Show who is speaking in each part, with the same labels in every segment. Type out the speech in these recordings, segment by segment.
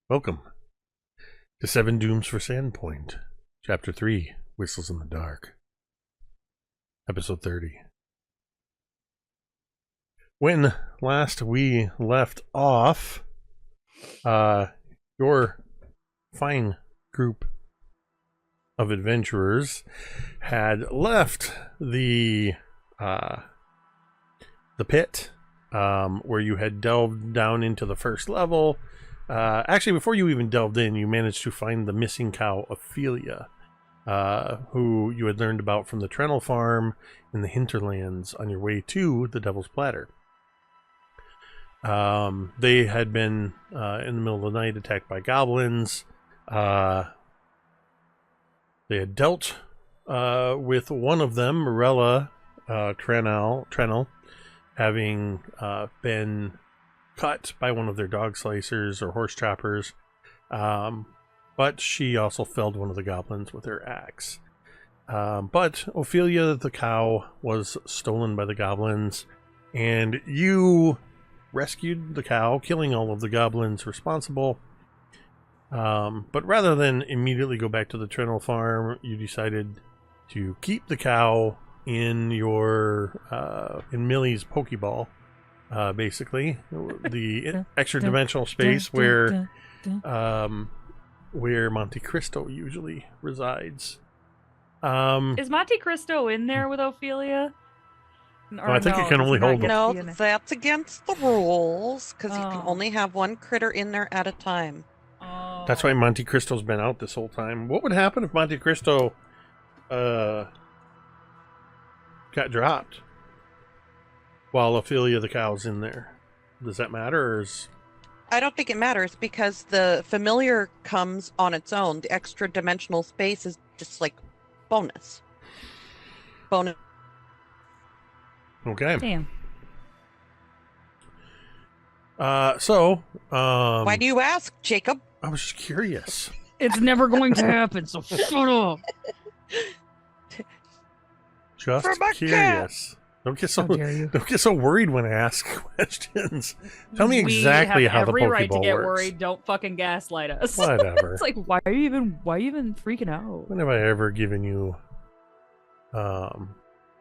Speaker 1: Welcome to Seven Dooms for Sandpoint, Chapter 3, Whistles in the Dark, Episode 30. When last we left off, your fine group of adventurers had left the pit, where you had delved down into the first level. Actually, before you even delved in, you managed to find the missing cow, Ophelia, who you had learned about from the Trennel farm in the hinterlands on your way to the Devil's Platter. They had been, in the middle of the night, attacked by goblins. They had dealt with one of them, Morella Trennel, having been cut by one of their dog slicers or horse choppers, but she also felled one of the goblins with her axe. But Ophelia the cow was stolen by the goblins, and you rescued the cow, killing all of the goblins responsible. But rather than immediately go back to the Trennel farm, you decided to keep the cow in your in Millie's Pokeball. Basically, the extra dimensional space where Monte Cristo usually resides.
Speaker 2: Is Monte Cristo in there with Ophelia?
Speaker 1: I think it can only hold.
Speaker 3: No, that's against the rules because you can only have one critter in there at a time.
Speaker 2: Oh.
Speaker 1: That's why Monte Cristo's been out this whole time. What would happen if Monte Cristo got dropped while Ophelia the cow's in there? Does that matter? Or is...
Speaker 3: I don't think it matters because the familiar comes on its own. The extra dimensional space is just like bonus.
Speaker 1: Okay.
Speaker 2: Damn.
Speaker 1: So,
Speaker 3: why do you ask, Jacob?
Speaker 1: I was just curious.
Speaker 2: It's never going to happen, so shut up.
Speaker 1: Just
Speaker 3: For my
Speaker 1: curious. Don't get so worried when I ask questions. Tell me
Speaker 2: We
Speaker 1: exactly
Speaker 2: have
Speaker 1: how the
Speaker 2: every
Speaker 1: Pokeball
Speaker 2: right to get
Speaker 1: works.
Speaker 2: worried. Don't fucking gaslight us.
Speaker 1: Whatever.
Speaker 2: It's like, why are you even freaking out?
Speaker 1: When have I ever given you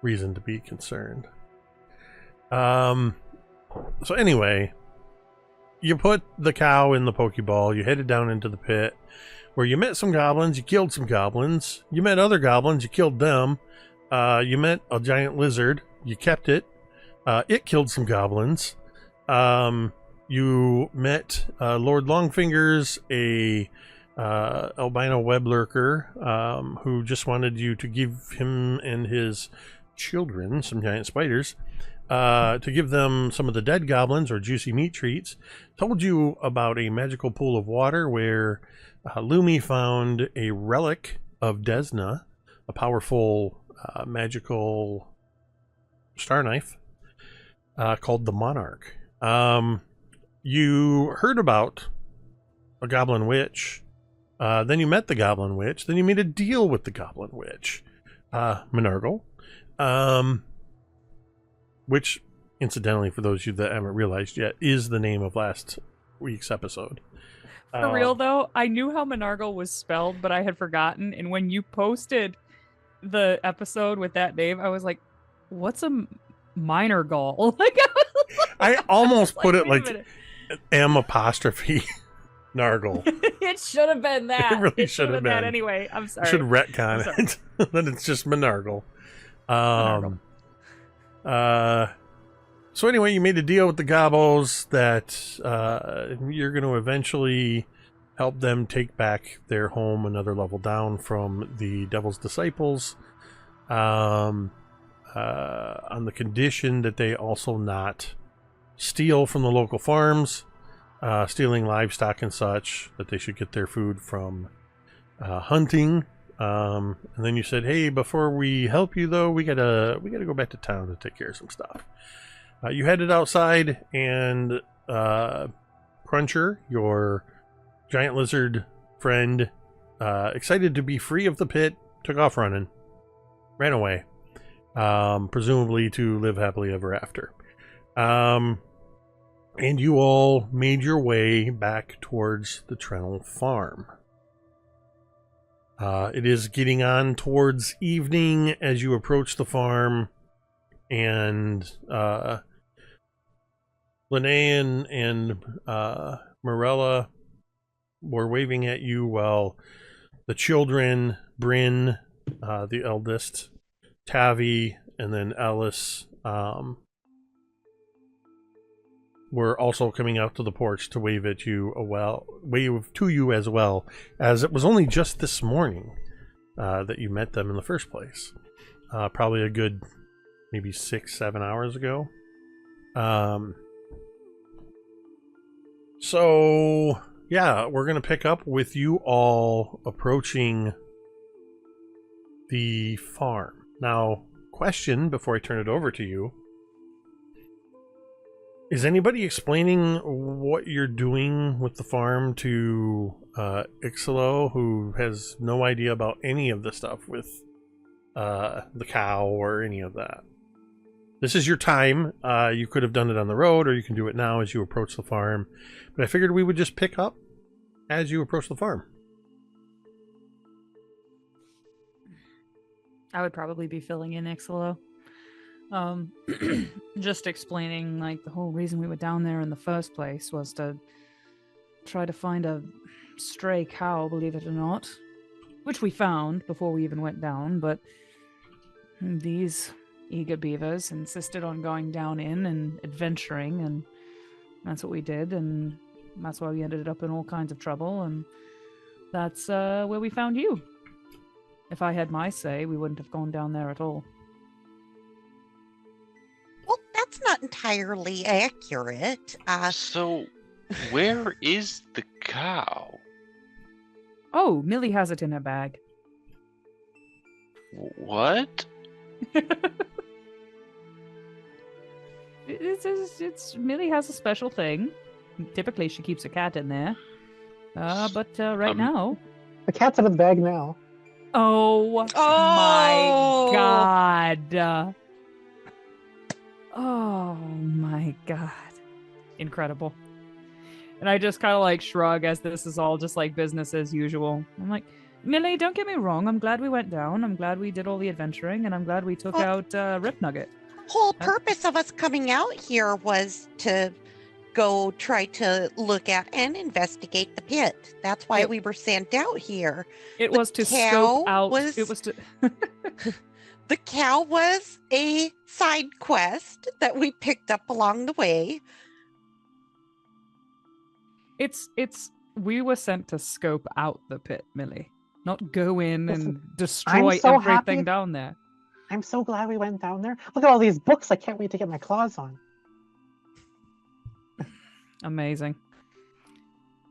Speaker 1: reason to be concerned? So anyway, you put the cow in the Pokeball, you headed down into the pit, where you met some goblins, you killed some goblins, you met other goblins, you killed them, you met a giant lizard, you kept it, it killed some goblins, you met Lord Longfingers, a albino web lurker, who just wanted you to give him and his children, some giant spiders, to give them some of the dead goblins or juicy meat treats. Told you about a magical pool of water where Lumi found a relic of Desna, a powerful magical star knife called the Monarch. You heard about a goblin witch, then you met the goblin witch, then you made a deal with the goblin witch, Menargle, which, incidentally, for those of you that haven't realized yet, is the name of last week's episode.
Speaker 2: For real, though, I knew how Menargle was spelled, but I had forgotten. And when you posted the episode with that name, I was like, what's a minor gall?
Speaker 1: I almost put it
Speaker 2: wait a
Speaker 1: like
Speaker 2: minute.
Speaker 1: M apostrophe Nargle.
Speaker 2: It should have been that.
Speaker 1: It really
Speaker 2: should have
Speaker 1: been.
Speaker 2: that anyway. I'm sorry.
Speaker 1: Should retcon it. Then it's just Menargle. So anyway, you made a deal with the Gobos that you're going to eventually help them take back their home another level down from the Devil's Disciples, on the condition that they also not steal from the local farms, stealing livestock and such, that they should get their food from hunting. And then you said, hey, before we help you though, we gotta go back to town to take care of some stuff. You headed outside, and Cruncher, your giant lizard friend, excited to be free of the pit, took off running, ran away, presumably to live happily ever after. And you all made your way back towards the Trennell farm. It is getting on towards evening as you approach the farm, and Linnea and Morella were waving at you while the children, Bryn, the eldest, Tavi, and then Ellis, were also coming out to the porch to wave at you wave to you as well, as it was only just this morning that you met them in the first place. Probably a good maybe 6-7 hours ago. So yeah, we're gonna pick up with you all approaching the farm. Now, question before I turn it over to you. Is anybody explaining what you're doing with the farm to Icselo, who has no idea about any of the stuff with the cow or any of that? This is your time. You could have done it on the road, or you can do it now as you approach the farm. But I figured we would just pick up as you approach the farm.
Speaker 2: I would probably be filling in Icselo. Just explaining, like, the whole reason we were down there in the first place was to try to find a stray cow, believe it or not, which we found before we even went down, but these eager beavers insisted on going down in and adventuring, and that's what we did, and that's why we ended up in all kinds of trouble, and that's where we found you. If I had my say, we wouldn't have gone down there at all.
Speaker 3: Well, that's not entirely accurate.
Speaker 4: So, where is the cow?
Speaker 2: Oh, Millie has it in her bag.
Speaker 4: What?
Speaker 2: It's Millie has a special thing. Typically, she keeps a cat in there. But right now...
Speaker 5: The cat's out of the bag now.
Speaker 2: Oh, my God. Oh, my God. Incredible. And I just kind of like shrug as this is all just like business as usual. I'm like, Millie, don't get me wrong. I'm glad we went down. I'm glad we did all the adventuring, and I'm glad we took out Rip Nugget.
Speaker 3: Whole purpose of us coming out here was to go try to look at and investigate the pit. That's why we were sent out here.
Speaker 2: It was to scope out. It was to.
Speaker 3: The cow was a side quest that we picked up along the way.
Speaker 2: We were sent to scope out the pit, Millie, not go in and destroy everything down there.
Speaker 5: I'm so glad we went down there. Look at all these books. I can't wait to get my claws on.
Speaker 2: Amazing.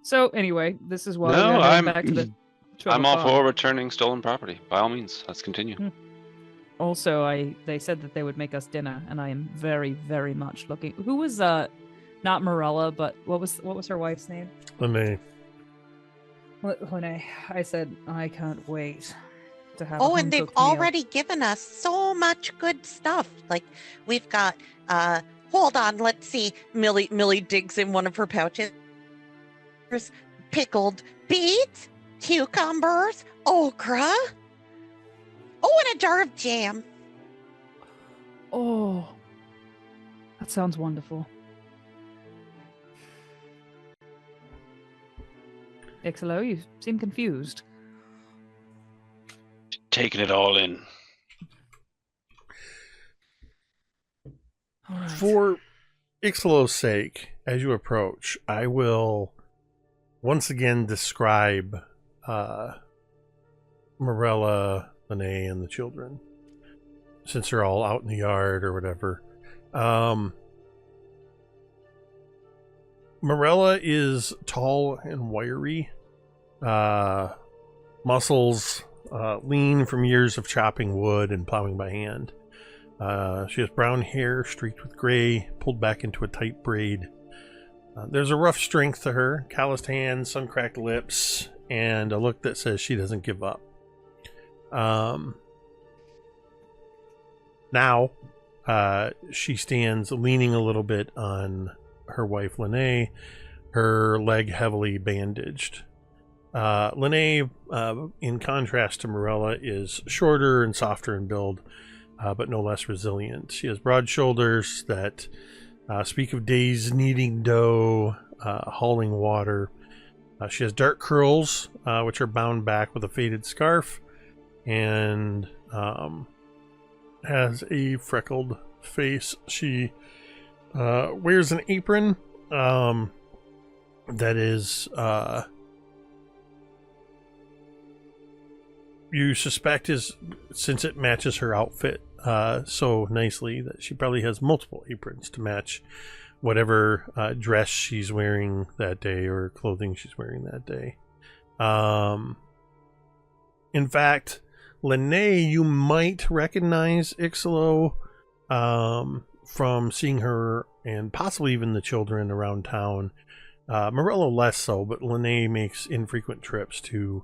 Speaker 2: So anyway, this is why
Speaker 4: No,
Speaker 2: we're back to the.
Speaker 4: I'm all for returning stolen property. By all means, let's continue.
Speaker 2: Also, they said that they would make us dinner, and I am very, very much looking. Who was not Morella, but what was her wife's name?
Speaker 1: Linnea.
Speaker 2: Linnea. I said I can't wait to have.
Speaker 3: Oh, and they've already given us so much good stuff. Like we've got. Hold on, let's see. Millie digs in one of her pouches. There's pickled beets, cucumbers, okra. Oh, and a jar of jam.
Speaker 2: Oh, that sounds wonderful. Icselo, you seem confused.
Speaker 4: Taking it all in.
Speaker 2: All right.
Speaker 1: For Icselo's sake, as you approach, I will once again describe Morella, Linnea, and the children, since they're all out in the yard or whatever. Morella is tall and wiry, muscles lean from years of chopping wood and plowing by hand. She has brown hair streaked with gray, pulled back into a tight braid. There's a rough strength to her, calloused hands, sun-cracked lips, and a look that says she doesn't give up. Now, she stands leaning a little bit on her wife Lene, her leg heavily bandaged. Lene, in contrast to Morella, is shorter and softer in build, but no less resilient. She has broad shoulders that speak of days kneading dough, hauling water. She has dark curls, which are bound back with a faded scarf, and has a freckled face. She wears an apron that is, you suspect is, since it matches her outfit so nicely, that she probably has multiple aprons to match whatever dress she's wearing that day or clothing she's wearing that day. In fact, Lene, you might recognize Icselo from seeing her and possibly even the children around town. Morello less so, but Lene makes infrequent trips to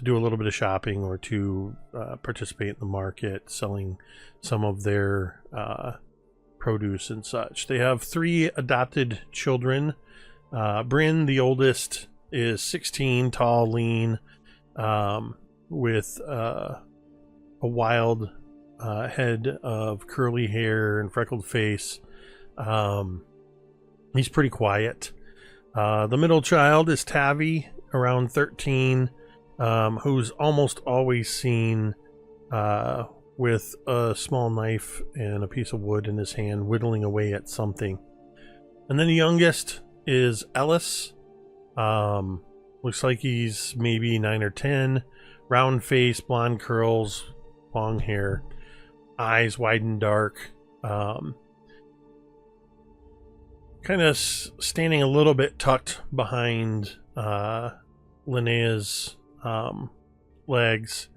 Speaker 1: do a little bit of shopping or to participate in the market, selling some of their produce and such. They have 3 adopted children. Bryn, the oldest, is 16, tall, lean, with a wild head of curly hair and freckled face. He's pretty quiet. The middle child is Tavi, around 13, who's almost always seen with a small knife and a piece of wood in his hand, whittling away at something. And then the youngest is Ellis. Looks like he's maybe 9 or 10. Round face, blonde curls, long hair, eyes wide and dark. Kind of standing a little bit tucked behind Linnea's legs.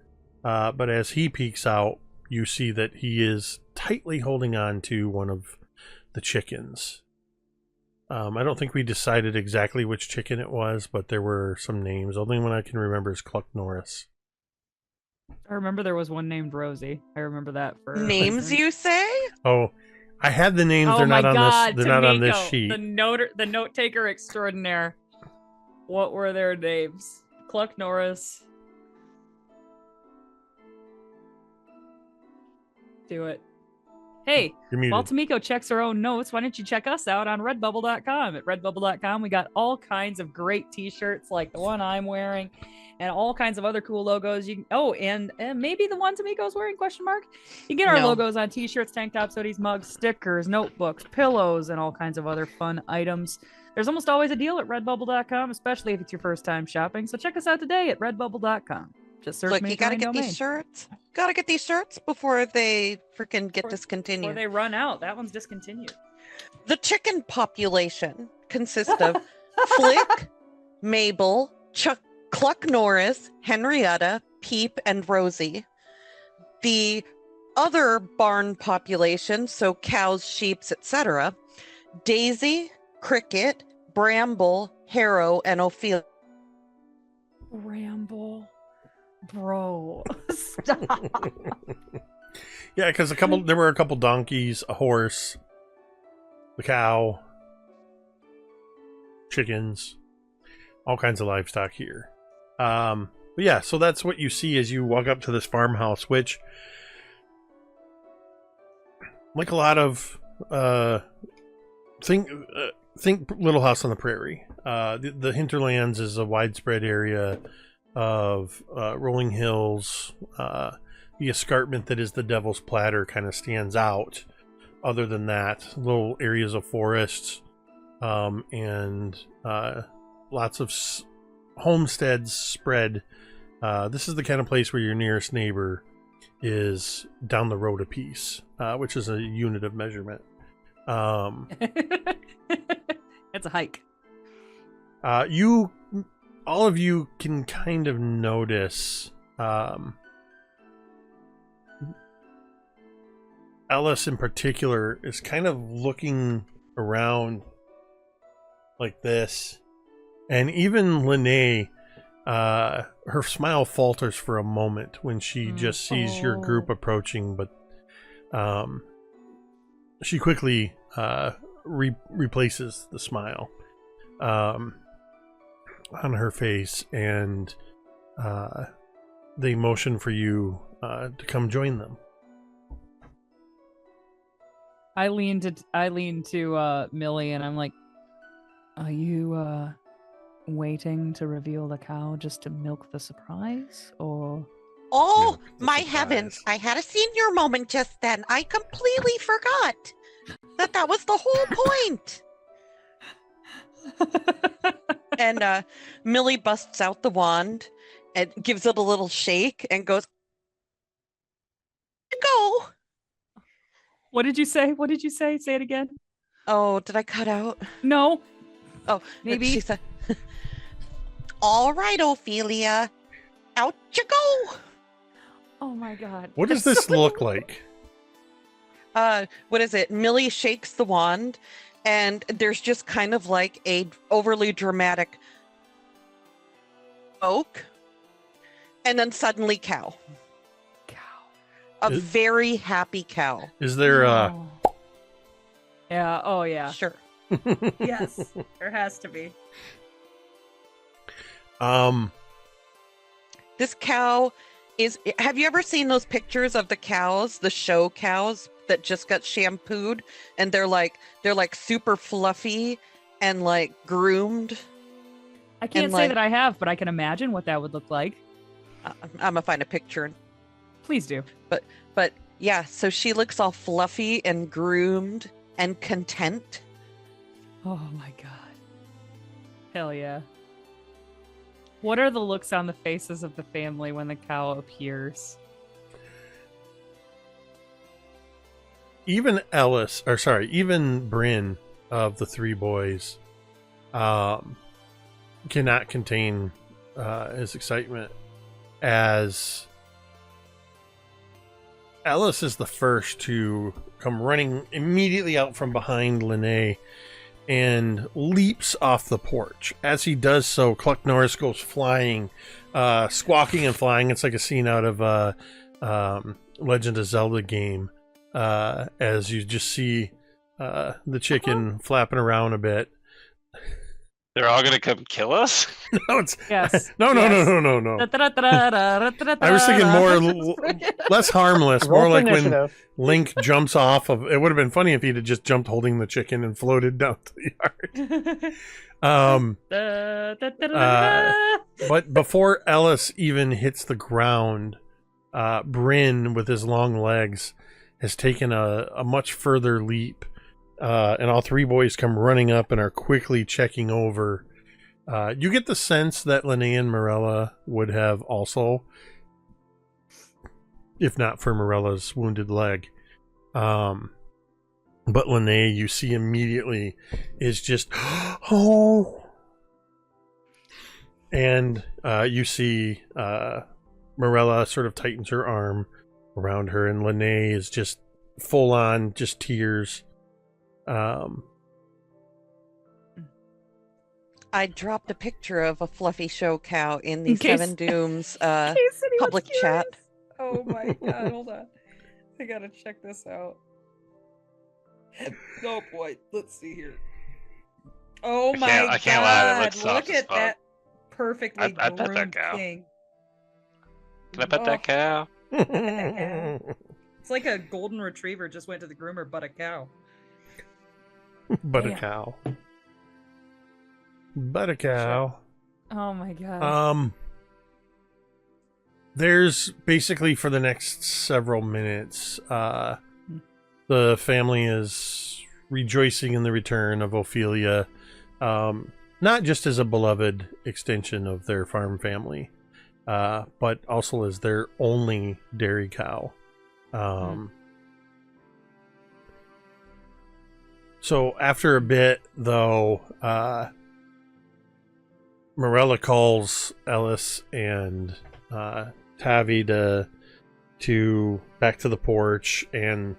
Speaker 1: But as he peeks out, you see that he is tightly holding on to one of the chickens. I don't think we decided exactly which chicken it was, but there were some names. The only one I can remember is Cluck Norris.
Speaker 2: I remember there was one named Rosie. I remember that for
Speaker 3: Names, you say?
Speaker 1: Oh, I had the names.
Speaker 2: Oh
Speaker 1: They're
Speaker 2: my
Speaker 1: not on
Speaker 2: God,
Speaker 1: this. They're not on this
Speaker 2: Tamiko,
Speaker 1: sheet.
Speaker 2: The note taker extraordinaire. What were their names? Cluck Norris. Do it. Hey,
Speaker 1: You're muted.
Speaker 2: while Tamiko checks her own notes, why don't you check us out on redbubble.com? At redbubble.com, we got all kinds of great t-shirts like the one I'm wearing and all kinds of other cool logos. You can, and maybe the one Tamiko's wearing, question mark? You get our
Speaker 3: No.
Speaker 2: logos on t-shirts, tank tops, hoodies, mugs, stickers, notebooks, pillows, and all kinds of other fun items. There's almost always a deal at redbubble.com, especially if it's your first time shopping. So check us out today at redbubble.com. Just search
Speaker 3: Look,
Speaker 2: me
Speaker 3: you gotta get these shirts. Gotta get these shirts before they freaking get
Speaker 2: Before
Speaker 3: discontinued.
Speaker 2: they run out. That one's discontinued.
Speaker 3: The chicken population consists of Flick, Mabel, Cluck Norris, Henrietta, Peep, and Rosie. The other barn population, so cows, sheep, etc., Daisy, Cricket, Bramble, Harrow, and Ophelia.
Speaker 2: Ramble. Bro. Stop.
Speaker 1: Yeah, because there were a couple donkeys, a horse, the cow, chickens, all kinds of livestock here. But yeah, so that's what you see as you walk up to this farmhouse, which, like a lot of think Little House on the Prairie. The hinterlands is a widespread area of rolling hills. The escarpment that is the Devil's Platter kind of stands out. Other than that, little areas of forests and lots of homesteads spread. This is the kind of place where your nearest neighbor is down the road a piece, which is a unit of measurement.
Speaker 2: It's a hike.
Speaker 1: All of you can kind of notice Ellis in particular is kind of looking around like this, and even Lene, her smile falters for a moment when she just sees your group approaching, but she quickly replaces the smile on her face, and they motion for you to come join them.
Speaker 2: I lean to Millie, and I'm like, "Are you waiting to reveal the cow just to milk the surprise, or?"
Speaker 3: Oh,
Speaker 1: Milk the
Speaker 3: my
Speaker 1: surprise.
Speaker 3: heavens. I had a senior moment just then. I completely forgot that was the whole point. And Millie busts out the wand and gives it a little shake and goes, "Go."
Speaker 2: What did you say? What did you say? Say it again.
Speaker 3: Oh, did I cut out?
Speaker 2: No.
Speaker 3: Oh,
Speaker 2: Maybe.
Speaker 3: She said, "All right, Ophelia, out you go."
Speaker 2: Oh my god.
Speaker 1: What does this look like?
Speaker 3: What is it? Millie shakes the wand, and there's just kind of like a overly dramatic oak, and then suddenly cow. A
Speaker 1: Is-
Speaker 3: very happy cow.
Speaker 1: Is there
Speaker 2: Oh. Yeah. Oh yeah.
Speaker 3: Sure.
Speaker 2: Yes. There has to be.
Speaker 3: This cow is. Have you ever seen those pictures of the cows, the show cows that just got shampooed, and they're like super fluffy and like groomed?
Speaker 2: I can't
Speaker 3: And,
Speaker 2: say
Speaker 3: like-
Speaker 2: that I have, but I can imagine what that would look like.
Speaker 3: I'm gonna find a picture.
Speaker 2: Please do.
Speaker 3: But yeah, so she looks all fluffy and groomed and content.
Speaker 2: Oh my god. Hell yeah. What are the looks on the faces of the family when the cow appears?
Speaker 1: even Bryn of the three boys cannot contain his excitement, as Ellis is the first to come running immediately out from behind Lene and leaps off the porch. As he does so, Cluck Norris goes flying, squawking and flying. It's like a scene out of a Legend of Zelda game, as you just see the chicken flapping around a bit.
Speaker 4: They're all gonna come kill us?
Speaker 1: No, it's
Speaker 2: Yes.
Speaker 1: no. I was thinking more less harmless,
Speaker 5: Roll
Speaker 1: more
Speaker 5: for
Speaker 1: like when
Speaker 5: initiative.
Speaker 1: Link jumps off of. It would have been funny if he'd have just jumped holding the chicken and floated down to the yard. But before Ellis even hits the ground, Bryn, with his long legs, has taken a much further leap, and all three boys come running up and are quickly checking over. You get the sense that Linnea and Morella would have also, if not for Morella's wounded leg. But Linnea, you see immediately, is just, oh. And you see Morella sort of tightens her arm around her, and Linnea is just full on, just tears.
Speaker 3: I dropped a picture of a fluffy show cow in the
Speaker 2: In case-
Speaker 3: Seven Dooms
Speaker 2: In case anyone's
Speaker 3: public chat.
Speaker 2: curious. Oh my god, hold on. I gotta check this out. Oh boy, let's see here. Oh my god,
Speaker 4: I can't lie, that looks soft
Speaker 2: look
Speaker 4: as
Speaker 2: at
Speaker 4: fuck.
Speaker 2: that perfectly
Speaker 4: I pet that
Speaker 2: groomed
Speaker 4: cow.
Speaker 2: king.
Speaker 4: Can I pet
Speaker 2: Oh,
Speaker 4: that cow?
Speaker 2: It's like a golden retriever just went to the groomer, but a cow.
Speaker 1: But a
Speaker 2: Damn.
Speaker 1: cow. But a cow.
Speaker 2: Oh my god.
Speaker 1: There's basically, for the next several minutes, the family is rejoicing in the return of Ophelia, not just as a beloved extension of their farm family, but also as their only dairy cow. So after a bit, though, Morella calls Ellis and Tavi to back to the porch, and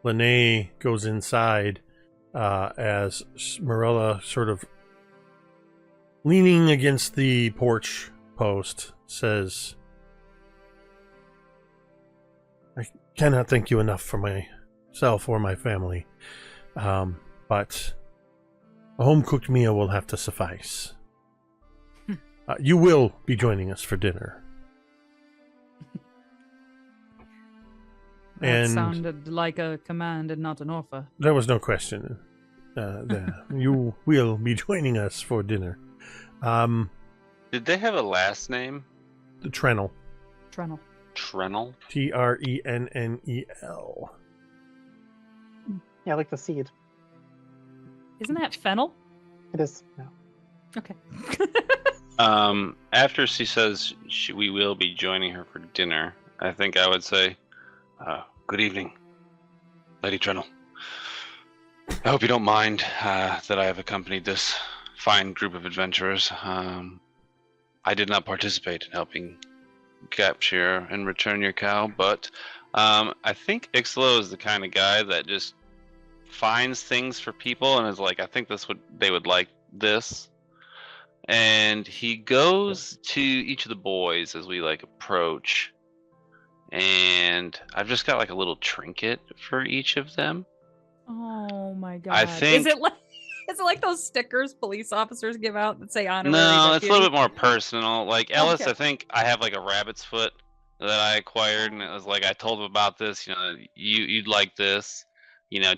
Speaker 1: Lene goes inside as Morella, sort of leaning against the porch post, says, "I cannot thank you enough for myself or my family. but a home-cooked meal will have to suffice. You will be joining us for dinner.
Speaker 2: That
Speaker 1: And
Speaker 2: sounded like a command and not an offer.
Speaker 1: there was no question there. You will be joining us for dinner.
Speaker 4: Did they have a last name?
Speaker 1: The Trennel.
Speaker 2: Trennel.
Speaker 4: Trennel?
Speaker 1: Trennel.
Speaker 5: Yeah, like the seed.
Speaker 2: Isn't that fennel?
Speaker 5: It is. No.
Speaker 2: Okay.
Speaker 4: After she says we will be joining her for dinner, I think I would say, good evening, Lady Trennel. I hope you don't mind that I have accompanied this fine group of adventurers. I did not participate in helping capture and return your cow, but I think Icselo is the kind of guy that just finds things for people and is like, I think they would like this. And he goes to each of the boys as we approach, and I've just got a little trinket for each of them.
Speaker 2: Oh my god.
Speaker 4: I think
Speaker 2: Is it like those stickers police officers give out that say honorary?
Speaker 4: no, it's a
Speaker 2: deputy?
Speaker 4: little bit more personal. Ellis,
Speaker 2: Okay.
Speaker 4: I think I have a rabbit's foot that I acquired, and it was I told him about this. You'd like this.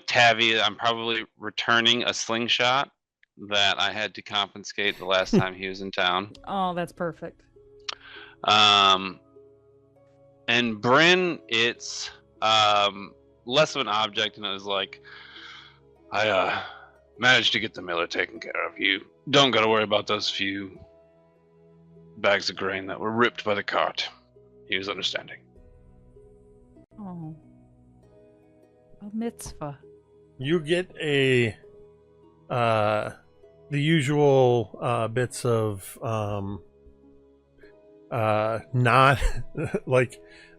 Speaker 4: Tavi, I'm probably returning a slingshot that I had to confiscate the last time he was in town.
Speaker 2: Oh, that's perfect.
Speaker 4: And Bryn, it's less of an object, and it was I managed to get the miller taken care of. You don't got to worry about those few bags of grain that were ripped by the cart. He was understanding.
Speaker 2: Oh. A mitzvah.
Speaker 1: You get the usual bits of not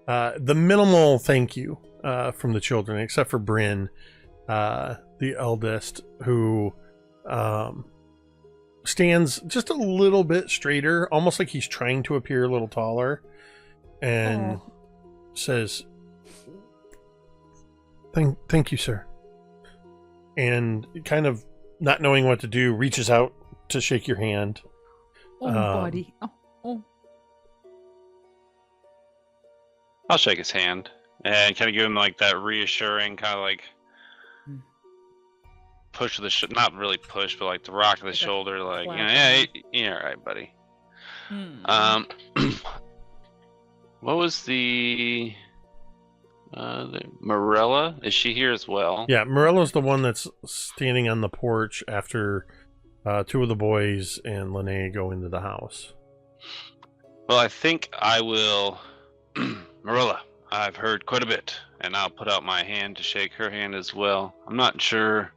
Speaker 1: the minimal thank you from the children, except for Bryn, the eldest, who stands just a little bit straighter, almost like he's trying to appear a little taller, and says, Thank you, sir. And kind of not knowing what to do, reaches out to shake your hand.
Speaker 2: Oh, buddy. Oh.
Speaker 4: I'll shake his hand and kind of give him that reassuring kind of push of the not really push, but the rock of the shoulder, yeah, you're all right, buddy. What was the Morella? Is she here as well?
Speaker 1: Yeah, Morella's the one that's standing on the porch after two of the boys and Linnea go into the house.
Speaker 4: Well, I think I will. Morella, I've heard quite a bit, and I'll put out my hand to shake her hand as well. I'm not sure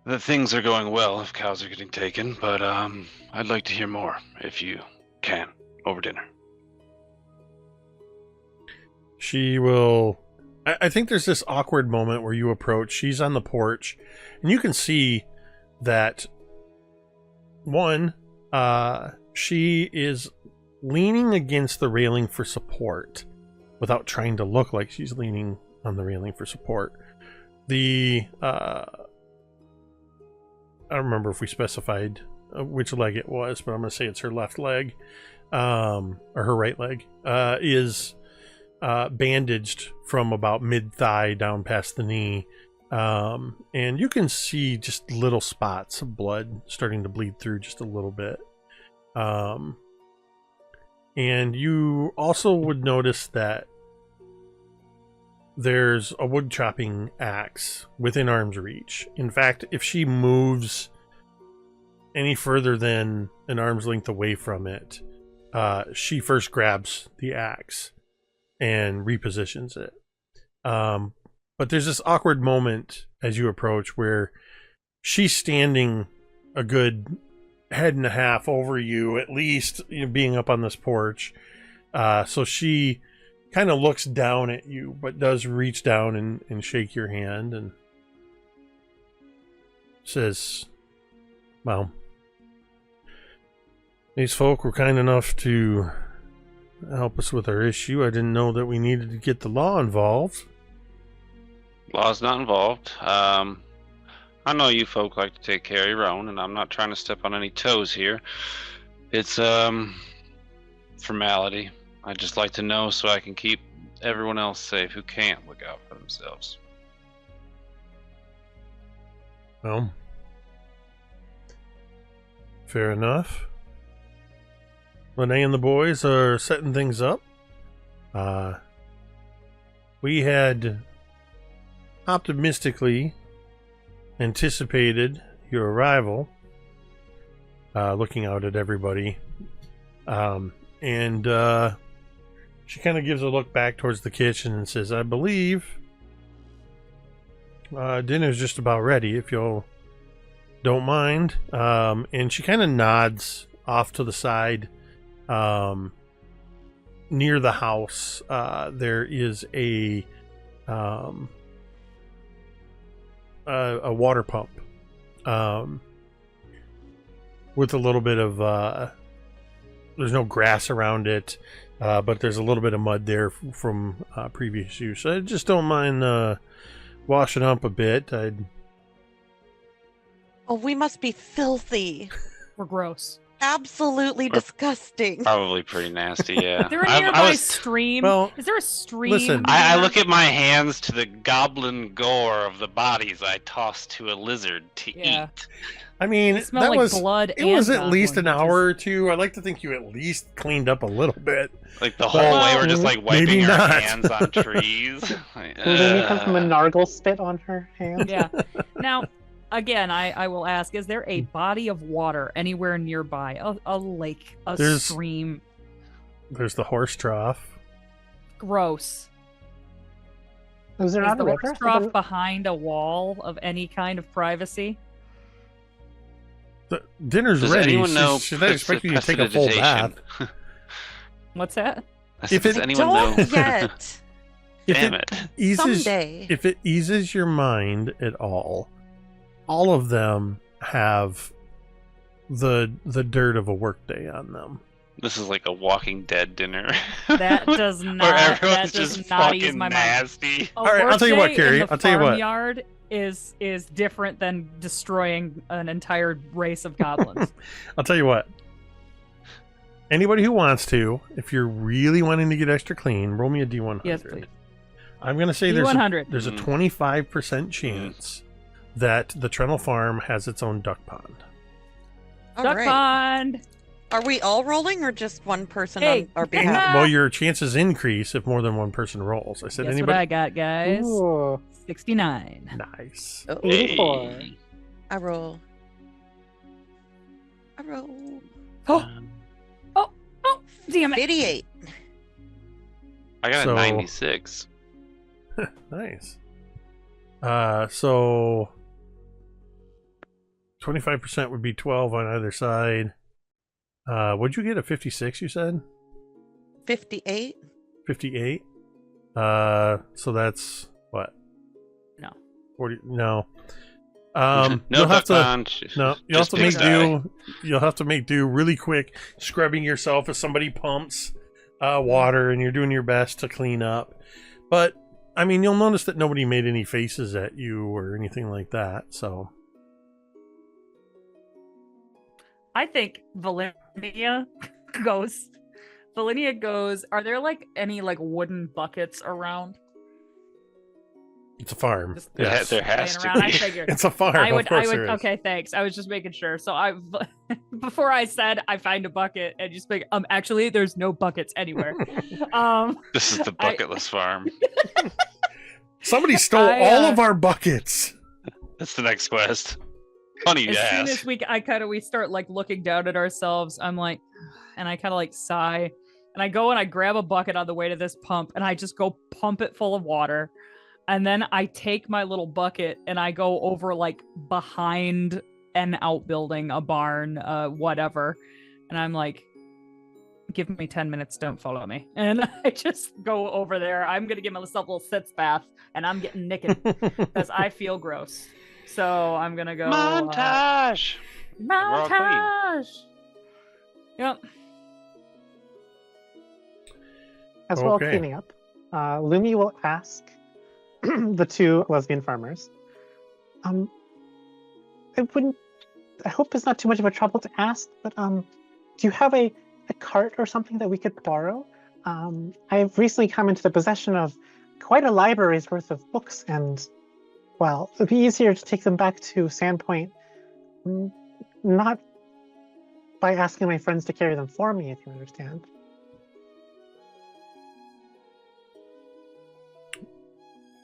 Speaker 4: that things are going well if cows are getting taken, but I'd like to hear more if you can over dinner.
Speaker 1: She will... I think there's this awkward moment where you approach. She's on the porch, and you can see that, one, she is leaning against the railing for support without trying to look like she's leaning on the railing for support. I don't remember if we specified which leg it was, but I'm going to say it's her left leg, or her right leg, is bandaged from about mid-thigh down past the knee. And you can see just little spots of blood starting to bleed through just a little bit. And you also would notice that there's a wood chopping axe within arm's reach. In fact, if she moves any further than an arm's length away from it, she first grabs the axe and repositions it. But there's this awkward moment as you approach where she's standing a good head and a half over you, at least, being up on this porch. So she kind of looks down at you, but does reach down and shake your hand and says, well, these folk were kind enough to help us with our issue. I didn't know that we needed to get the law involved.
Speaker 4: Law's not involved. I know you folk like to take care of your own, and I'm not trying to step on any toes here. It's formality. I just like to know so I can keep everyone else safe who can't look out for themselves.
Speaker 1: Well, fair enough. Lene and the boys are setting things up. We had optimistically anticipated your arrival, looking out at everybody. And she kind of gives a look back towards the kitchen and says, I believe dinner's just about ready, if you don't mind. And she kind of nods off to the side. Near the house, there is a water pump with a little bit of there's no grass around it, but there's a little bit of mud there from previous use. I just don't mind washing up a bit.
Speaker 3: Oh, we must be filthy.
Speaker 2: We're gross.
Speaker 3: Absolutely disgusting.
Speaker 4: Probably pretty nasty, yeah.
Speaker 2: Is there a nearby stream?
Speaker 1: Well,
Speaker 2: is there a stream?
Speaker 1: listen,
Speaker 4: I look at my hands to the goblin gore of the bodies I tossed to a lizard to eat.
Speaker 1: I mean,
Speaker 2: It smelled
Speaker 1: that
Speaker 2: like
Speaker 1: was
Speaker 2: blood.
Speaker 1: it was
Speaker 2: and
Speaker 1: at least an
Speaker 2: goblin,
Speaker 1: hour or two. I'd like to think you at least cleaned up a little bit.
Speaker 4: Like the whole way we're just like wiping
Speaker 1: Maybe
Speaker 4: our
Speaker 1: not.
Speaker 4: hands on trees. Like,
Speaker 5: Lumi comes from a nargle spit on her hand.
Speaker 2: Yeah. Now, again, I will ask: is there a body of water anywhere nearby? A lake, a stream?
Speaker 1: There's the horse trough.
Speaker 2: Gross.
Speaker 5: Was there
Speaker 2: Is
Speaker 5: not
Speaker 2: the
Speaker 5: a river?
Speaker 2: horse trough behind a wall of any kind of privacy?
Speaker 1: The dinner's
Speaker 4: Does
Speaker 1: ready.
Speaker 4: anyone know
Speaker 1: Should I expect you to take a full bath?
Speaker 2: What's that?
Speaker 4: Does anyone know?
Speaker 3: Don't yet.
Speaker 4: Damn it.
Speaker 3: Someday.
Speaker 1: If it eases your mind at all of them have the dirt of a workday on them.
Speaker 4: This is like a Walking Dead dinner.
Speaker 2: That does
Speaker 4: Where
Speaker 2: not.
Speaker 4: everyone's
Speaker 2: That does
Speaker 4: just
Speaker 2: not ease
Speaker 4: fucking
Speaker 2: my mind.
Speaker 4: nasty.
Speaker 2: A
Speaker 1: All right, I'll tell you what,
Speaker 2: workday
Speaker 1: Cari,
Speaker 2: in the
Speaker 1: I'll tell you what.
Speaker 2: farmyard is different than destroying an entire race of goblins.
Speaker 1: I'll tell you what. Anybody who wants to, if you're really wanting to get extra clean, roll me a D100.
Speaker 2: Yes, please.
Speaker 1: I'm going to say there's
Speaker 2: D100.
Speaker 1: a 25% chance that the Trennel farm has its own duck pond.
Speaker 3: All
Speaker 2: Duck
Speaker 3: right.
Speaker 2: pond.
Speaker 3: Are we all rolling or just one person
Speaker 2: Hey.
Speaker 3: on our behalf?
Speaker 1: Well, your chances increase if more than one person rolls. I said
Speaker 2: Guess
Speaker 1: anybody.
Speaker 2: what I got, guys?
Speaker 5: Ooh,
Speaker 2: 69.
Speaker 1: Nice.
Speaker 3: Oh,
Speaker 5: 84.
Speaker 4: Hey.
Speaker 3: I roll.
Speaker 2: Oh, damn it.
Speaker 3: 88.
Speaker 4: I got
Speaker 1: So-
Speaker 4: a 96.
Speaker 1: Nice. So 25% would be 12 on either side. What'd you get? A 56, you said?
Speaker 3: 58.
Speaker 1: 58? So that's what?
Speaker 2: No.
Speaker 1: 40? No.
Speaker 4: No
Speaker 1: you'll have
Speaker 4: duck
Speaker 1: to.
Speaker 4: pond.
Speaker 1: No, you'll have
Speaker 4: Just
Speaker 1: to make
Speaker 4: pigsty.
Speaker 1: do. You'll have to make do really quick, scrubbing yourself as somebody pumps water, and you're doing your best to clean up. But I mean, you'll notice that nobody made any faces at you or anything like that. So
Speaker 2: I think Velynia goes. Are there like any like wooden buckets around?
Speaker 1: it's a farm.
Speaker 2: Just
Speaker 1: Yes.
Speaker 4: There has
Speaker 2: laying
Speaker 4: to
Speaker 2: around? I
Speaker 4: be.
Speaker 2: figured.
Speaker 1: It's a farm.
Speaker 2: I would.
Speaker 1: Of course
Speaker 2: I would.
Speaker 1: there is.
Speaker 2: Okay, thanks. I was just making sure. So I, before I said I find a bucket and just like actually there's no buckets anywhere.
Speaker 4: This is the bucketless farm.
Speaker 1: Somebody stole all of our buckets.
Speaker 4: That's the next quest. Funny you
Speaker 2: As soon
Speaker 4: ask.
Speaker 2: as we start like looking down at ourselves, I'm like, and I kind of like sigh, and I go and I grab a bucket on the way to this pump, and I just go pump it full of water, and then I take my little bucket and I go over like behind an outbuilding, a barn, whatever, and I'm like, give me 10 minutes, don't follow me, and I just go over there. I'm gonna give myself a little sitz bath, and I'm getting naked because I feel gross. So I'm gonna go
Speaker 4: Montage. all clean.
Speaker 2: montage. Yep.
Speaker 5: As well
Speaker 1: Okay.
Speaker 5: cleaning up, Lumi will ask, the two lesbian farmers. I hope it's not too much of a trouble to ask, but do you have a cart or something that we could borrow? I've recently come into the possession of quite a library's worth of books, and, well, it'd be easier to take them back to Sandpoint, not by asking my friends to carry them for me, if you understand.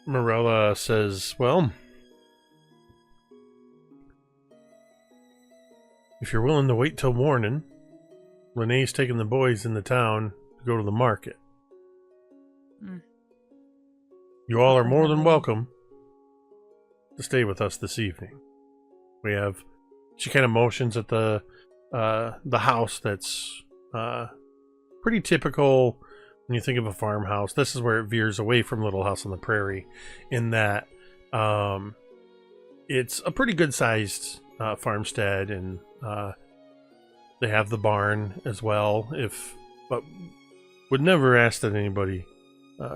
Speaker 1: Morella says, well, if you're willing to wait till morning, Renee's taking the boys in the town to go to the market. You all are more than welcome to stay with us this evening. We have, she kind of motions at the house that's pretty typical when you think of a farmhouse. This is where it veers away from Little House on the Prairie, in that it's a pretty good sized farmstead, and they have the barn as well, but would never ask that anybody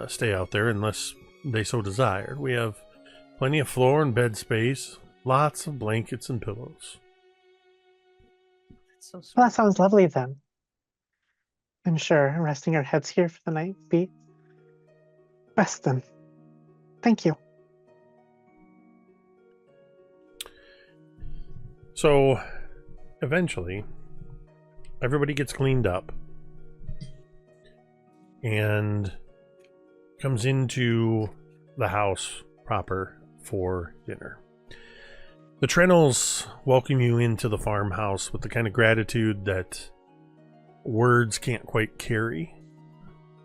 Speaker 1: stay out there unless they so desire. We have plenty of floor and bed space, lots of blankets and pillows.
Speaker 2: That's so sweet.
Speaker 5: Well, that sounds lovely then. I'm sure resting our heads here for the night would be best then. Thank you.
Speaker 1: So, eventually, everybody gets cleaned up and comes into the house proper for dinner. The Trennels welcome you into the farmhouse with the kind of gratitude that words can't quite carry.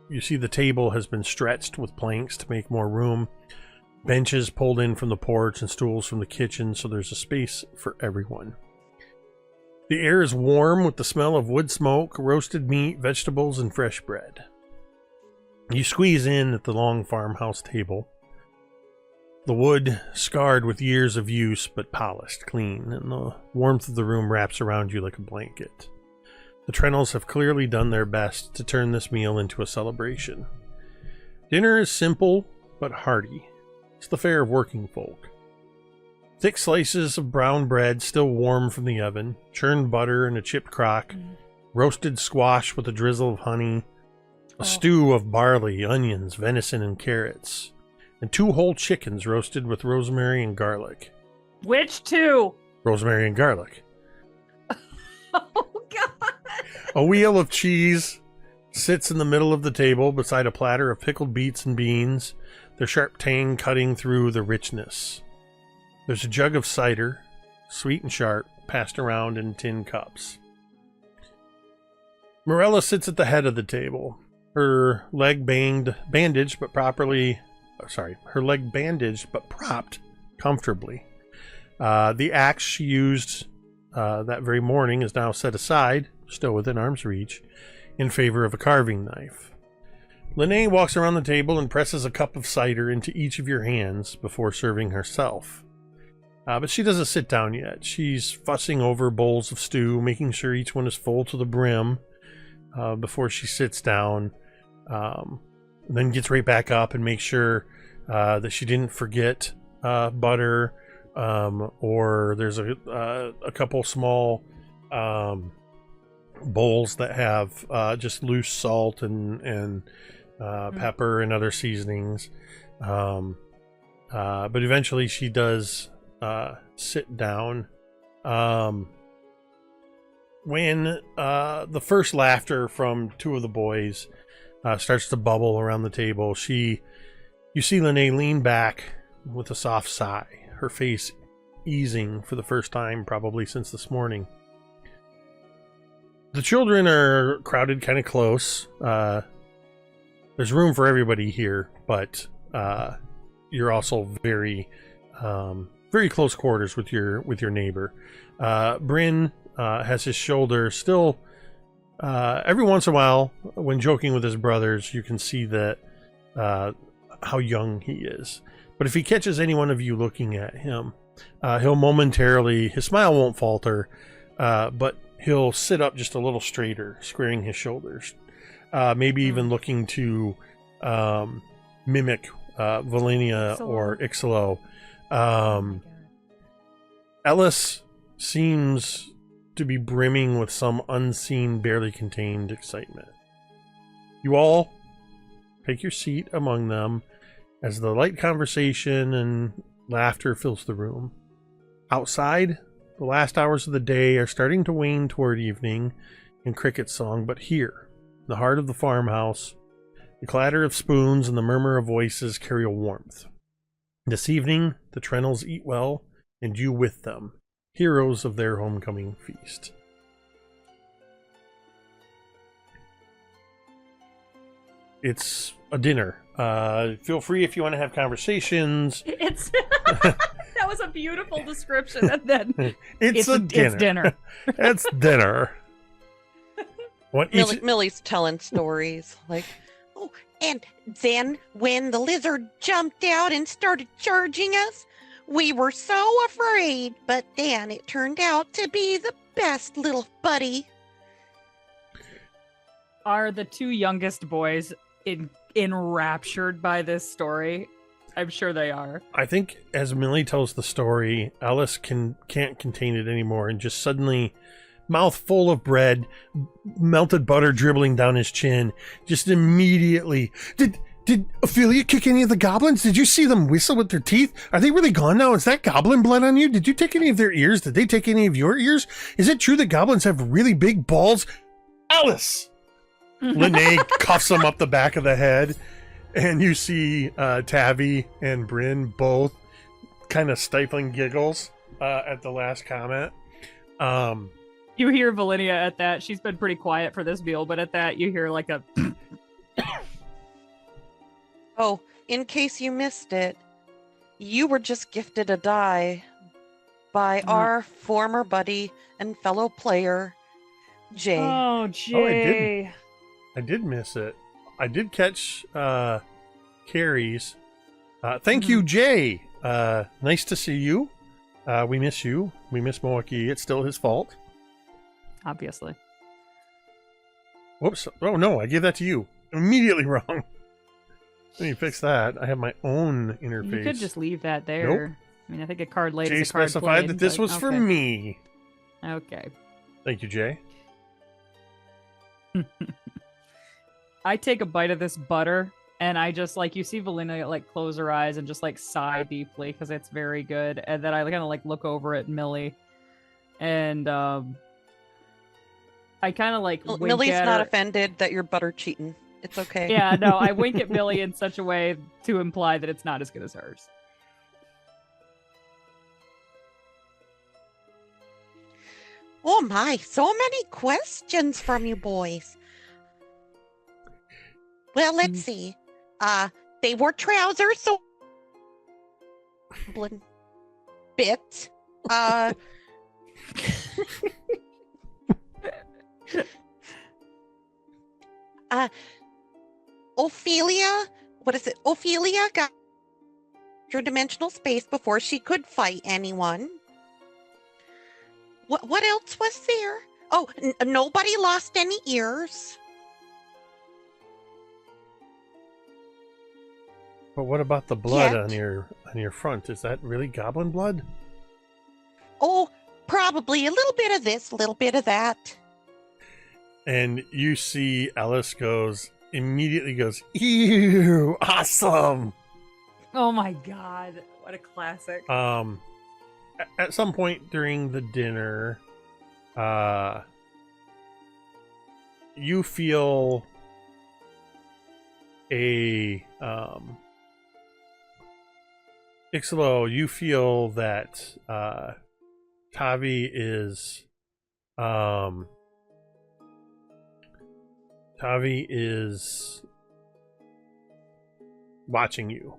Speaker 1: You see the table has been stretched with planks to make more room, benches pulled in from the porch and stools from the kitchen, so there's a space for everyone. The air is warm with the smell of wood smoke, roasted meat, vegetables, and fresh bread. You squeeze in at the long farmhouse table. The wood scarred with years of use, but polished clean, and the warmth of the room wraps around you like a blanket. The Trennels have clearly done their best to turn this meal into a celebration. Dinner is simple, but hearty. It's the fare of working folk. Thick slices of brown bread still warm from the oven, churned butter in a chipped crock, roasted squash with a drizzle of honey, a stew of barley, onions, venison, and carrots, and 2 whole chickens roasted with rosemary and garlic.
Speaker 2: Which two?
Speaker 1: Rosemary and garlic.
Speaker 2: Oh, God.
Speaker 1: A wheel of cheese sits in the middle of the table beside a platter of pickled beets and beans, their sharp tang cutting through the richness. There's a jug of cider, sweet and sharp, passed around in tin cups. Morella sits at the head of the table, her leg bandaged but propped comfortably. The axe she used that very morning is now set aside, still within arm's reach, in favor of a carving knife. Lene walks around the table and presses a cup of cider into each of your hands before serving herself. But she doesn't sit down yet. She's fussing over bowls of stew, making sure each one is full to the brim before she sits down. Then gets right back up and makes sure that she didn't forget butter, or there's a couple small bowls that have just loose salt and pepper and other seasonings. But eventually she does sit down. When the first laughter from 2 of the boys starts to bubble around the table, you see Lene lean back with a soft sigh, her face easing for the first time probably since this morning. The children are crowded kind of close. There's room for everybody here, but you're also very close quarters with your neighbor. Bryn has his shoulder still. Every once in a while, when joking with his brothers, you can see that how young he is. But if he catches any one of you looking at him, he'll momentarily, his smile won't falter, but he'll sit up just a little straighter, squaring his shoulders. Maybe even looking to mimic Velynia or Icselo.
Speaker 2: Oh my God.
Speaker 1: Ellis seems to be brimming with some unseen, barely contained excitement. You all take your seat among them as the light conversation and laughter fills the room. Outside, the last hours of the day are starting to wane toward evening and cricket song, but here, in the heart of the farmhouse, the clatter of spoons and the murmur of voices carry a warmth. This evening, the Trennels eat well, and you with them, heroes of their homecoming feast. It's a dinner. Feel free if you want to have conversations.
Speaker 2: It's that was a beautiful description. And then
Speaker 1: It's a dinner.
Speaker 2: It's dinner.
Speaker 1: It's dinner. What each...
Speaker 3: Millie's telling stories like, oh, and then when the lizard jumped out and started charging us, we were so afraid, but then it turned out to be the best little buddy.
Speaker 2: Are the two youngest boys enraptured by this story? I'm sure they are.
Speaker 1: I think as Millie tells the story, Alice can't contain it anymore and just suddenly, mouth full of bread, melted butter dribbling down his chin, just immediately. Did Ophelia kick any of the goblins? Did you see them whistle with their teeth? Are they really gone now? Is that goblin blood on you? Did you take any of their ears? Did they take any of your ears? Is it true that goblins have really big balls? Alice! Lene cuffs him up the back of the head, and you see Tavi and Bryn both kind of stifling giggles at the last comment.
Speaker 2: You hear Velynia at that. She's been pretty quiet for this meal, but at that you hear like a
Speaker 3: Oh, in case you missed it, you were just gifted a die by our former buddy and fellow player, Jay.
Speaker 2: Oh, Jay.
Speaker 1: I did miss it. I did catch Carrie's. Thank you, Jay. Nice to see you. We miss you. We miss Milwaukee. It's still his fault.
Speaker 2: Obviously.
Speaker 1: Whoops. Oh, no. I gave that to you. Immediately wrong. Let me fix that. I have my own interface.
Speaker 2: You could just leave that there.
Speaker 1: Nope.
Speaker 2: I mean, I think a card laid
Speaker 1: Jay
Speaker 2: is a card
Speaker 1: specified
Speaker 2: played,
Speaker 1: that this
Speaker 2: but
Speaker 1: was for
Speaker 2: okay.
Speaker 1: me.
Speaker 2: Okay.
Speaker 1: Thank you, Jay.
Speaker 2: I take a bite of this butter, and I just, like, you see Velynia, like, close her eyes and just, like, sigh deeply because it's very good. And then I kind of, like, look over at Millie, and I kind of, like, wink
Speaker 3: Millie's
Speaker 2: at
Speaker 3: not
Speaker 2: her.
Speaker 3: offended that you're butter cheating. It's okay.
Speaker 2: Yeah, no, I wink at Millie in such a way to imply that it's not as good as hers.
Speaker 3: Oh my, so many questions from you boys. Well, let's see. They wore trousers, so bit. Ophelia, what is it? Ophelia got interdimensional space before she could fight anyone. What else was there? Oh, nobody lost any ears.
Speaker 1: But what about the blood
Speaker 3: Yet.
Speaker 1: on your front? Is that really goblin blood?
Speaker 3: Oh, probably a little bit of this, a little bit of that.
Speaker 1: And you see Alice immediately goes, ew, awesome.
Speaker 2: Oh my god, what a classic.
Speaker 1: At some point during the dinner, you feel a Icselo, you feel that Tavi is watching you,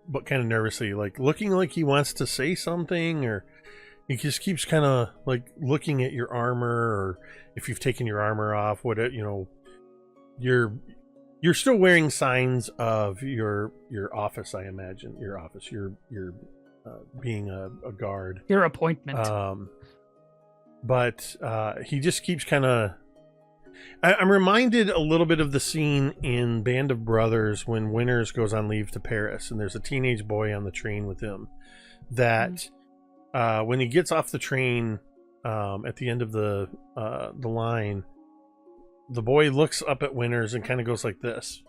Speaker 1: but kind of nervously, like looking like he wants to say something, or he just keeps kind of like looking at your armor, or if you've taken your armor off, what you're still wearing signs of your office, I imagine. Your office, you're being a guard.
Speaker 2: Your appointment.
Speaker 1: But he just keeps kind of, I'm reminded a little bit of the scene in Band of Brothers when Winters goes on leave to Paris, and there's a teenage boy on the train with him. That when he gets off the train at the end of the line, the boy looks up at Winters and kind of goes like this,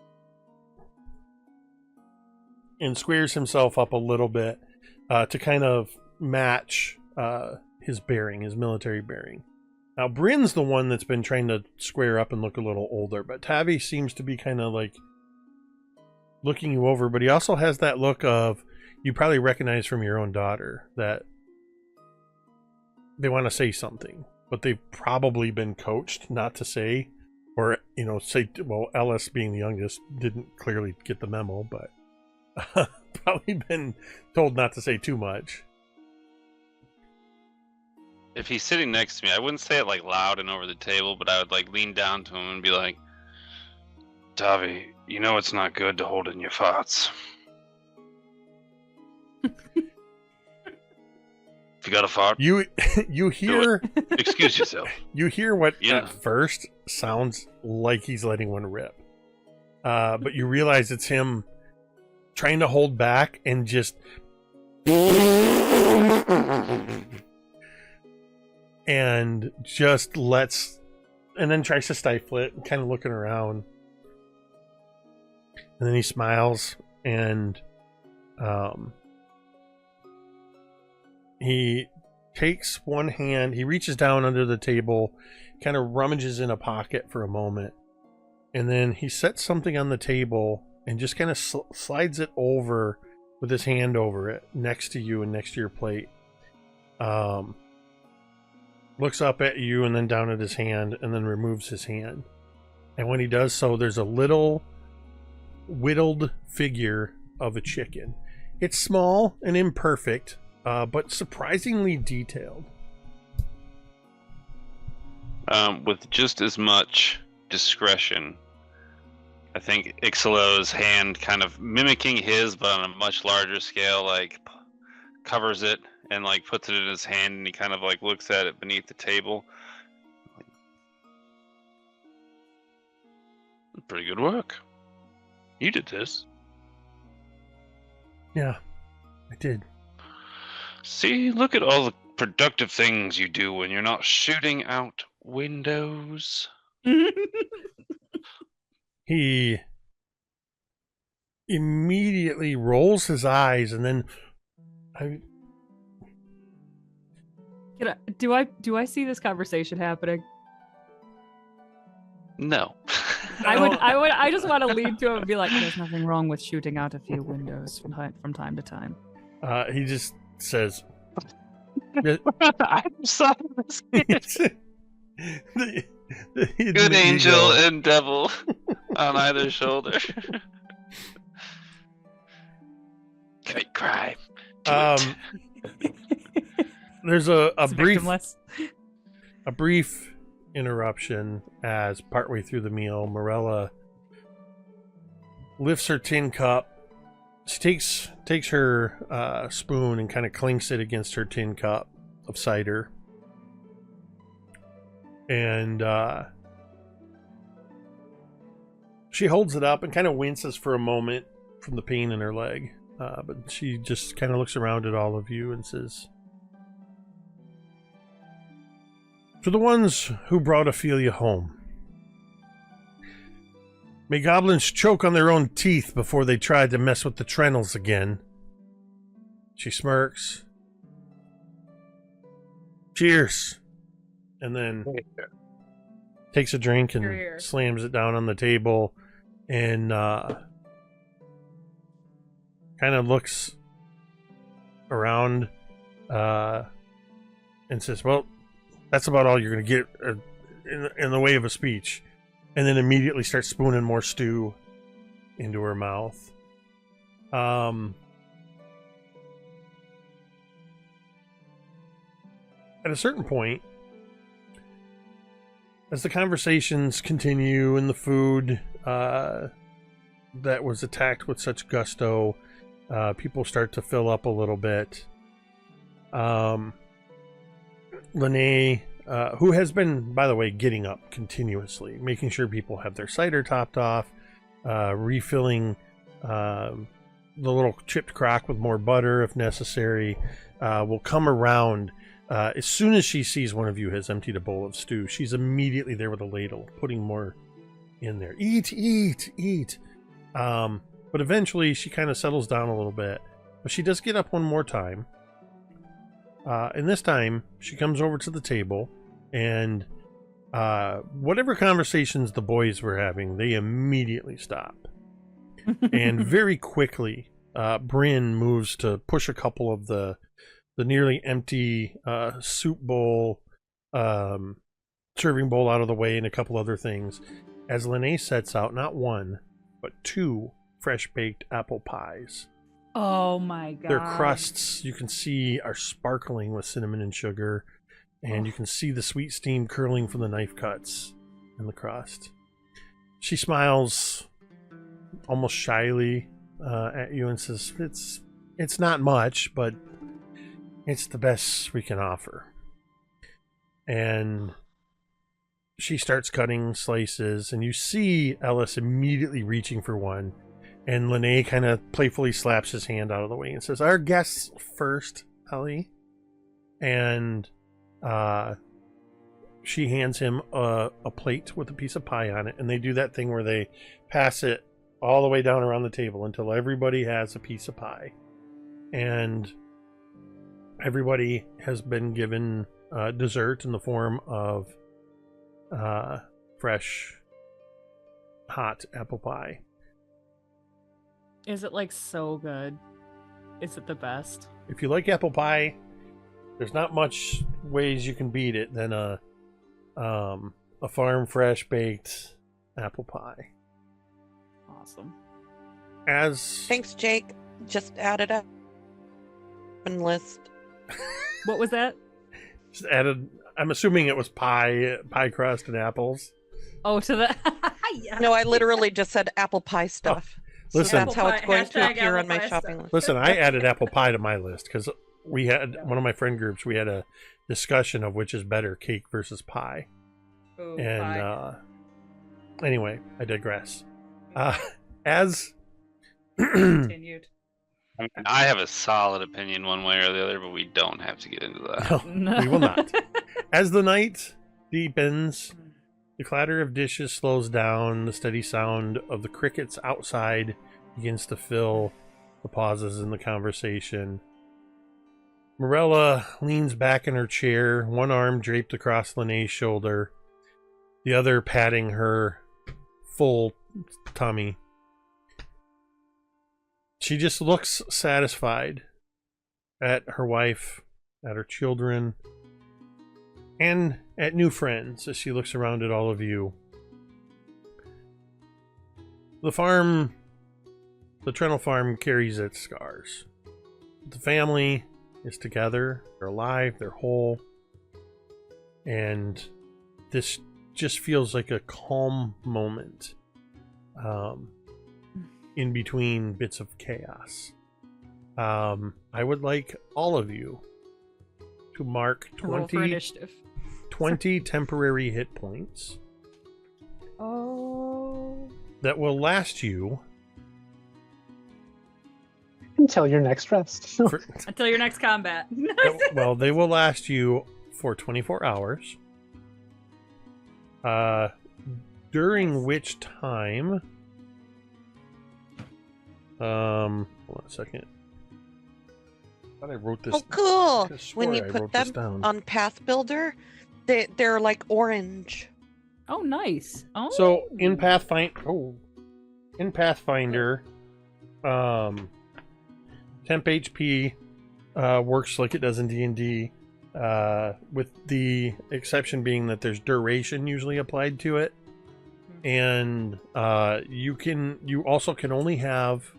Speaker 1: and squares himself up a little bit to kind of match his bearing, his military bearing. Now, Bryn's the one that's been trying to square up and look a little older, but Tavi seems to be kind of like looking you over, but he also has that look of, you probably recognize from your own daughter, that they want to say something, but they've probably been coached not to say, or, you know, say, well, Ellis being the youngest didn't clearly get the memo, but probably been told not to say too much.
Speaker 4: If he's sitting next to me, I wouldn't say it like loud and over the table, but I would like lean down to him and be like, Tavi, you know it's not good to hold in your farts. If you got a fart,
Speaker 1: You hear
Speaker 4: excuse yourself.
Speaker 1: you hear what
Speaker 4: Yeah.
Speaker 1: at first sounds like he's letting one rip, but you realize it's him trying to hold back and just and just lets, and then tries to stifle it, kind of looking around, and then he smiles and he takes one hand, he reaches down under the table, kind of rummages in a pocket for a moment, and then he sets something on the table and just kind of slides it over with his hand over it next to you and next to your plate. Looks up at you and then down at his hand and then removes his hand. And when he does so, there's a little whittled figure of a chicken. It's small and imperfect, but surprisingly detailed.
Speaker 4: With just as much discretion, I think Icselo's hand kind of mimicking his, but on a much larger scale, like covers it and like puts it in his hand, and he kind of like looks at it beneath the table. Pretty good work. You did this.
Speaker 1: Yeah, I did.
Speaker 4: See, look at all the productive things you do when you're not shooting out windows.
Speaker 1: He immediately rolls his eyes and then
Speaker 2: Do I see this conversation happening?
Speaker 4: No.
Speaker 2: I just want to lead to him and be like, there's nothing wrong with shooting out a few windows from time to time.
Speaker 1: he just says,
Speaker 5: I'm sorry.
Speaker 4: Good angel and devil on either shoulder. Commit crime. Do it.
Speaker 1: There's a
Speaker 2: It's
Speaker 1: brief
Speaker 2: victimless.
Speaker 1: a brief interruption as partway through the meal, Morella lifts her tin cup. She takes her spoon and kind of clinks it against her tin cup of cider, and she holds it up and kind of winces for a moment from the pain in her leg, but she just kind of looks around at all of you and says, "To the ones who brought Ophelia home, may goblins choke on their own teeth before they try to mess with the Trennels again." She smirks. "Cheers." And then takes a drink and
Speaker 2: Cheers.
Speaker 1: slams it down on the table and kind of looks around and says, "Well, that's about all you're going to get in the way of a speech." And then immediately starts spooning more stew into her mouth. At a certain point, as the conversations continue and the food that was attacked with such gusto, people start to fill up a little bit. Lene who has been, by the way, getting up continuously, making sure people have their cider topped off, refilling the little chipped crock with more butter if necessary, will come around. As soon as she sees one of you has emptied a bowl of stew, she's immediately there with a ladle, putting more in there. Eat, eat, eat. But eventually she kind of settles down a little bit. But she does get up one more time. And this time she comes over to the table and whatever conversations the boys were having, they immediately stop. And very quickly, Bryn moves to push a couple of the nearly empty soup bowl, serving bowl out of the way and a couple other things, as Lene sets out not one, but 2 fresh-baked apple pies.
Speaker 2: Oh my god.
Speaker 1: Their crusts, you can see, are sparkling with cinnamon and sugar, and you can see the sweet steam curling from the knife cuts in the crust. She smiles almost shyly at you and says, it's not much, but it's the best we can offer. And she starts cutting slices, and you see Ellis immediately reaching for one. And Lene kind of playfully slaps his hand out of the way and says, "Our guests first, Ellie." And she hands him a plate with a piece of pie on it. And they do that thing where they pass it all the way down around the table until everybody has a piece of pie. And everybody has been given dessert in the form of fresh, hot apple pie.
Speaker 2: Is it like so good? Is it the best?
Speaker 1: If you like apple pie, there's not much ways you can beat it than a farm fresh baked apple pie.
Speaker 2: Awesome.
Speaker 3: Thanks, Jake. Just added up and list.
Speaker 2: What was that?
Speaker 1: Just added. I'm assuming it was pie crust and apples.
Speaker 2: Oh, to the yeah.
Speaker 3: No, I literally just said apple pie stuff. So
Speaker 1: Listen,
Speaker 3: that's how it's going to
Speaker 2: Hashtag
Speaker 3: appear on
Speaker 2: apple
Speaker 3: my
Speaker 2: pie
Speaker 3: shopping
Speaker 2: stuff.
Speaker 3: list.
Speaker 1: Listen, I added apple pie to my list because we had one of my friend groups. We had a discussion of which is better, cake versus pie.
Speaker 2: Ooh,
Speaker 1: And
Speaker 2: pie.
Speaker 1: anyway, I digress. As
Speaker 2: Continued.
Speaker 4: I have a solid opinion one way or the other, but we don't have to get into that.
Speaker 1: No, we will not. As the night deepens, the clatter of dishes slows down. The steady sound of the crickets outside begins to fill the pauses in the conversation. Morella leans back in her chair, one arm draped across Lene's shoulder, the other patting her full tummy. She just looks satisfied at her wife, at her children, and at new friends as she looks around at all of you. The Trennel farm carries its scars. The family is together, they're alive, they're whole, and this just feels like a calm moment in between bits of chaos. I would like all of you to mark
Speaker 2: Roll for initiative.
Speaker 1: 20 temporary hit points
Speaker 2: Oh.
Speaker 1: that will last you
Speaker 5: Until your next rest.
Speaker 1: for,
Speaker 2: Until your next combat.
Speaker 1: well, they will last you for 24 hours. During which time, hold on a second. I thought I wrote this.
Speaker 3: Oh, cool.
Speaker 1: I swore
Speaker 3: When you
Speaker 1: I
Speaker 3: put
Speaker 1: wrote this
Speaker 3: them
Speaker 1: down.
Speaker 3: on Path Builder, they're like orange.
Speaker 2: Oh, nice. Oh.
Speaker 1: So in Pathfinder, temp HP works like it does in D&D, with the exception being that there's duration usually applied to it, and you also can only have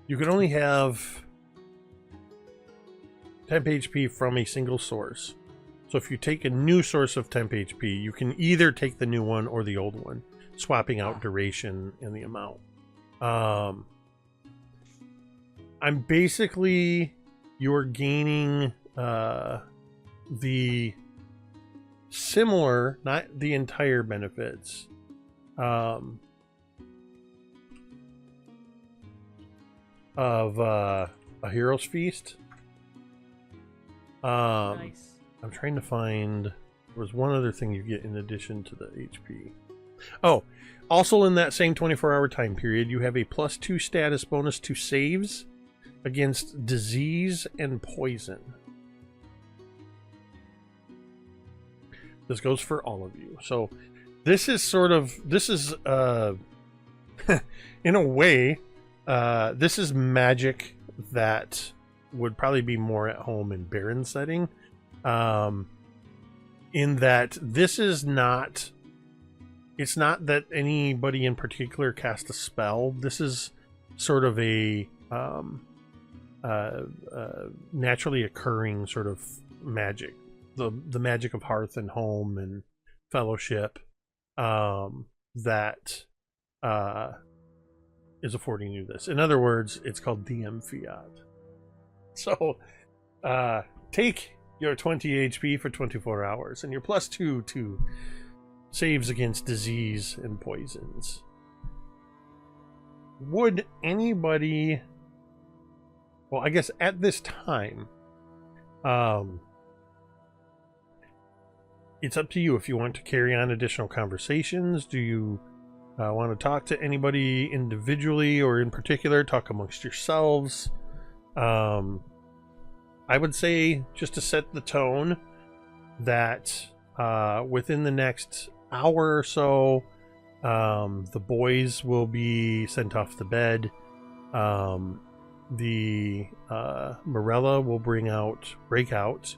Speaker 1: you can only have temp HP from a single source. So if you take a new source of temp HP, you can either take the new one or the old one, swapping out duration and the amount. I'm basically you're gaining the similar, not the entire benefits. Of a hero's feast.
Speaker 2: Nice.
Speaker 1: I'm trying to find. There was one other thing you get in addition to the HP. Oh, also in that same 24-hour time period, you have a +2 status bonus to saves against disease and poison. This goes for all of you. So this is in a way, this is magic that would probably be more at home in Baron setting. In that this is not, it's not that anybody in particular cast a spell. This is sort of a naturally occurring sort of magic. The magic of hearth and home and fellowship that is affording you this. In other words, it's called DM Fiat. So take your 20 HP for 24 hours and your +2 to saves against disease and poisons. Would anybody, well, I guess at this time, it's up to you if you want to carry on additional conversations. Do you want to talk to anybody individually or in particular, talk amongst yourselves? I would say, just to set the tone, that within the next hour or so, the boys will be sent off to bed. The Morella will break out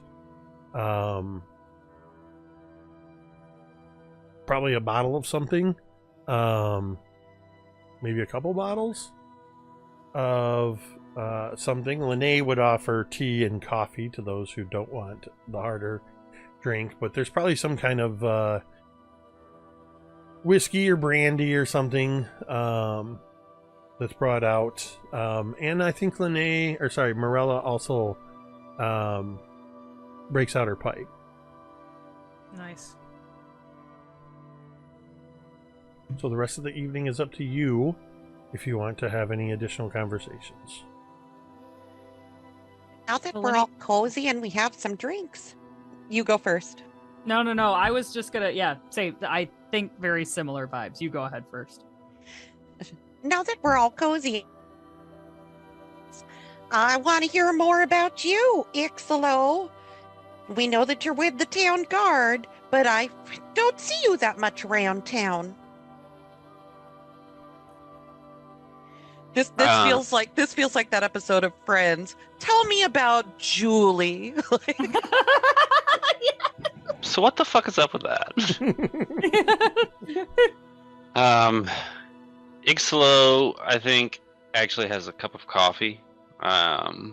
Speaker 1: probably a bottle of something, maybe a couple bottles of something. Lene would offer tea and coffee to those who don't want the harder drink, but there's probably some kind of whiskey or brandy or something that's brought out. And I think Morella also breaks out her pipe.
Speaker 2: Nice.
Speaker 1: So the rest of the evening is up to you if you want to have any additional conversations.
Speaker 3: Now that we're all cozy and we have some drinks, you go first.
Speaker 2: No. I was just gonna, say I think very similar vibes. You go ahead first.
Speaker 3: Now that we're all cozy, I want to hear more about you, Icselo. We know that you're with the town guard, but I don't see you that much around town. This feels like that episode of Friends. Tell me about Julie.
Speaker 4: So what the fuck is up with that? Icselo, I think, actually has a cup of coffee. But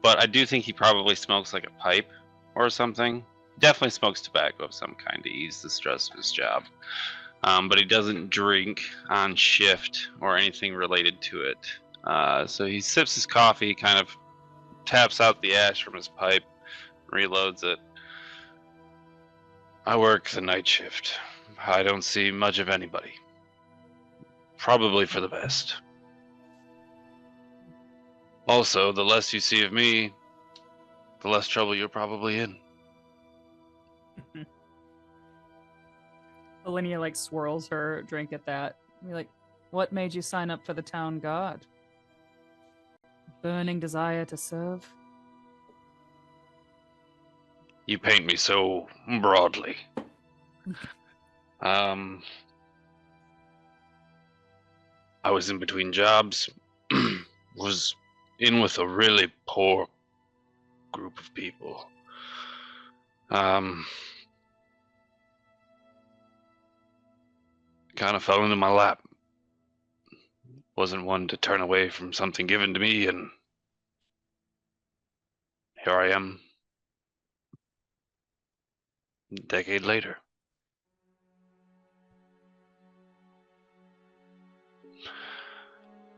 Speaker 4: I do think he probably smokes like a pipe or something. Definitely smokes tobacco of some kind to ease the stress of his job. But he doesn't drink on shift or anything related to it. So he sips his coffee, kind of taps out the ash from his pipe, reloads it. I work the night shift. I don't see much of anybody. Probably for the best. Also, the less you see of me, the less trouble you're probably in.
Speaker 2: Velynia swirls her drink at that. Be what made you sign up for the town guard? Burning desire to serve?
Speaker 4: You paint me so broadly. I was in between jobs. Was in with a really poor group of people. Kind of fell into my lap. Wasn't one to turn away from something given to me, and here I am, a decade later.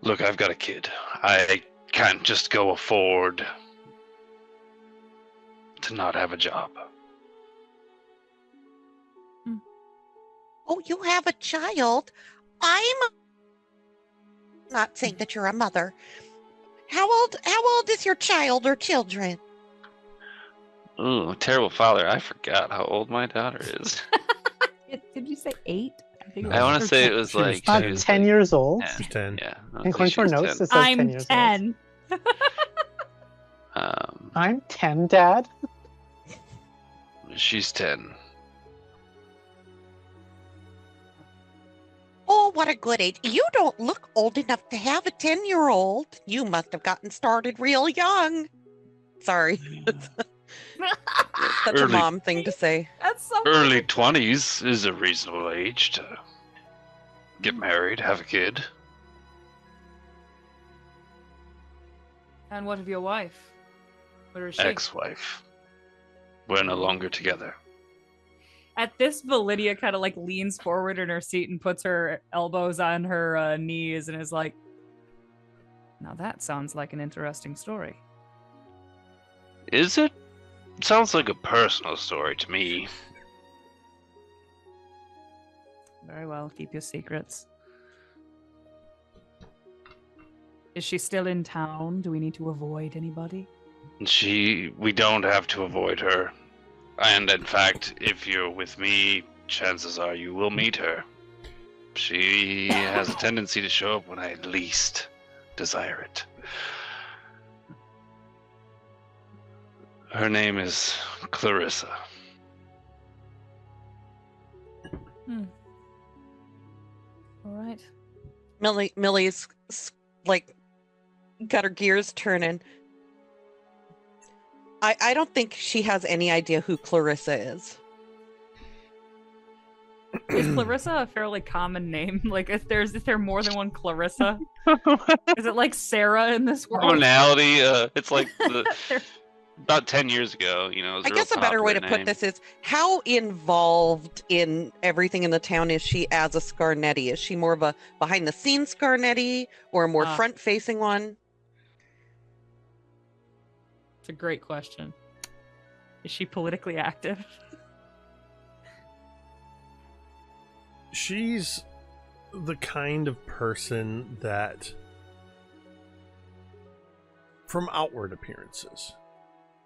Speaker 4: Look, I've got a kid. I can't just go afford to not have a job.
Speaker 3: Oh, you have a child? I'm not saying that you're a mother. How old is your child or children?
Speaker 4: Ooh, terrible father. I forgot how old my daughter is.
Speaker 2: Did you say 8? think it
Speaker 4: I
Speaker 2: was
Speaker 4: want to say it
Speaker 2: 13.
Speaker 4: was
Speaker 1: She was
Speaker 4: like
Speaker 1: 10.
Speaker 4: she was
Speaker 5: 10
Speaker 4: like,
Speaker 5: years old.
Speaker 4: yeah,
Speaker 1: She's 10.
Speaker 4: yeah.
Speaker 5: And according to our notes, it says 10
Speaker 2: I'm
Speaker 5: years
Speaker 2: 10.
Speaker 5: old. I'm 10, Dad.
Speaker 4: She's 10.
Speaker 3: Oh, what a good age. You don't look old enough to have a 10-year-old. You must have gotten started real young. Sorry. Such a
Speaker 4: Early-
Speaker 3: mom thing to say.
Speaker 2: That's so
Speaker 4: Early 20s is a reasonable age to get married, have a kid.
Speaker 2: And what of your wife? Where is she?
Speaker 4: Ex-wife. We're no longer together.
Speaker 2: At this, Velynia kind of like leans forward in her seat and puts her elbows on her knees and is like, now that sounds like an interesting story.
Speaker 4: Is it? Sounds like a personal story to me.
Speaker 2: Very well, keep your secrets. Is she still in town? Do we need to avoid anybody?
Speaker 4: We don't have to avoid her. And in fact, if you're with me, chances are you will meet her. She has a tendency to show up when I least desire it. Her name is Clarissa.
Speaker 2: All right.
Speaker 3: Millie's like got her gears turning. I don't think she has any idea who Clarissa is.
Speaker 2: Is Clarissa a fairly common name? Like, is there more than one Clarissa? Is it like Sarah in this world?
Speaker 4: Commonality, it's like
Speaker 2: There-
Speaker 4: about 10 years ago, it was
Speaker 3: I
Speaker 4: real
Speaker 3: guess a better way to
Speaker 4: popular
Speaker 3: put
Speaker 4: name.
Speaker 3: this is, how involved in everything in the town is she as a Scarnetti? Is she more of a behind-the-scenes Scarnetti or a more front-facing one?
Speaker 2: It's a great question. Is she politically active?
Speaker 1: She's the kind of person that, from outward appearances,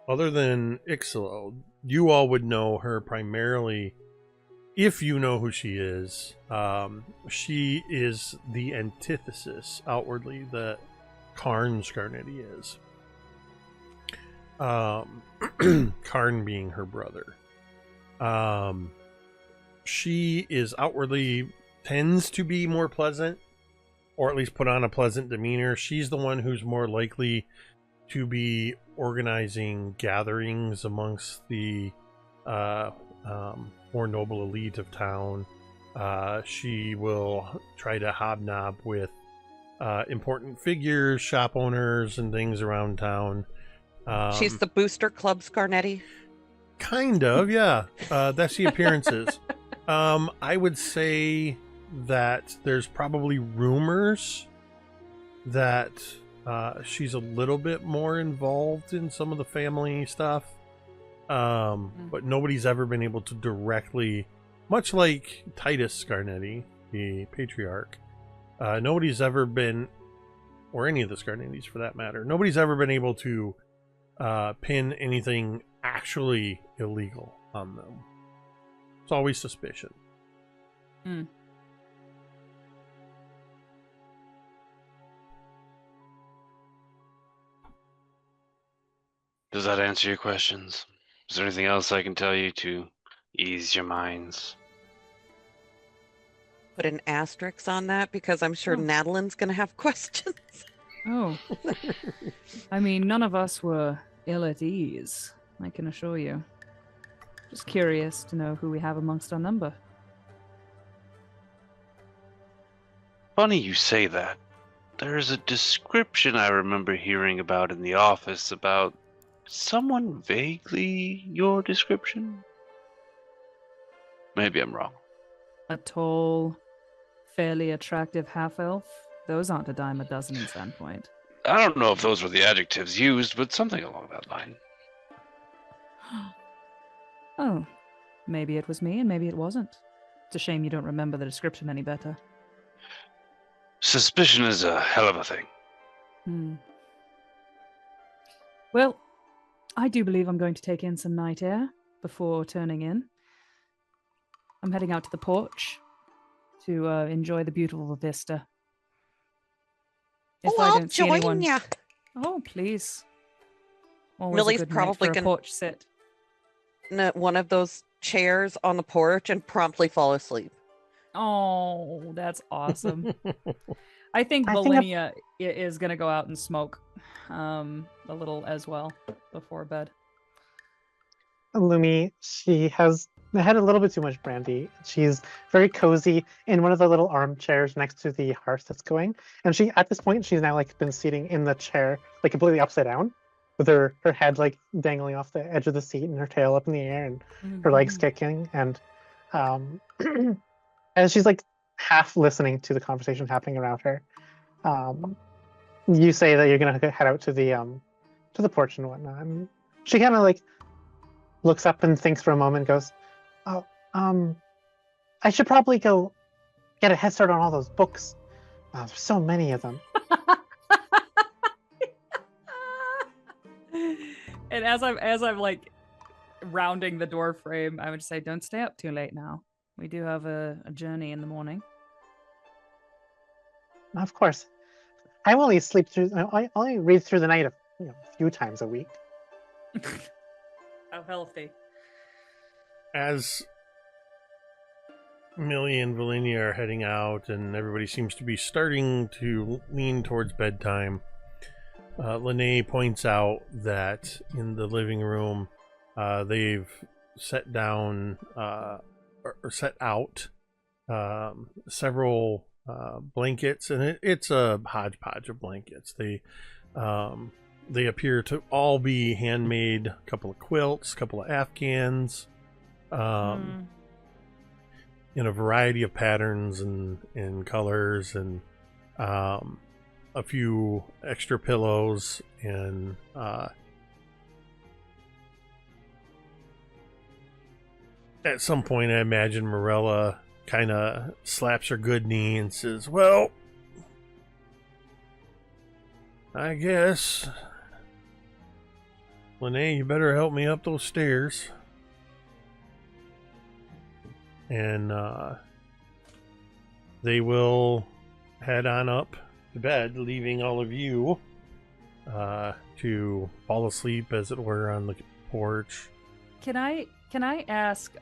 Speaker 1: other than Icselo, you all would know her primarily, if you know who she is the antithesis outwardly that Karn Scarnetti is. Karn being her brother. She is outwardly tends to be more pleasant, or at least put on a pleasant demeanor. She's the one who's more likely to be organizing gatherings amongst the more noble elite of town. She will try to hobnob with important figures, shop owners, and things around town.
Speaker 3: She's the Booster Club Scarnetti.
Speaker 1: Kind of, yeah. That's the appearances. I would say that there's probably rumors that she's a little bit more involved in some of the family stuff. But nobody's ever been able to directly, much like Titus Scarnetti, the patriarch, nobody's ever been, or any of the Scarnettis for that matter, nobody's ever been able to pin anything actually illegal on them. It's always suspicion.
Speaker 4: Does that answer your questions? Is there anything else I can tell you to ease your minds?
Speaker 3: Put an asterisk on that because I'm sure Natalin's going to have questions.
Speaker 2: Oh. I mean, none of us were ill at ease, I can assure you. Just curious to know who we have amongst our number.
Speaker 4: Funny you say that. There's a description I remember hearing about in the office about someone vaguely your description. Maybe I'm wrong.
Speaker 2: A tall, fairly attractive half-elf. Those aren't a dime a dozen in Sandpoint.
Speaker 4: I don't know if those were the adjectives used, but something along that line.
Speaker 2: Oh, maybe it was me and maybe it wasn't. It's a shame you don't remember the description any better.
Speaker 4: Suspicion is a hell of a thing.
Speaker 2: Well, I do believe I'm going to take in some night air before turning in. I'm heading out to the porch to enjoy the beautiful vista. If I
Speaker 3: I'll
Speaker 2: don't see
Speaker 3: join
Speaker 2: anyone...
Speaker 3: ya.
Speaker 2: Oh, please. Always
Speaker 3: Millie's
Speaker 2: a good
Speaker 3: probably
Speaker 2: night for a
Speaker 3: gonna-
Speaker 2: porch sit.
Speaker 3: One of those chairs on the porch and promptly fall asleep.
Speaker 2: Oh, that's awesome. I think
Speaker 5: I think
Speaker 2: Velynia is going to go out and smoke a little as well before bed.
Speaker 5: Lumi, she has had a little bit too much brandy. She's very cozy in one of the little armchairs next to the hearth that's going. And she, at this point, she's now like been sitting in the chair, like completely upside down, with her head like dangling off the edge of the seat and her tail up in the air and her legs kicking. And as she's like half listening to the conversation happening around her, you say that you're gonna head out to the porch and whatnot. And she kind of like looks up and thinks for a moment, and goes, "Oh, I should probably go get a head start on all those books. There's so many of them."
Speaker 2: And as I'm like rounding the door frame, I would say, "Don't stay up too late now. We do have a journey in the morning."
Speaker 5: Of course, I only sleep through. I only read through the night a few times a week.
Speaker 2: How healthy.
Speaker 1: As Millie and Velynia are heading out and everybody seems to be starting to lean towards bedtime, Lene points out that in the living room they've set down or set out several blankets, and it's a hodgepodge of blankets. They appear to all be handmade. A couple of quilts, a couple of afghans, in a variety of patterns and colors, and a few extra pillows, and at some point I imagine Morella kind of slaps her good knee and says, "Well, I guess, Lene, you better help me up those stairs." And they will head on up to bed, leaving all of you to fall asleep, as it were, on the porch.
Speaker 2: Can I ask,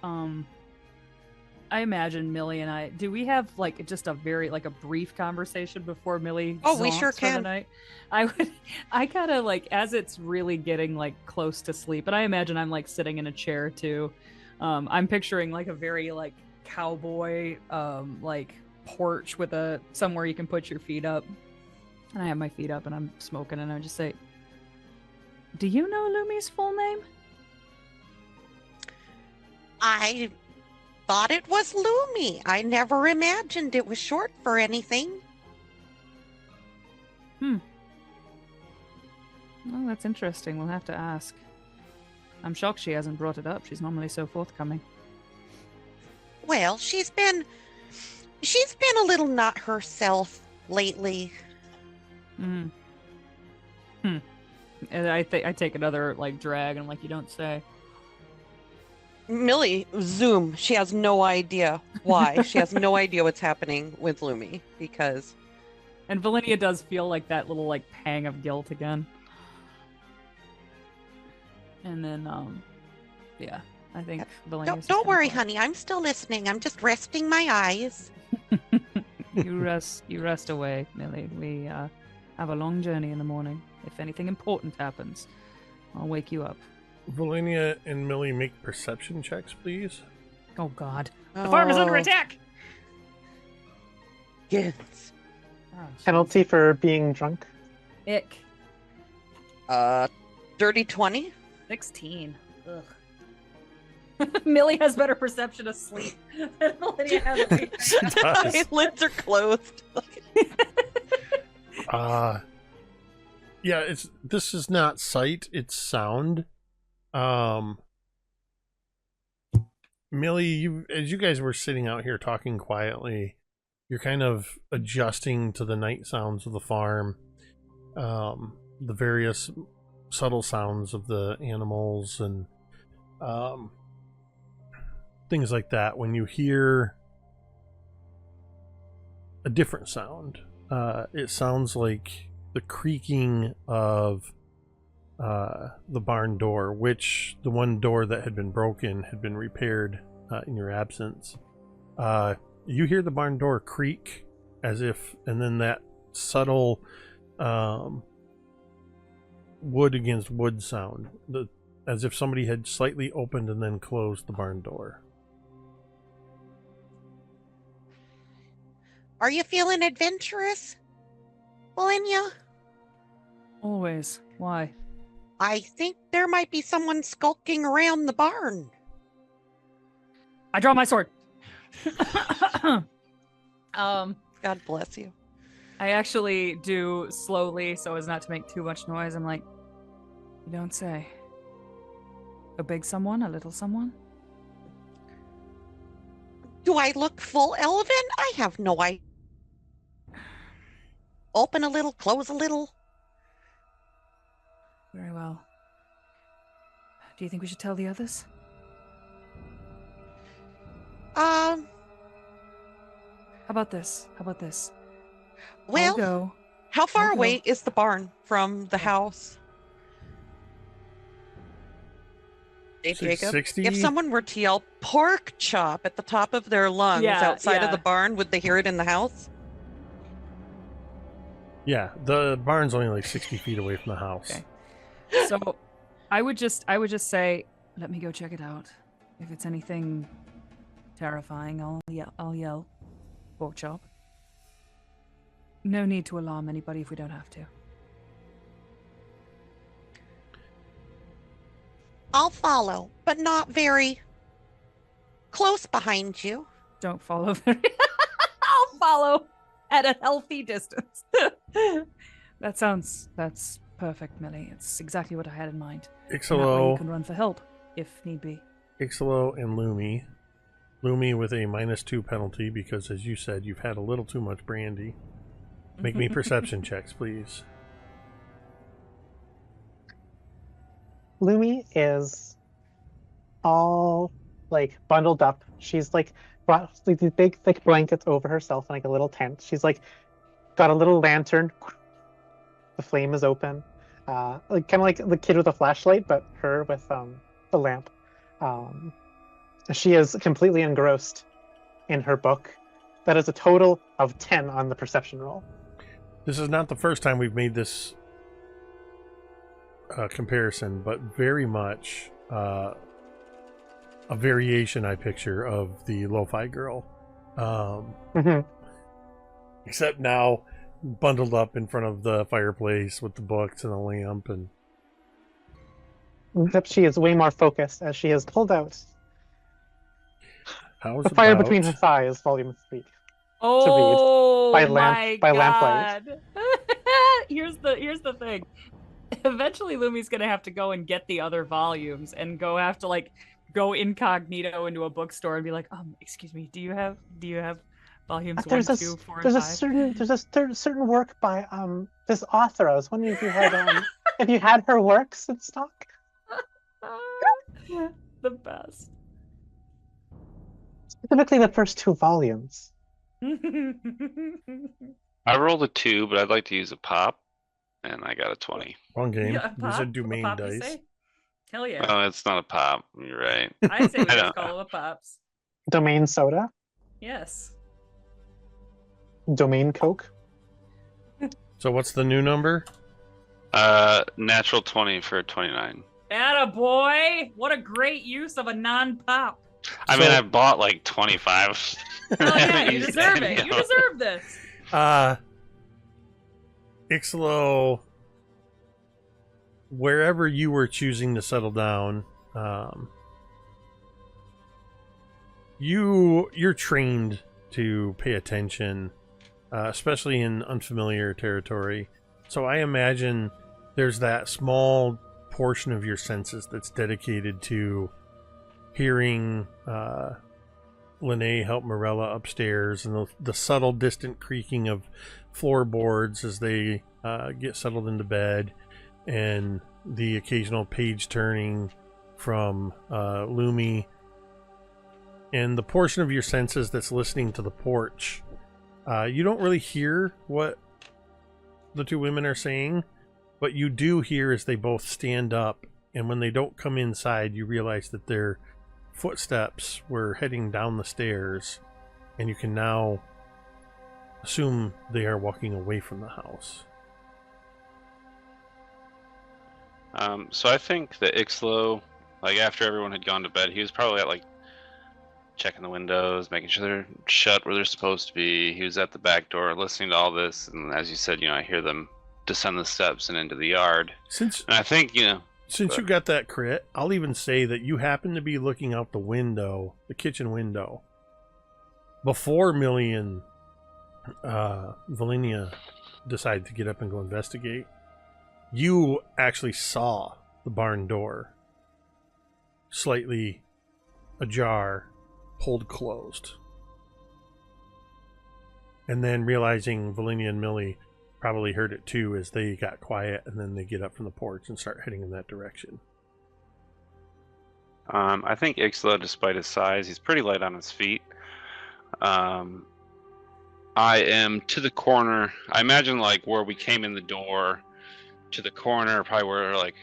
Speaker 2: I imagine Millie and I, do we have like just a very like a brief conversation before Millie
Speaker 3: We sure
Speaker 2: zonks for the
Speaker 3: can.
Speaker 2: night? I kind of like, as it's really getting like close to sleep, and I imagine I'm like sitting in a chair too. I'm picturing like a very like cowboy like porch with somewhere you can put your feet up. And I have my feet up and I'm smoking, and I just say, "Do you know Lumi's full name?"
Speaker 3: I thought it was Lumi. I never imagined it was short for anything.
Speaker 2: Well, that's interesting. We'll have to ask. I'm shocked she hasn't brought it up. She's normally so forthcoming.
Speaker 3: Well, she's been a little not herself lately.
Speaker 2: And I take another like drag, and I'm like, "You don't say."
Speaker 3: Millie, zoom. She has no idea why. She has no idea what's happening with Lumi because.
Speaker 2: And Velynia does feel like that little like pang of guilt again. And then, yeah, I think Velynia's
Speaker 3: Don't worry, honey. I'm still listening. I'm just resting my eyes.
Speaker 2: You rest away, Millie. We have a long journey in the morning. If anything important happens, I'll wake you up.
Speaker 1: Velynia and Millie, make perception checks, please.
Speaker 2: Oh God, the farm is under attack.
Speaker 3: Yes.
Speaker 2: Oh,
Speaker 5: Penalty for being drunk.
Speaker 2: Ick.
Speaker 3: Dirty 20.
Speaker 2: 16. Ugh. Millie has better perception of sleep than Velynia has.
Speaker 1: She does.
Speaker 3: My lids are closed.
Speaker 1: Yeah, this is not sight, it's sound. Millie, as you guys were sitting out here talking quietly, you're kind of adjusting to the night sounds of the farm, the various subtle sounds of the animals and things like that. When you hear a different sound, it sounds like the creaking of the barn door, which the one door that had been broken had been repaired in your absence. You hear the barn door creak as if, and then that subtle wood against wood sound, as if somebody had slightly opened and then closed the barn door.
Speaker 3: Are you feeling adventurous, Velynia?
Speaker 2: Always. Why?
Speaker 3: I think there might be someone skulking around the barn.
Speaker 2: I draw my sword.
Speaker 3: God bless you.
Speaker 2: I actually do slowly so as not to make too much noise. I'm like, you don't say. A big someone? A little someone?
Speaker 3: Do I look full elven? I have no idea. Open a little, close a little.
Speaker 2: Very well. Do you think we should tell the others?
Speaker 3: Well,
Speaker 2: How about this?
Speaker 3: Well,
Speaker 2: I'll go.
Speaker 3: how far
Speaker 2: I'll go.
Speaker 3: away is the barn from the house? Hey, Jacob,
Speaker 1: 60?
Speaker 3: if someone were to yell pork chop at the top of their lungs outside of the barn, would they hear it in the house?
Speaker 1: Yeah, the barn's only like 60 feet away from the house.
Speaker 2: Okay. So I would just say, let me go check it out. If it's anything terrifying, I'll yell pork chop. No need to alarm anybody if we don't have to.
Speaker 3: I'll follow, but not very close behind you.
Speaker 2: Don't follow very I'll follow at a healthy distance. That's perfect, Millie. It's exactly what I had in mind. And that way you
Speaker 1: Icselo,
Speaker 2: can run for help if need be.
Speaker 1: Icselo and Lumi. Lumi with a -2 penalty because, as you said, you've had a little too much brandy. Make me perception checks, please.
Speaker 5: Lumi is all like bundled up. She's like brought like these big thick blankets over herself in like a little tent. She's like got a little lantern. The flame is open. Like kind of like the kid with a flashlight, but her with the lamp. She is completely engrossed in her book. That is a total of 10 on the perception roll.
Speaker 1: This is not the first time we've made this comparison, but very much a variation I picture of the lo-fi girl. Except now bundled up in front of the fireplace with the books and a lamp, and
Speaker 5: Except she is way more focused as she has pulled out
Speaker 1: how's
Speaker 5: the fire
Speaker 1: about-
Speaker 5: between her thighs, volume 3.
Speaker 2: Oh
Speaker 5: by
Speaker 2: my
Speaker 5: lamplight.
Speaker 2: God. Here's the thing. Eventually Lumi's gonna have to go and get the other volumes and have to go incognito into a bookstore and be like, excuse me, do you have volumes 1, 2, 4, and 5?
Speaker 5: There's a certain work by this author. I was wondering if you had if you had her works in stock.
Speaker 2: The best.
Speaker 5: Specifically the first 2 volumes.
Speaker 4: I rolled a 2, but I'd like to use a pop, and I got a 20.
Speaker 1: Wrong game.
Speaker 2: Yeah,
Speaker 1: You said domain
Speaker 2: pop, you
Speaker 1: dice.
Speaker 2: say? Hell yeah.
Speaker 4: Oh, it's not a pop. You're right.
Speaker 2: I say we
Speaker 4: I
Speaker 2: just
Speaker 4: don't-
Speaker 2: call them pops.
Speaker 5: Domain soda,
Speaker 2: Yes.
Speaker 5: domain coke.
Speaker 1: So what's the new number?
Speaker 4: Natural 20 for 29.
Speaker 2: Atta boy! What a great use of a non-pop.
Speaker 4: I mean, I bought like 25.
Speaker 2: Hell
Speaker 4: I
Speaker 2: yeah,
Speaker 4: haven't
Speaker 2: you
Speaker 4: used
Speaker 2: deserve
Speaker 4: any
Speaker 2: it.
Speaker 4: of
Speaker 2: You
Speaker 4: them.
Speaker 2: deserve this.
Speaker 1: Icselo, wherever you were choosing to settle down, you're trained to pay attention especially in unfamiliar territory. So I imagine there's that small portion of your senses that's dedicated to hearing Lene help Morella upstairs, and the subtle distant creaking of floorboards as they get settled into bed, and the occasional page turning from Lumi, and the portion of your senses that's listening to the porch. You don't really hear what the two women are saying, but you do hear as they both stand up, and when they don't come inside, you realize that their footsteps were heading down the stairs, and you can now assume they are walking away from the house.
Speaker 4: So I think that Icselo, like after everyone had gone to bed, he was probably at like checking the windows, making sure they're shut where they're supposed to be. He was at the back door listening to all this, and as you said, I hear them descend the steps and into the yard. And I think,
Speaker 1: Since you got that crit, I'll even say that you happen to be looking out the window, the kitchen window, before Millie and Velynia decided to get up and go investigate. You actually saw the barn door slightly ajar, pulled closed. And then realizing Velynia and Millie probably heard it too as they got quiet, and then they get up from the porch and start heading in that direction.
Speaker 4: I think Icselo, despite his size, he's pretty light on his feet. I am to the corner. I imagine like where we came in the door to the corner, probably where like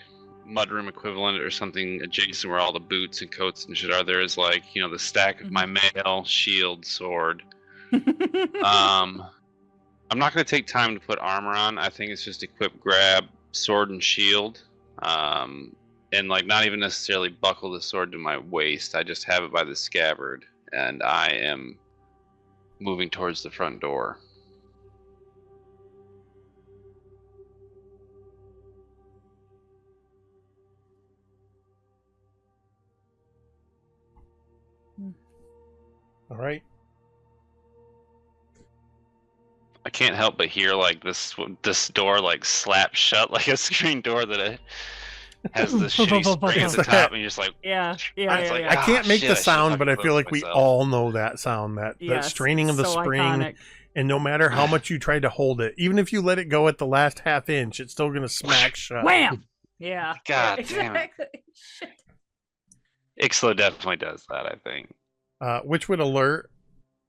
Speaker 4: mudroom equivalent or something adjacent where all the boots and coats and shit are. There is like, the stack of my mail, shield, sword. I'm not going to take time to put armor on. I think it's just equip, grab, sword, and shield. And like not even necessarily buckle the sword to my waist. I just have it by the scabbard. And I am moving towards the front door.
Speaker 1: All right.
Speaker 4: I can't help but hear like this door like slap shut like a screen door that it has the shitty spring at the top, and you're just like,
Speaker 2: Yeah.
Speaker 1: I can't make the sound, but I feel like we all know that sound, that straining of the spring.
Speaker 2: Iconic.
Speaker 1: And no matter how much you try to hold it, even if you let it go at the last half inch, it's still going to smack shut.
Speaker 2: Wham! Yeah.
Speaker 4: God damn it. Icselo definitely does that, I think.
Speaker 1: Which would alert,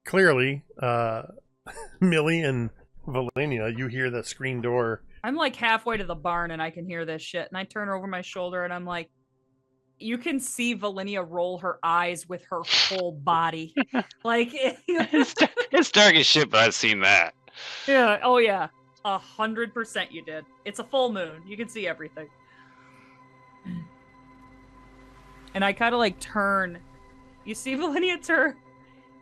Speaker 1: clearly, Millie and Velynia. You hear the screen door.
Speaker 2: I'm like halfway to the barn and I can hear this shit. And I turn over my shoulder and I'm like, you can see Velynia roll her eyes with her whole body. Like,
Speaker 4: it's dark as shit, but I've seen that.
Speaker 2: Yeah. Oh, yeah. 100% you did. It's a full moon. You can see everything. And I kind of like turn. You see Velynia turn,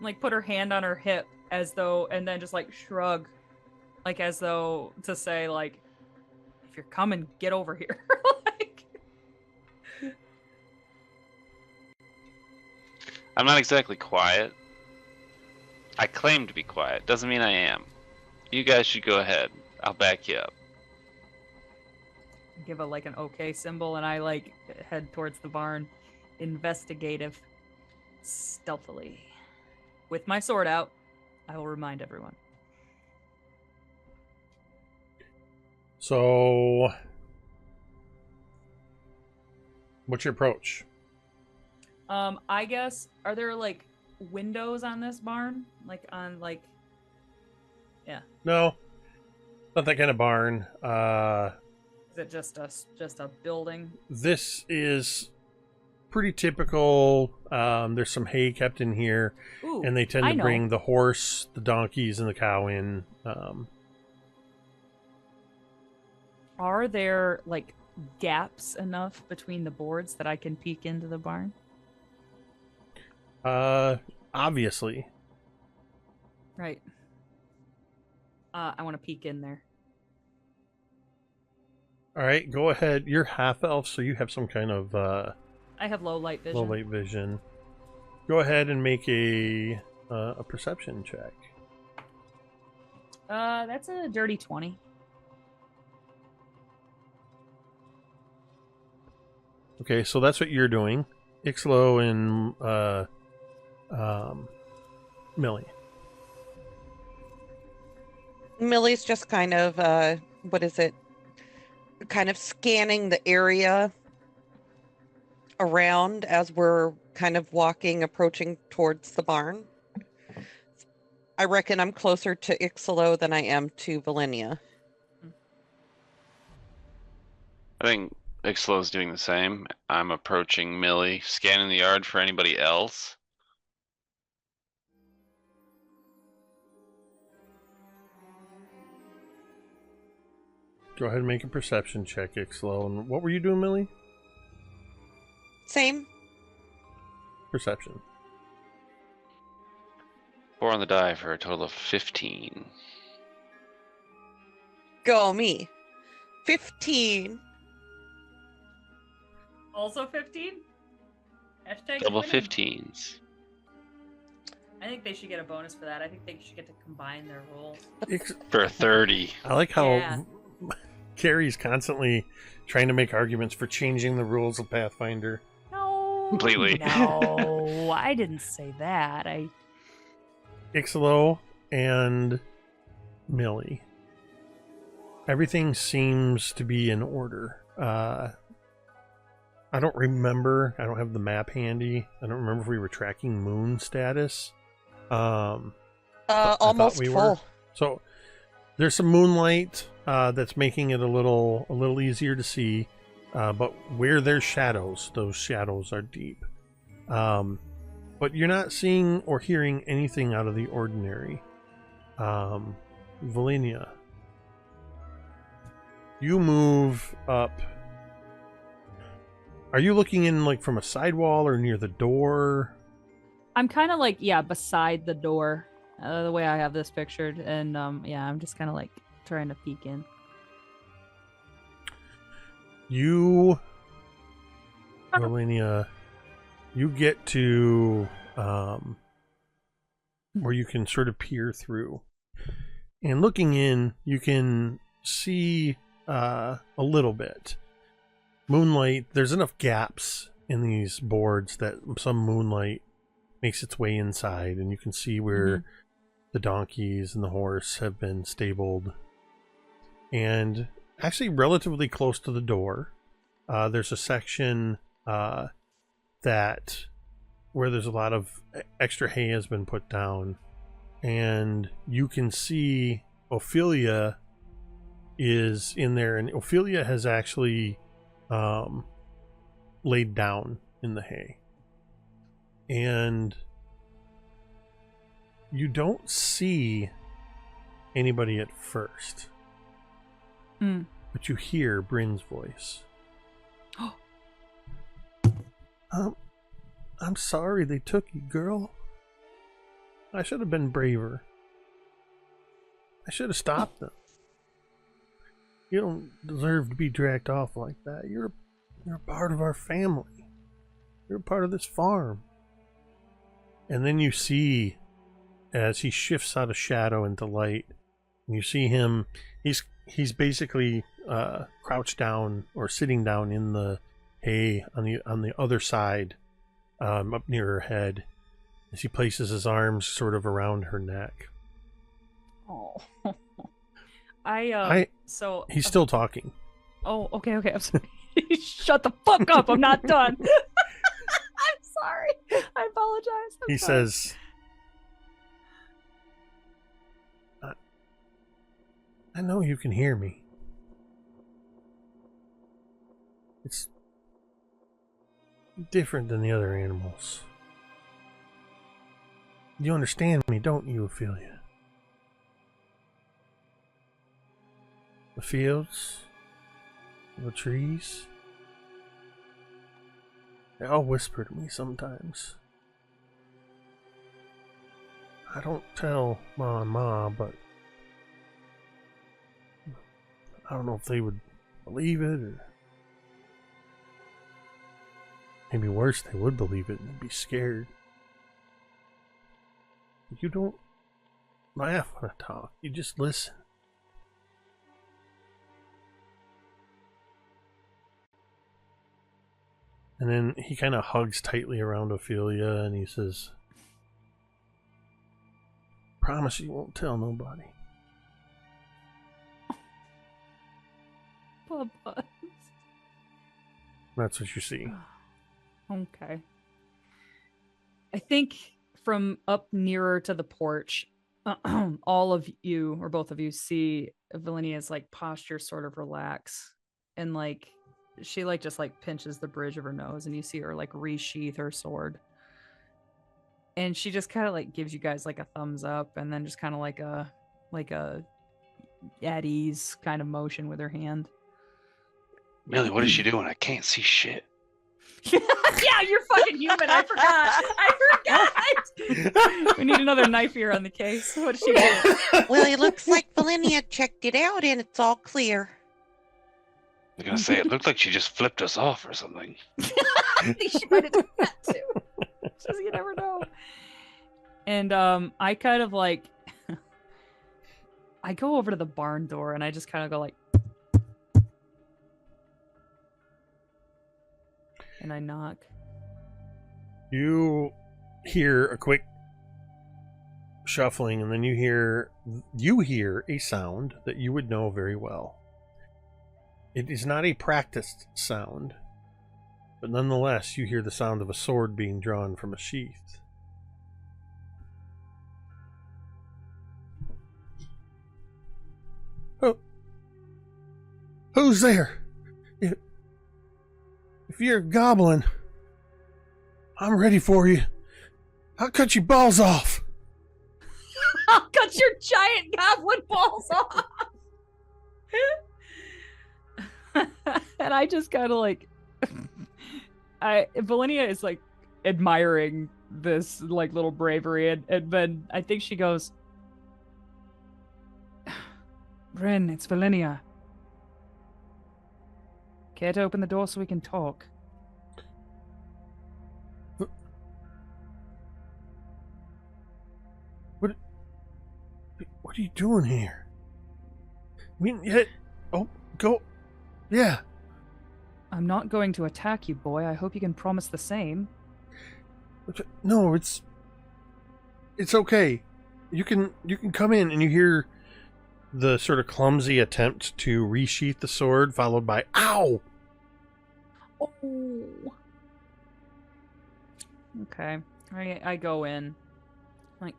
Speaker 2: like put her hand on her hip as though, and then just like shrug, like as though to say like, if you're coming, get over here. Like,
Speaker 4: I'm not exactly quiet. I claim to be quiet. Doesn't mean I am. You guys should go ahead. I'll back you up.
Speaker 2: give a like an okay symbol, and I like head towards the barn, investigative, stealthily. With my sword out, I will remind everyone.
Speaker 1: So, what's your approach?
Speaker 2: I guess, are there like windows on this barn? Like on like, yeah.
Speaker 1: No, not that kind of barn.
Speaker 2: Is it just a building?
Speaker 1: This is pretty typical. There's some hay kept in here.
Speaker 2: Ooh,
Speaker 1: and they tend to bring the horse, the donkeys, and the cow in.
Speaker 2: Are there like gaps enough between the boards that I can peek into the barn?
Speaker 1: Obviously.
Speaker 2: Right. I want to peek in there.
Speaker 1: All right, go ahead. You're half elf, so you have some kind of
Speaker 2: I have low light vision.
Speaker 1: low light vision. Go ahead and make a perception check.
Speaker 2: That's a dirty 20.
Speaker 1: Okay, so that's what you're doing. Icselo and Millie.
Speaker 3: Millie's just kind of, what is it? Kind of scanning the area around as we're kind of approaching towards the barn. I reckon I'm closer to Icselo than I am to Velynia.
Speaker 4: I think Icselo's doing the same. I'm approaching Millie, scanning the yard for anybody else.
Speaker 1: Go ahead and make a perception check, Icselo. And what were you doing, Millie?
Speaker 3: Same.
Speaker 1: Perception.
Speaker 4: 4 on the die for a total of 15.
Speaker 3: Go me. 15.
Speaker 6: Also 15? Hashtag
Speaker 4: Double
Speaker 6: winning.
Speaker 4: 15s.
Speaker 6: I think they should get a bonus for that. I think they should get to combine their rolls.
Speaker 4: For a 30.
Speaker 1: I like how
Speaker 6: Yeah.
Speaker 1: Carrie's constantly trying to make arguments for changing the rules of Pathfinder.
Speaker 2: No.
Speaker 4: Completely.
Speaker 2: No, I didn't say that.
Speaker 1: Icselo and Millie. Everything seems to be in order. I don't remember. I don't have the map handy. I don't remember if we were tracking moon status.
Speaker 3: Almost
Speaker 1: we
Speaker 3: full.
Speaker 1: were. So there's some moonlight that's making it a little easier to see. But where there's shadows, those shadows are deep. But you're not seeing or hearing anything out of the ordinary. Velynia, you move up. Are you looking in like from a sidewall or near the door?
Speaker 2: I'm kind of like, beside the door, the way I have this pictured. And I'm just kind of like trying to peek in.
Speaker 1: You, Velynia, you get to where you can sort of peer through. And looking in, you can see a little bit. Moonlight, there's enough gaps in these boards that some moonlight makes its way inside, and you can see where the donkeys and the horse have been stabled. And actually relatively close to the door, there's a section that where there's a lot of extra hay has been put down, and you can see Ophelia is in there, and Ophelia has actually laid down in the hay. And you don't see anybody at first. But you hear Bryn's voice. I'm sorry they took you, girl. I should have been braver. I should have stopped them. You don't deserve to be dragged off like that. You're a part of our family. You're a part of this farm. And then you see, as he shifts out of shadow into light, and you see him, he's basically crouched down or sitting down in the hay on the other side, up near her head, as he places his arms sort of around her neck.
Speaker 2: Oh.
Speaker 1: He's still talking.
Speaker 2: Oh, okay. I'm sorry. Shut the fuck up. I'm not done. I'm sorry. I apologize.
Speaker 1: He says, I know you can hear me. It's different than the other animals. You understand me, don't you, Ophelia? The fields, the trees, they all whisper to me sometimes. I don't tell Ma and Ma, but I don't know if they would believe it, or maybe worse, they would believe it and be scared. You don't laugh when I talk. You just listen. And then he kind of hugs tightly around Ophelia and he says, promise you won't tell nobody.
Speaker 2: Bubba.
Speaker 1: That's what you see.
Speaker 2: Okay. I think from up nearer to the porch, all of you, or both of you, see Velynia's like posture sort of relax. And like, she like just like pinches the bridge of her nose and you see her like resheath her sword. And she just kind of like gives you guys like a thumbs up and then just kind of like a at ease kind of motion with her hand.
Speaker 4: Millie, what is she doing? I can't see shit.
Speaker 2: Yeah, you're fucking human. I forgot. We need another knife here on the case. What did she do?
Speaker 3: Well, it looks like Velynia checked it out and it's all clear.
Speaker 4: I was gonna say, it looked like she just flipped us off or something.
Speaker 2: I think she might have done that too. Just, you never know. And I kind of like, I go over to the barn door and I just kind of go like, and I knock.
Speaker 1: You hear a quick shuffling, and then you hear a sound that you would know very well. It is not a practiced sound, but nonetheless, you hear the sound of a sword being drawn from a sheath. Oh, who's there? If you're a goblin, I'm ready for you. I'll cut your balls off.
Speaker 2: I'll cut your giant goblin balls off. And I just kind of like, Velynia is like admiring this like little bravery, and then I think she goes, Bryn, it's Velynia. Care to open the door so we can talk?
Speaker 1: What are you doing here? I mean, go. Yeah.
Speaker 2: I'm not going to attack you, boy. I hope you can promise the same.
Speaker 1: No, it's okay. You can come in, and you hear the sort of clumsy attempt to resheath the sword, followed by "ow."
Speaker 2: Oh. Okay. I go in. Like,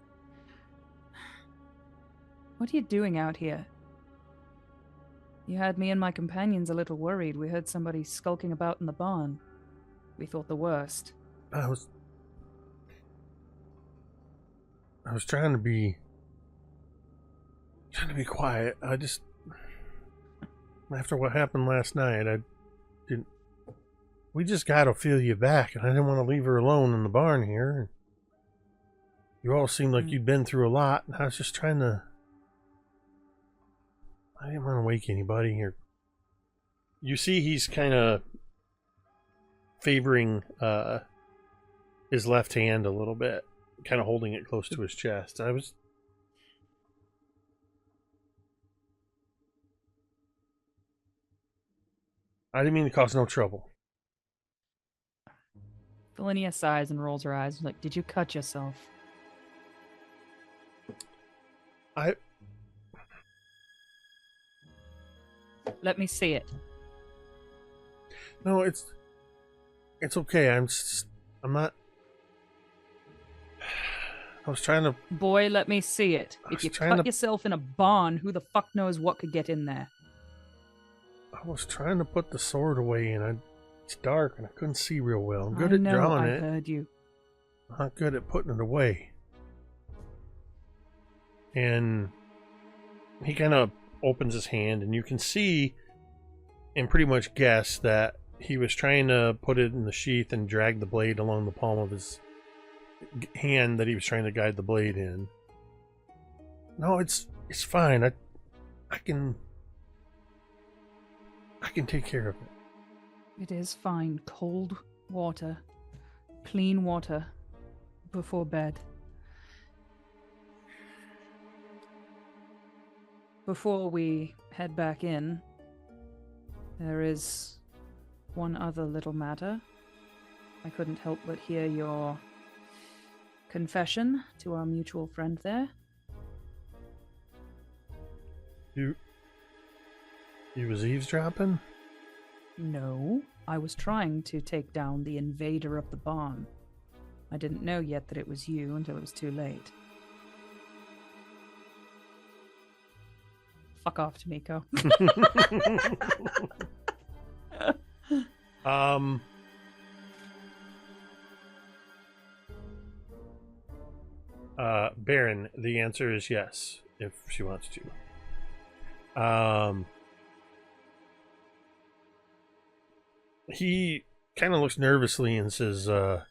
Speaker 2: what are you doing out here? You had me and my companions a little worried. We heard somebody skulking about in the barn. We thought the worst.
Speaker 1: I was trying to be quiet. I just, after what happened last night, we just got Ophelia back, and I didn't want to leave her alone in the barn here. You all seemed like you'd been through a lot, and I was just trying to, I didn't want to wake anybody here. You see he's kind of favoring his left hand a little bit, kind of holding it close to his chest. I didn't mean to cause no trouble.
Speaker 2: Velynia sighs and rolls her eyes. Like, did you cut yourself? Let me see it.
Speaker 1: No, it's okay. I'm not. I was trying to.
Speaker 2: Boy, let me see it. If you cut yourself in a barn, who the fuck knows what could get in there?
Speaker 1: I was trying to put the sword away, and it's dark, and I couldn't see real well. I'm good at drawing it.
Speaker 2: I heard you.
Speaker 1: I'm not good at putting it away. And he kind of opens his hand, and you can see and pretty much guess that he was trying to put it in the sheath and drag the blade along the palm of his hand that he was trying to guide the blade in. No, it's fine. I can take care of it.
Speaker 2: It is fine. Cold water, clean water before bed. Before we head back in, there is one other little matter. I couldn't help but hear your confession to our mutual friend there.
Speaker 1: You was eavesdropping?
Speaker 2: No, I was trying to take down the invader of the barn. I didn't know yet that it was you until it was too late. Fuck off, Tamiko.
Speaker 1: Baron, the answer is yes, if she wants to. He kind of looks nervously and says, look,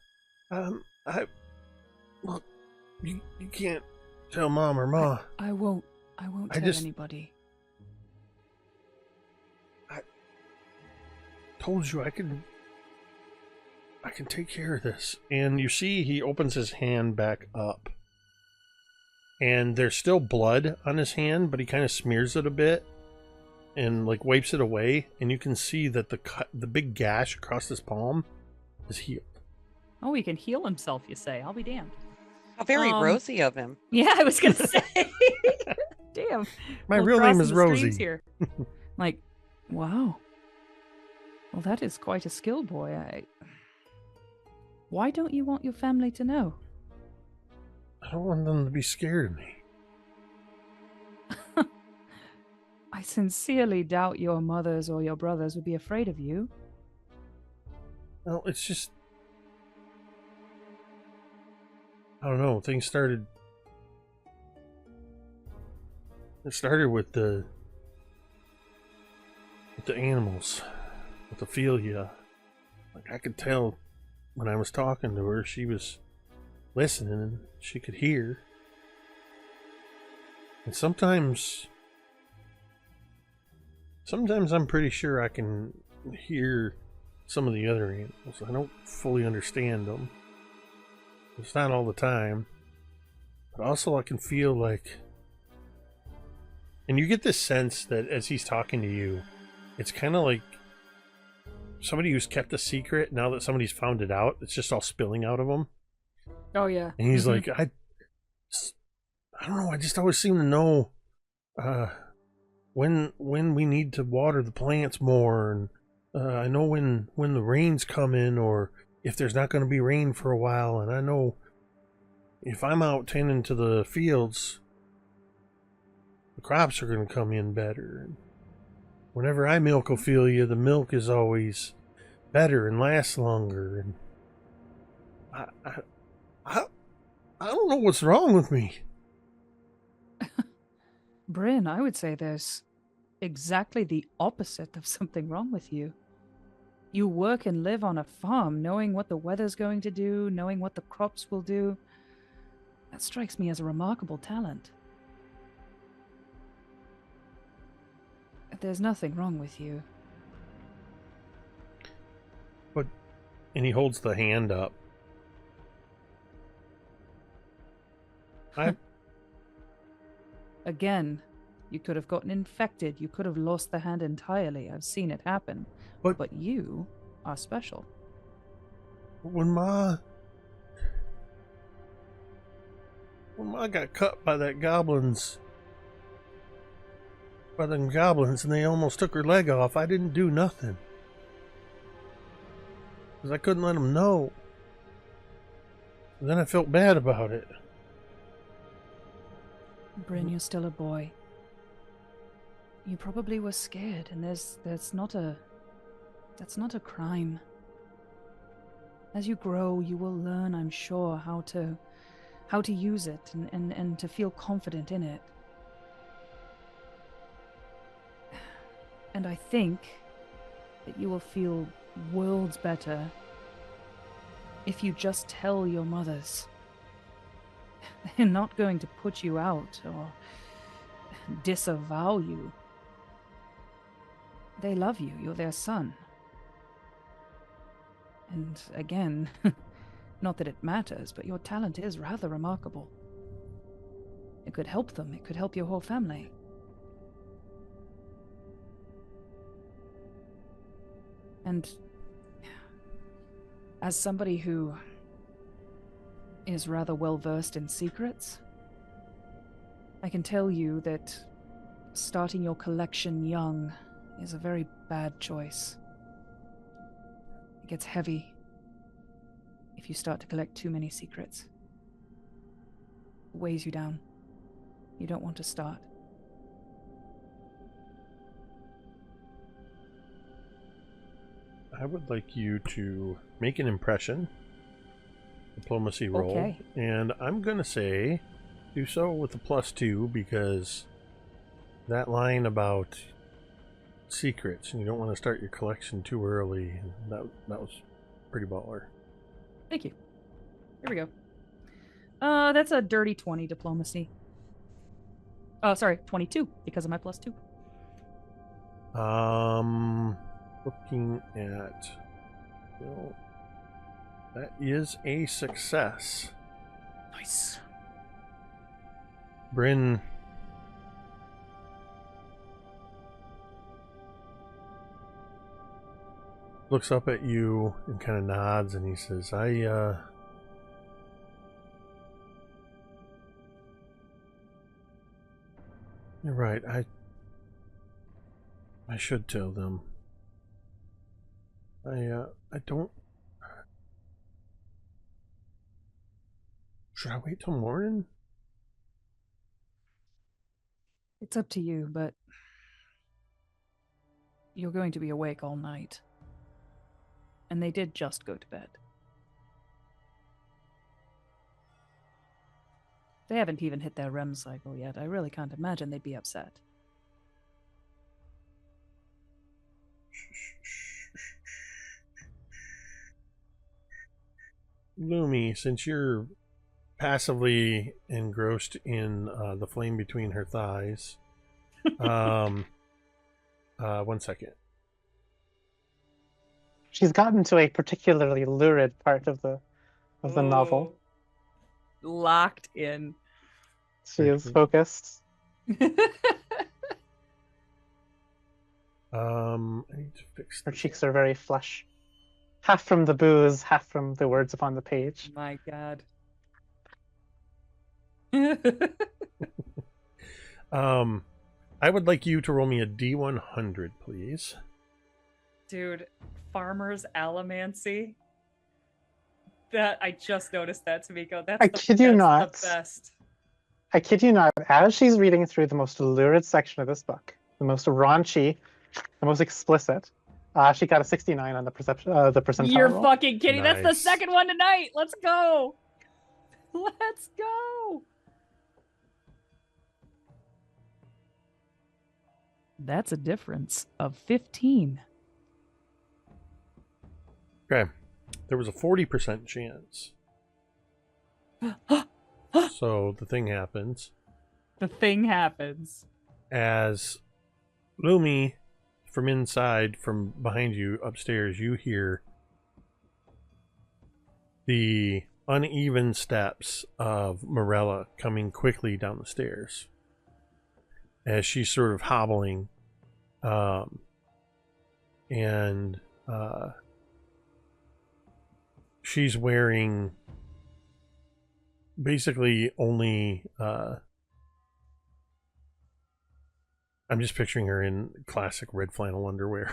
Speaker 1: you can't tell Mom or Ma.
Speaker 2: I won't tell anybody.
Speaker 1: I told you I can take care of this. And you see he opens his hand back up. And there's still blood on his hand, but he kind of smears it a bit and like wipes it away, and you can see that the big gash across his palm is healed.
Speaker 6: Oh, he can heal himself, you say? I'll be damned.
Speaker 3: How very rosy of him.
Speaker 6: Yeah, I was gonna say. Damn.
Speaker 1: My real name is Rosie.
Speaker 6: Here.
Speaker 2: Like, wow. Well, that is quite a skill, boy. Why don't you want your family to know?
Speaker 1: I don't want them to be scared of me.
Speaker 2: I sincerely doubt your mothers or your brothers would be afraid of you.
Speaker 1: Well, it's just... I don't know, things started... It started with the animals, with Ophelia. Like, I could tell when I was talking to her, she was listening and she could hear. And sometimes I'm pretty sure I can hear some of the other animals. I don't fully understand them. It's not all the time. But also I can feel like... And you get this sense that as he's talking to you, it's kind of like somebody who's kept a secret, now that somebody's found it out, it's just all spilling out of them.
Speaker 2: Oh, yeah.
Speaker 1: And he's like, I don't know, I just always seem to know when we need to water the plants more, and I know when the rain's coming, or if there's not going to be rain for a while, and I know if I'm out tending to the fields, the crops are going to come in better. And whenever I milk Ophelia, the milk is always better and lasts longer. And I don't know what's wrong with me.
Speaker 2: Bryn, I would say there's exactly the opposite of something wrong with you. You work and live on a farm, knowing what the weather's going to do, knowing what the crops will do. That strikes me as a remarkable talent. There's nothing wrong with you.
Speaker 1: But, and he holds the hand up.
Speaker 2: Again, you could have gotten infected. You could have lost the hand entirely. I've seen it happen. But you are special.
Speaker 1: When Ma got cut by them goblins, and they almost took her leg off, I didn't do nothing. Because I couldn't let them know. And then I felt bad about it.
Speaker 2: Bryn, you're still a boy. You probably were scared, and that's not a crime. As you grow, you will learn, I'm sure, how to use it and to feel confident in it. And I think that you will feel worlds better if you just tell your mothers. They're not going to put you out or disavow you. They love you. You're their son. And again, not that it matters, but your talent is rather remarkable. It could help them. It could help your whole family. And as somebody who is rather well versed in secrets, I can tell you that starting your collection young is a very bad choice. It gets heavy if you start to collect too many secrets. It weighs you down. You don't want to start.
Speaker 1: I would like you to make an impression. Diplomacy roll.
Speaker 2: Okay.
Speaker 1: And I'm going to say do so with a +2 because that line about secrets and you don't want to start your collection too early, that was pretty baller.
Speaker 2: Thank you. Here we go. That's a dirty 20 diplomacy. Oh, sorry, 22 because of my +2.
Speaker 1: Looking at, well, that is a success.
Speaker 2: Nice.
Speaker 1: Bryn looks up at you and kind of nods, and he says, You're right, I should tell them. I don't... Should I wait till morning?
Speaker 2: It's up to you, but you're going to be awake all night. And they did just go to bed. They haven't even hit their REM cycle yet. I really can't imagine they'd be upset.
Speaker 1: Lumi, since you're passively engrossed in the flame between her thighs, 1 second.
Speaker 5: She's gotten to a particularly lurid part of the novel.
Speaker 6: Locked in.
Speaker 5: She is focused.
Speaker 1: I need to fix
Speaker 5: Her
Speaker 1: this.
Speaker 5: cheeks are very flush. Half from the booze, half from the words upon the page.
Speaker 6: My God.
Speaker 1: I would like you to roll me a D100, please.
Speaker 6: Dude, Farmer's Allomancy. That I just noticed that, Tamiko. That's
Speaker 5: I kid you not.
Speaker 6: The best.
Speaker 5: I kid you not, as she's reading through the most lurid section of this book, the most raunchy, the most explicit, she got a 69 on the percentile
Speaker 6: You're
Speaker 5: roll.
Speaker 6: fucking kidding. That's the
Speaker 1: Nice.
Speaker 6: second one tonight. Let's go. Let's go.
Speaker 2: That's a difference of 15.
Speaker 1: Okay. There was a 40% chance. So the thing happens.
Speaker 6: The thing happens.
Speaker 1: As Lumi, from inside, from behind you upstairs, you hear the uneven steps of Morella coming quickly down the stairs as she's sort of hobbling, and she's wearing basically only I'm just picturing her in classic red flannel underwear.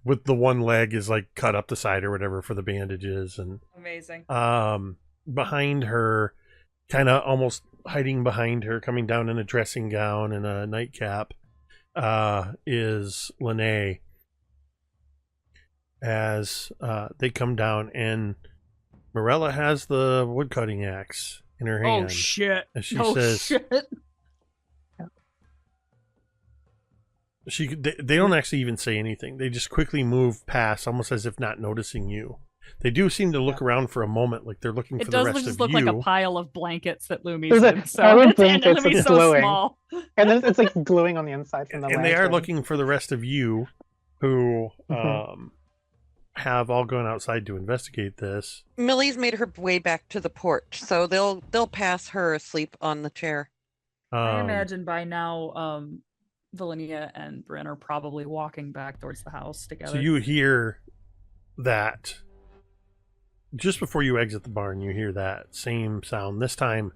Speaker 1: With the one leg is like cut up the side or whatever for the bandages, and
Speaker 6: Amazing.
Speaker 1: behind her, kind of almost hiding behind her, coming down in a dressing gown and a nightcap, is Lene. As they come down, and Morella has the woodcutting axe in her hand.
Speaker 6: Oh shit.
Speaker 1: And she
Speaker 6: oh
Speaker 1: says,
Speaker 6: shit.
Speaker 1: They don't actually even say anything. They just quickly move past, almost as if not noticing you. They do seem to look around for a moment, like they're looking
Speaker 6: It
Speaker 1: for the
Speaker 6: does
Speaker 1: rest
Speaker 6: just
Speaker 1: of
Speaker 6: look
Speaker 1: you.
Speaker 6: like a pile of blankets that Lumi's
Speaker 5: There's a
Speaker 6: in. So
Speaker 5: pile of
Speaker 6: and
Speaker 5: blankets
Speaker 6: Lumi's
Speaker 5: that's
Speaker 6: so
Speaker 5: glowing.
Speaker 6: small.
Speaker 5: And then it's like gluing on the inside from the
Speaker 1: And they are
Speaker 5: lantern.
Speaker 1: looking for the rest of you, who have all gone outside to investigate this.
Speaker 3: Millie's made her way back to the porch, so they'll pass her asleep on the chair.
Speaker 6: I imagine by now,
Speaker 2: Velynia and Bryn are probably walking back towards the house together.
Speaker 1: So you hear that just before you exit the barn. You hear that same sound. This time,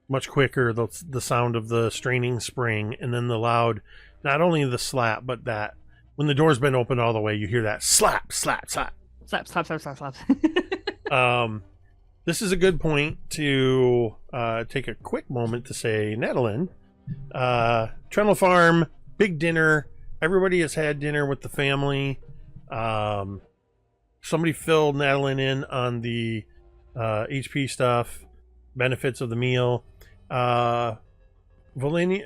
Speaker 1: much quicker. The sound of the straining spring, and then the loud, not only the slap, but that when the door's been opened all the way, you hear that slap, slap, slap,
Speaker 2: slap, slap, slap, slap, slap.
Speaker 1: This is a good point to take a quick moment to say, Natalin, Trundle Farm, big dinner. Everybody has had dinner with the family. Somebody filled Natalin in on the HP stuff, benefits of the meal. Velynia,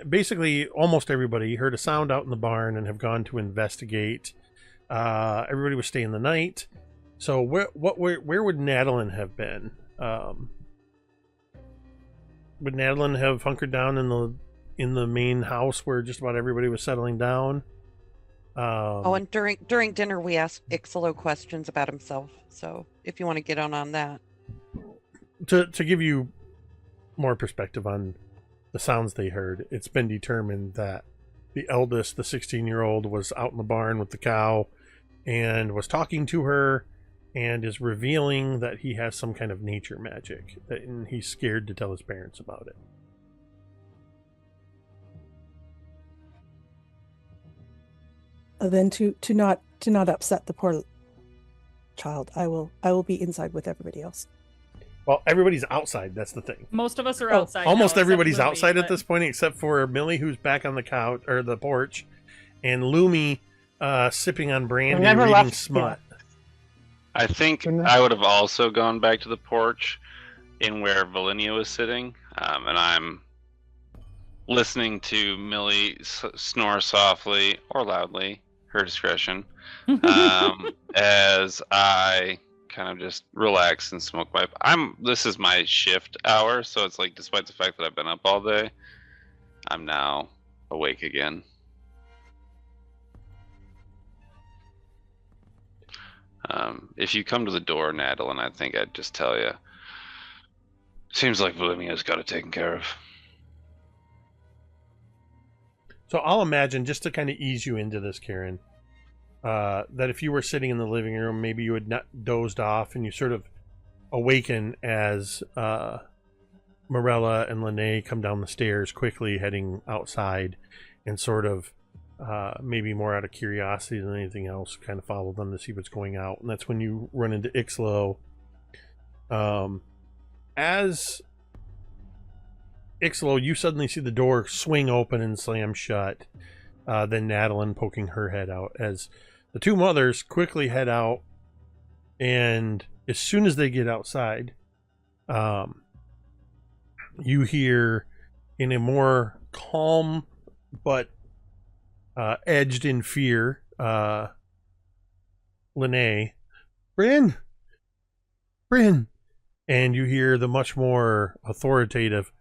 Speaker 1: basically almost everybody heard a sound out in the barn and have gone to investigate. Everybody was staying the night. So where would Natalin have been? Would Natalin have hunkered down in the main house where just about everybody was settling down?
Speaker 3: And during dinner we asked Icselo questions about himself. So if you want to get on that,
Speaker 1: to give you more perspective on the sounds they heard, it's been determined that the eldest, the 16-year-old, was out in the barn with the cow and was talking to her and is revealing that he has some kind of nature magic, and he's scared to tell his parents about it.
Speaker 7: Then to not upset the poor child, I will be inside with everybody else.
Speaker 1: Well, everybody's outside. That's the thing.
Speaker 6: Most of us are outside.
Speaker 1: Almost
Speaker 6: now,
Speaker 1: everybody's
Speaker 6: Lumi,
Speaker 1: outside at this point, except for Millie, who's back on the couch or the porch, and Lumi sipping on brandy, reading smut.
Speaker 5: Yeah.
Speaker 4: I think I would have also gone back to the porch in where Velynia was sitting, and I'm listening to Millie snore softly or loudly, her discretion, as I kind of just relax and smoke my... This is my shift hour, so it's like, despite the fact that I've been up all day, I'm now awake again. If you come to the door, Natalin, I think I'd just tell you. Seems like Velynia's got it taken care of.
Speaker 1: So I'll imagine, just to kind of ease you into this, Kaeryn, that if you were sitting in the living room, maybe you had not dozed off and you sort of awaken as Morella and Lene come down the stairs quickly, heading outside, and sort of maybe more out of curiosity than anything else, kind of follow them to see what's going out. And that's when you run into Icselo. As Icselo, you suddenly see the door swing open and slam shut. Then Natalin poking her head out as the two mothers quickly head out. And as soon as they get outside, you hear, in a more calm but edged in fear, Lene, Bryn, and you hear the much more authoritative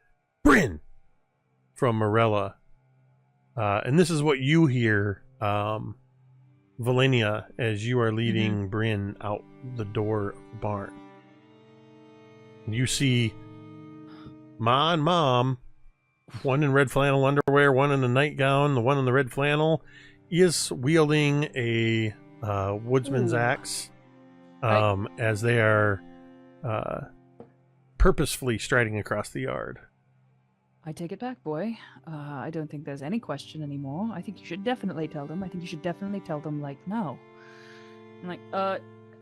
Speaker 1: Bryn from Morella, and this is what you hear, Velynia, as you are leading Bryn out the door of the barn. You see Ma and Mom, one in red flannel underwear, one in a nightgown. The one in the red flannel is wielding a woodsman's axe, as they are purposefully striding across the yard.
Speaker 2: I take it back, boy. I don't think there's any question anymore. I think you should definitely tell them. I think you should definitely tell them, like, now.
Speaker 6: I'm like,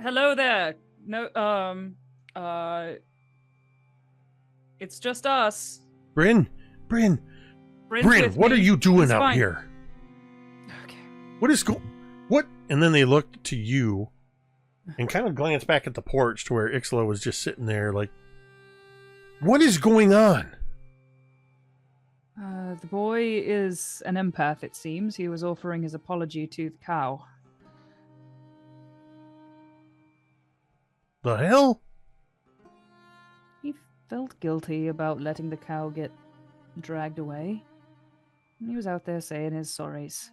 Speaker 6: hello there. No, it's just us.
Speaker 1: Bryn,
Speaker 6: Bryn's
Speaker 1: what are you doing
Speaker 6: He's
Speaker 1: out
Speaker 6: fine.
Speaker 1: here?
Speaker 2: Okay.
Speaker 1: What? And then they look to you and kind of glance back at the porch to where Icselo was just sitting there, like, what is going on?
Speaker 2: The boy is an empath, it seems. He was offering his apology to the cow.
Speaker 1: The hell?
Speaker 2: He felt guilty about letting the cow get dragged away. And he was out there saying his sorries.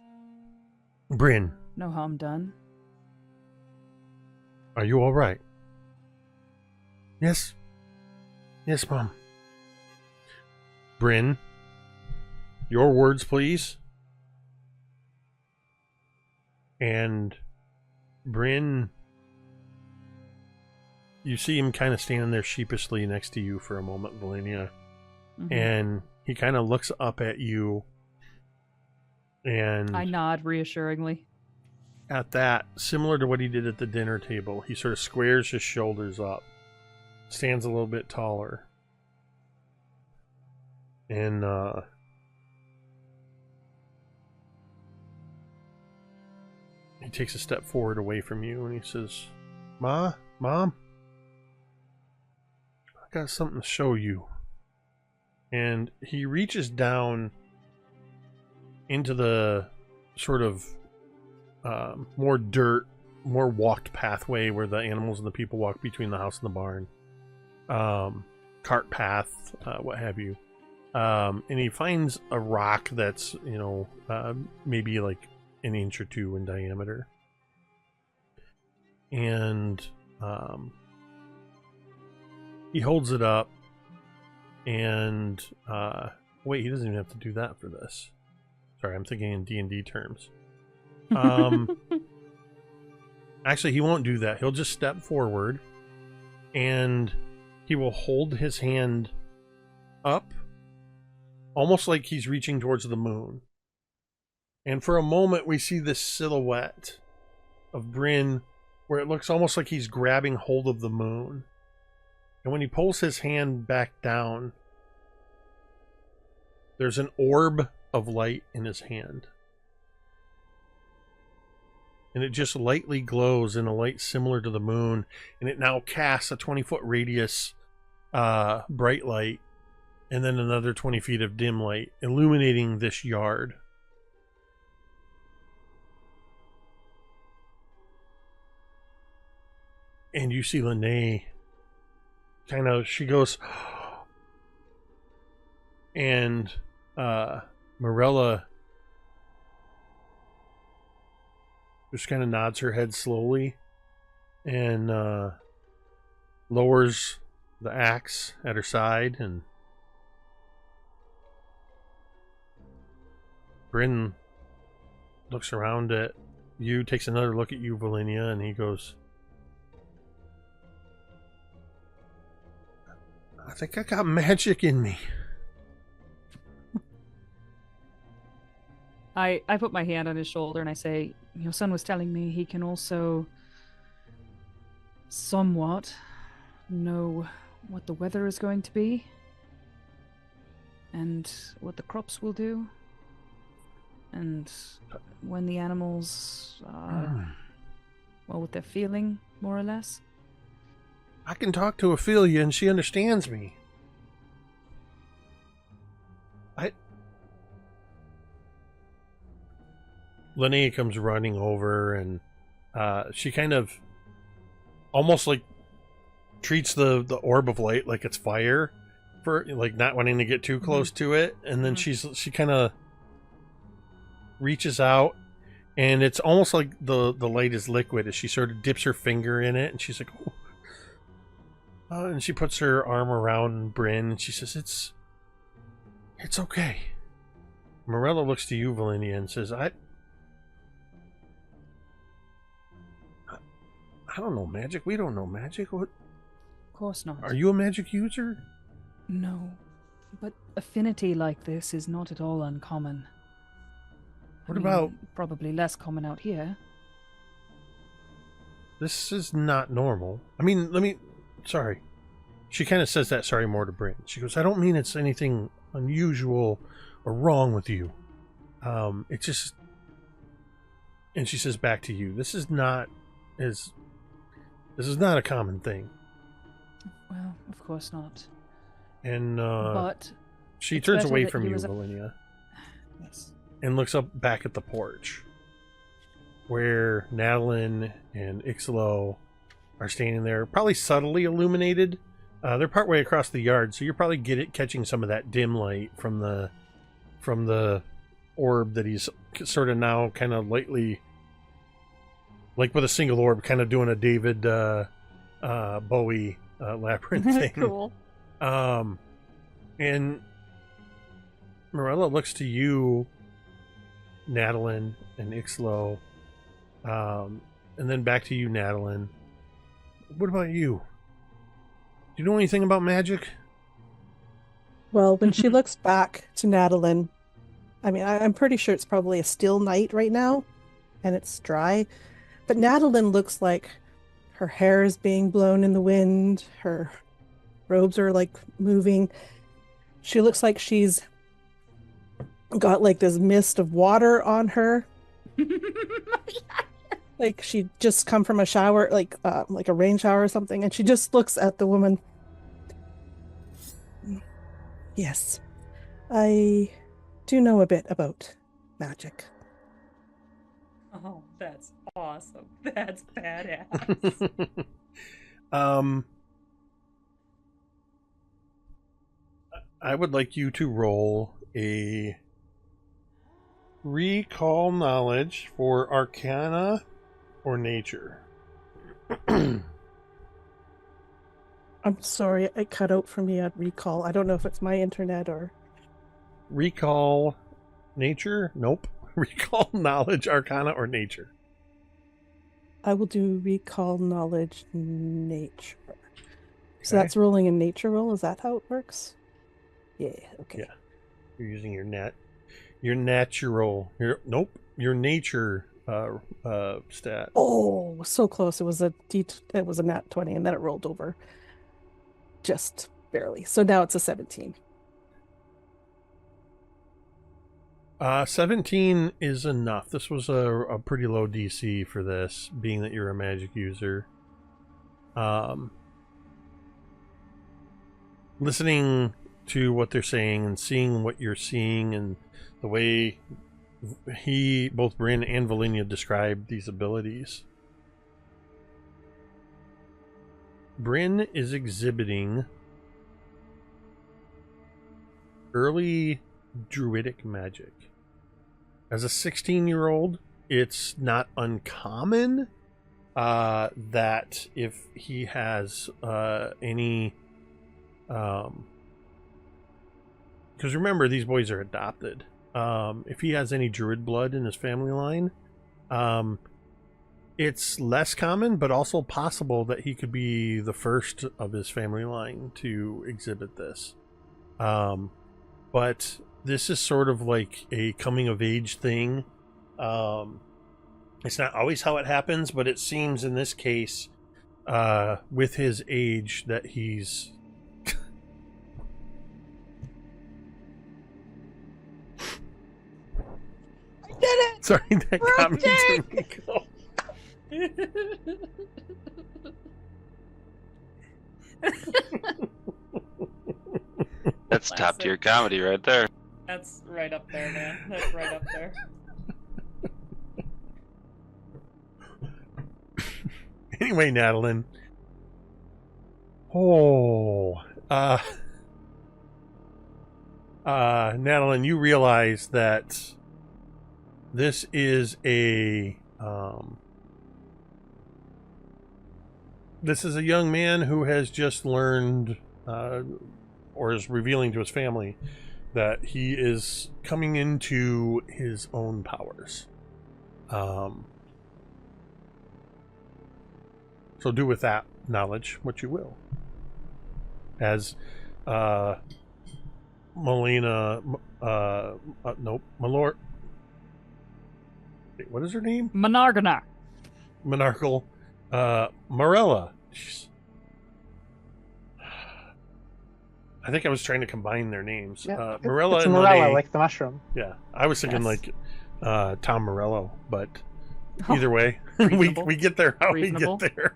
Speaker 1: Bryn,
Speaker 2: No harm done.
Speaker 1: are you all right? Yes, Mom. Bryn, your words, please. And Bryn, you see him kind of standing there sheepishly next to you for a moment, Velynia.
Speaker 2: Mhm.
Speaker 1: And he kind of looks up at you. And
Speaker 2: I nod reassuringly.
Speaker 1: at that, similar to what he did at the dinner table, he sort of squares his shoulders up, stands a little bit taller, and he takes a step forward away from you and he says, Mom, I got something to show you. And he reaches down into the sort of more dirt, more walked pathway where the animals and the people walk between the house and the barn. Cart path, what have you. And he finds a rock that's, maybe like an inch or two in diameter. And he holds it up and wait, he doesn't even have to do that for this. Sorry, I'm thinking in D&D terms. Actually, he won't do that. He'll just step forward and he will hold his hand up almost like he's reaching towards the moon. And for a moment, we see this silhouette of Bryn where it looks almost like he's grabbing hold of the moon. And when he pulls his hand back down, there's an orb of light in his hand. And it just lightly glows in a light similar to the moon. And it now casts a 20-foot radius bright light and then another 20 feet of dim light, illuminating this yard. And you see Lene she goes, and Morella just kind of nods her head slowly and lowers the axe at her side, and Bryn looks around at you, takes another look at you, Velynia, and he goes, I think I got magic in me.
Speaker 2: I put my hand on his shoulder and I say, your son was telling me he can also somewhat know what the weather is going to be and what the crops will do and when the animals what they're feeling, more or less.
Speaker 1: I can talk to Ophelia and she understands me. Lene comes running over and she kind of almost like treats the orb of light like it's fire, for like not wanting to get too close to it, and then she kind of reaches out and it's almost like the light is liquid as she sort of dips her finger in it and she's like, oh. And she puts her arm around Bryn and she says, it's okay. Morella looks to you, Velynia, and says, I don't know magic. We don't know magic. What?
Speaker 2: Of course not.
Speaker 1: Are you a magic user?
Speaker 2: No, but affinity like this is not at all uncommon.
Speaker 1: What about...
Speaker 2: Probably less common out here.
Speaker 1: This is not normal. I mean, sorry. She kind of says that, sorry, more to Bryn. She goes, I don't mean it's anything unusual or wrong with you. It's just... And she says back to you, this is not a common thing.
Speaker 2: Well, of course not.
Speaker 1: And
Speaker 2: but
Speaker 1: she turns away from you, Velynia.
Speaker 2: Yes.
Speaker 1: And looks up back at the porch where Natalin and Icselo are standing there, probably subtly illuminated. They're partway across the yard, so you're probably catching some of that dim light from the orb that he's sort of now kind of lightly, like with a single orb, kind of doing a David Bowie labyrinth thing.
Speaker 2: Cool.
Speaker 1: And Morella looks to you, Natalin and Icselo, And then back to you, Natalin. What about you? Do you know anything about magic?
Speaker 7: Well, when she looks back to Natalin, I mean, I'm pretty sure it's probably a still night right now, and it's dry. But Natalin looks like her hair is being blown in the wind. Her robes are like moving. She looks like she's got like this mist of water on her. Like she just come from a shower, like a rain shower or something, and she just looks at the woman. Yes, I do know a bit about magic.
Speaker 6: Oh, that's awesome. That's badass.
Speaker 1: I would like you to roll a recall knowledge for Arcana or Nature.
Speaker 7: I'm sorry, it cut out for me at recall. I don't know if it's my internet or...
Speaker 1: Recall Nature? Nope. Recall knowledge, Arcana, or Nature.
Speaker 7: I will do recall knowledge nature. So
Speaker 1: Okay.
Speaker 7: that's rolling a nature roll? Is that how it works? Yeah, okay.
Speaker 1: Yeah. You're using your natural. Your nature stat.
Speaker 7: Oh, so close. It was a nat 20 and then it rolled over. Just barely. So now it's a 17.
Speaker 1: 17 is enough. This was a pretty low DC for this, being that you're a magic user. Listening to what they're saying and seeing what you're seeing and the way both Bryn and Velynia described these abilities. Bryn is exhibiting early druidic magic. As a 16-year-old, it's not uncommon that if he has any... Because remember, these boys are adopted. If he has any druid blood in his family line, it's less common, but also possible that he could be the first of his family line to exhibit this. But this is sort of like a coming of age thing. It's not always how it happens, but it seems in this case, with his age, that he's...
Speaker 3: I did it!
Speaker 1: Sorry, that got me, Tamiko.
Speaker 4: That's top tier comedy right there.
Speaker 6: That's right up there, man. That's right up there.
Speaker 1: Anyway, Natalin. Natalin, you realize that this is a young man who has just learned or is revealing to his family that he is coming into his own powers. So do with that knowledge what you will. As Malor... Wait, what is her name?
Speaker 2: Monargana.
Speaker 1: Monarchal. Morella. Jeez. I think I was trying to combine their names.
Speaker 5: Yeah,
Speaker 1: Morella
Speaker 5: it's
Speaker 1: and
Speaker 5: Morella,
Speaker 1: Lene.
Speaker 5: like the mushroom.
Speaker 1: Yeah, I was thinking
Speaker 2: Yes.
Speaker 1: like Tom Morello, but
Speaker 2: Oh,
Speaker 1: either way,
Speaker 2: reasonable.
Speaker 1: we get there how
Speaker 2: Reasonable.
Speaker 1: we get there.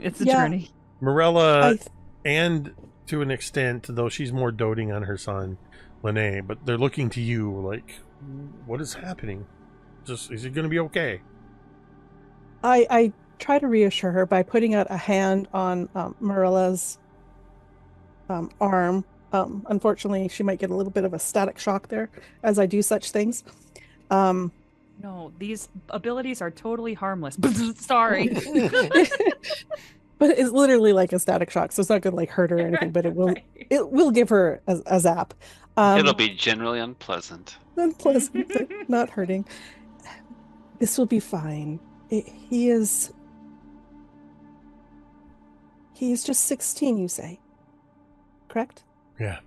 Speaker 2: It's a
Speaker 7: Yeah.
Speaker 2: journey.
Speaker 1: Morella, and to an extent, though she's more doting on her son, Lene, but they're looking to you like, what is happening? Is he going to be okay?
Speaker 7: I try to reassure her by putting out a hand on Morella's arm. Unfortunately, she might get a little bit of a static shock there as I do such things.
Speaker 2: No, these abilities are totally harmless. Sorry.
Speaker 7: But it's literally like a static shock, so it's not going to like hurt her or anything, but it will give her a zap.
Speaker 4: It'll be generally unpleasant.
Speaker 7: Unpleasant, but not hurting. This will be fine. He is just 16, you say? Correct?
Speaker 1: Yeah.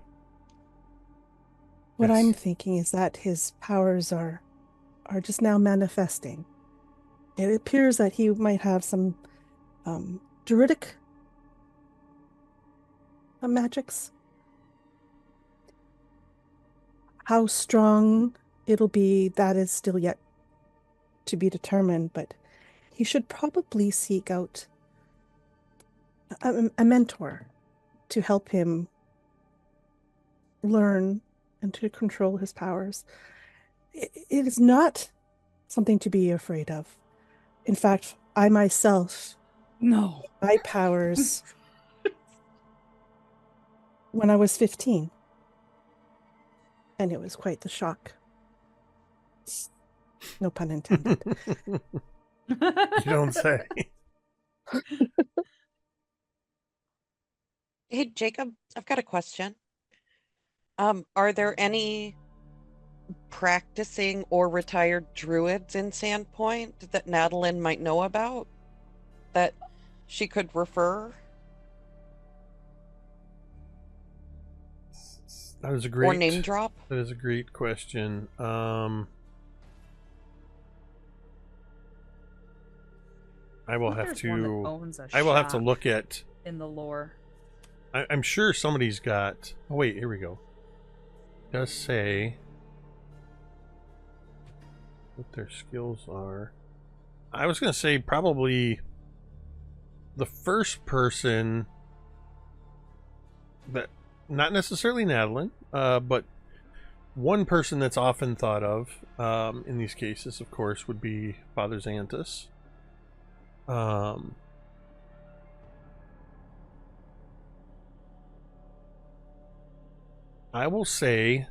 Speaker 7: What
Speaker 1: Yes.
Speaker 7: I'm thinking is that his powers are just now manifesting. It appears that he might have some druidic magics. How strong it'll be, that is still yet to be determined, but he should probably seek out a mentor to help him learn and to control his powers. It is not something to be afraid of. In fact, I myself,
Speaker 2: No.
Speaker 7: my powers when I was 15. And it was quite the shock. No pun intended.
Speaker 1: You don't say.
Speaker 3: Hey, Jacob, I've got a question. Are there any practicing or retired druids in Sandpoint that Natalin might know about that she could refer?
Speaker 1: That is a great
Speaker 3: Or name drop?
Speaker 1: That is a great question. I will have
Speaker 6: There's one that
Speaker 1: to.
Speaker 6: owns a
Speaker 1: I will have to
Speaker 6: shop
Speaker 1: look at.
Speaker 6: in the lore.
Speaker 1: I'm sure somebody's got. Oh wait, here we go. It does say what their skills are. I was gonna say probably the first person that, not necessarily Natalin, but one person that's often thought of in these cases, of course, would be Father Xanthus. I will say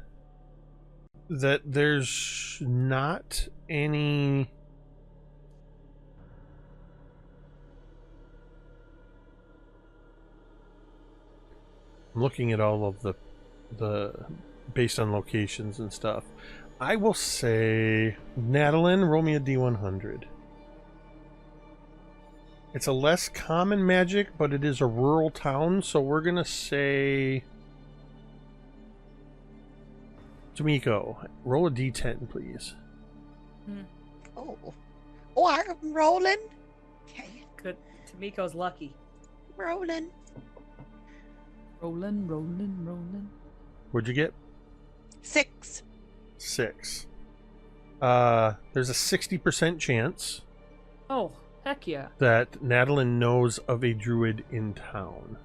Speaker 1: that there's not any. I'm looking at all of the based on locations and stuff. I will say Natalin, roll me a D100. It's a less common magic, but it is a rural town, so we're gonna say Tamiko, roll a D10, please.
Speaker 3: Oh, I'm rolling. Okay,
Speaker 6: Good. Tamiko's lucky.
Speaker 3: rolling.
Speaker 2: Rolling.
Speaker 1: What'd you get?
Speaker 3: 6.
Speaker 1: 6. There's a 60% chance
Speaker 2: Oh, heck yeah.
Speaker 1: that Natalin knows of a druid in town.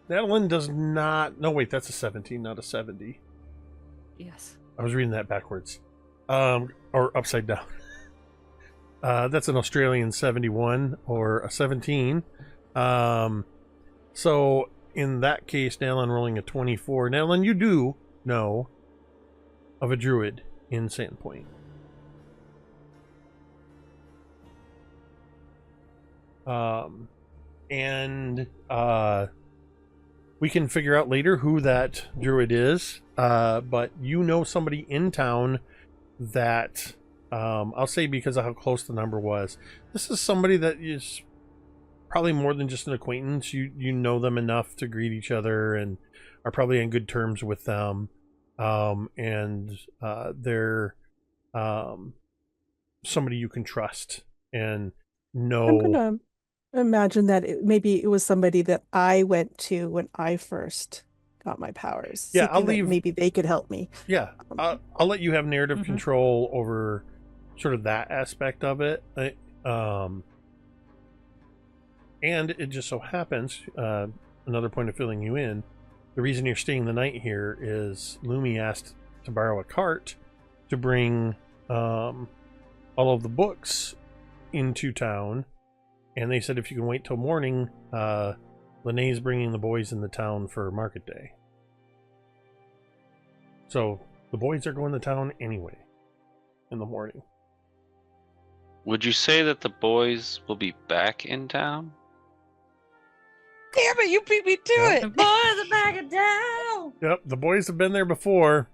Speaker 1: Natalin does not. No, wait, that's a 17, not a 70.
Speaker 2: Yes.
Speaker 1: I was reading that backwards. Or upside down. That's an Australian 71 or a 17. So in that case, Natalin rolling a 24. Natalin, you do know of a druid in Sandpoint. We can figure out later who that druid is, but you know somebody in town that, I'll say because of how close the number was, this is somebody that is probably more than just an acquaintance. You know them enough to greet each other and are probably on good terms with them, and they're somebody you can trust and know.
Speaker 7: I'm gonna imagine that maybe it was somebody that I went to when I first got my powers.
Speaker 1: Yeah, I'll
Speaker 7: thinking that
Speaker 1: leave.
Speaker 7: Maybe they could help me.
Speaker 1: Yeah, I'll let you have narrative control over sort of that aspect of it. And it just so happens, another point of filling you in, the reason you're staying the night here is Lumi asked to borrow a cart to bring all of the books into town, and they said if you can wait till morning, Linnea's bringing the boys in the town for market day. So The boys are going to town anyway in the morning.
Speaker 4: Would you say that the boys will be back in town?
Speaker 3: Damn it, you beat me to
Speaker 1: Yeah.
Speaker 6: The
Speaker 3: it.
Speaker 6: boys are back in town.
Speaker 1: Yep, the boys have been there before.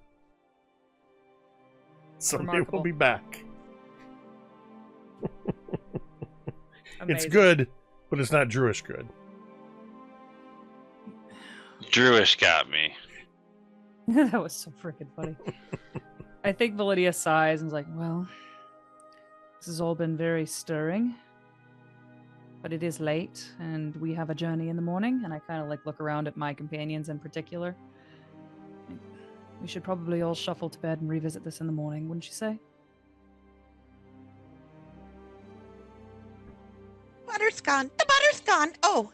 Speaker 1: So they will
Speaker 2: Remarkable.
Speaker 1: be back. It's
Speaker 2: Amazing.
Speaker 1: good, but it's not Druish good.
Speaker 4: Druish got me.
Speaker 2: That was so freaking funny. I think Velynia sighs and is like, well, this has all been very stirring. But it is late, and we have a journey in the morning, and I kind of like look around at my companions in particular. We should probably all shuffle to bed and revisit this in the morning, wouldn't you say?
Speaker 3: Butter's gone. The butter's gone. Oh.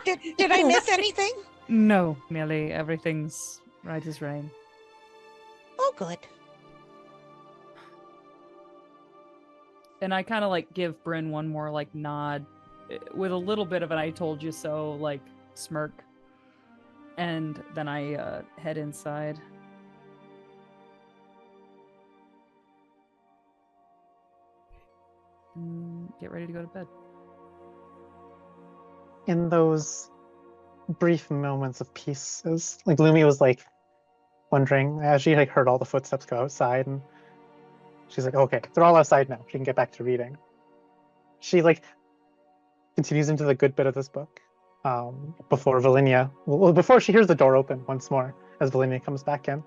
Speaker 3: Did I miss anything?
Speaker 2: No, Millie, everything's right as rain.
Speaker 3: Oh, good.
Speaker 2: And I kind of like give Bryn one more like nod with a little bit of an I told you so like smirk. And then I head inside. And get ready to go to bed.
Speaker 5: In those brief moments of peace, as like Lumi was like wondering as she like heard all the footsteps go outside, and she's like, okay, they're all outside now. She can get back to reading. She like continues into the good bit of this book before Velynia, well, before she hears the door open once more as Velynia comes back in.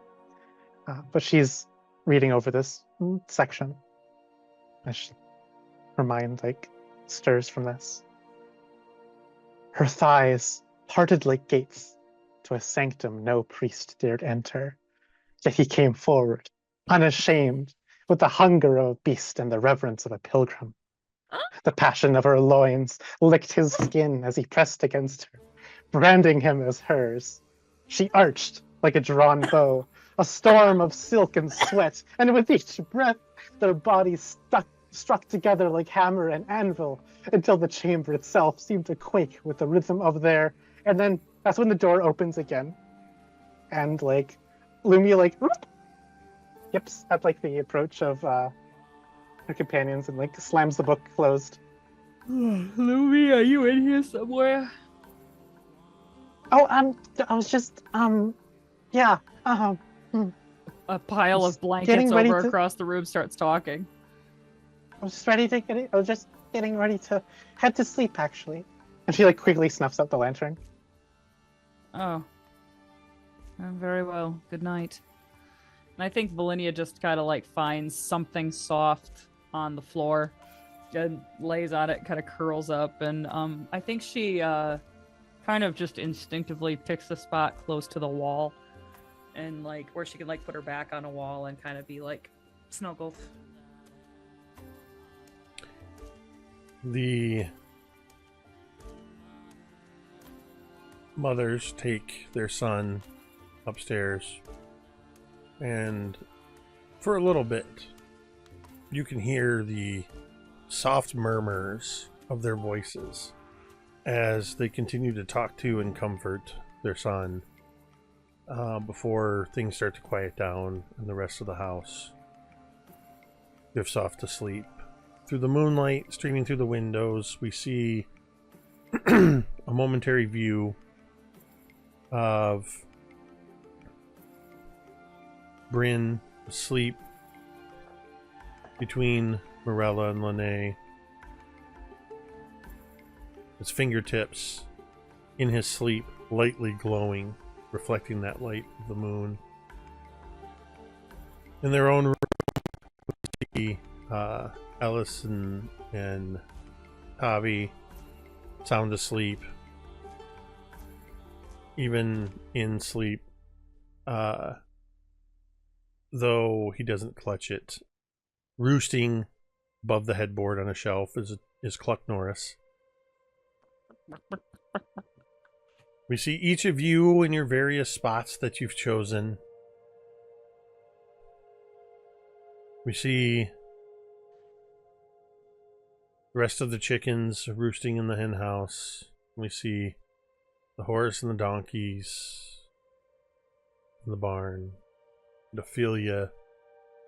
Speaker 5: But she's reading over this section as her mind like stirs from this. Her thighs parted like gates to a sanctum no priest dared enter. Yet he came forward, unashamed, with the hunger of a beast and the reverence of a pilgrim. The passion of her loins licked his skin as he pressed against her, branding him as hers. She arched like a drawn bow, a storm of silk and sweat, and with each breath, their bodies struck together like hammer and anvil until the chamber itself seemed to quake with the rhythm of their. And then that's when the door opens again, and like Lumi like yips at like the approach of her companions and like slams the book closed.
Speaker 2: Lumi, are you in here somewhere?
Speaker 5: Oh, I was just yeah,
Speaker 2: A pile
Speaker 5: Just
Speaker 2: of blankets
Speaker 5: getting ready
Speaker 2: over
Speaker 5: to-
Speaker 2: across the room starts talking.
Speaker 5: I was just ready to get it. I was just getting ready to head to sleep, actually. And she like quickly snuffs out the lantern.
Speaker 2: Oh. Very well. Good night. And I think Velynia just kind of like finds something soft on the floor and lays on it, kind of curls up, and I think she kind of just instinctively picks a spot close to the wall and like where she can like put her back on a wall and kind of be like snuggled.
Speaker 1: The mothers take their son upstairs, and for a little bit you can hear the soft murmurs of their voices as they continue to talk to and comfort their son before things start to quiet down and the rest of the house drifts off to sleep. Through the moonlight streaming through the windows, we see a momentary view of Bryn asleep between Morella and Lene. His fingertips in his sleep lightly glowing, reflecting that light of the moon. In their own room, we see Ellis and Tavi sound asleep. Even in sleep, though he doesn't clutch it. Roosting above the headboard on a shelf is Cluck Norris. We see each of you in your various spots that you've chosen. We see the rest of the chickens roosting in the hen house. We see the horse and the donkeys in the barn. Ophelia,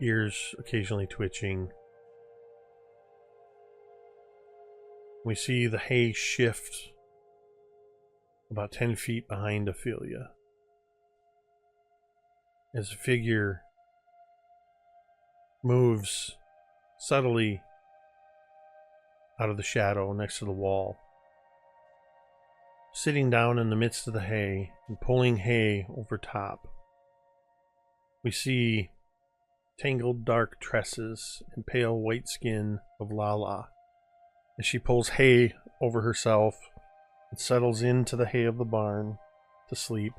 Speaker 1: ears occasionally twitching. We see the hay shift about 10 feet behind Ophelia as a figure moves subtly out of the shadow next to the wall, sitting down in the midst of the hay and pulling hay over top. We see tangled dark tresses and pale white skin of Lala as she pulls hay over herself and settles into the hay of the barn to sleep.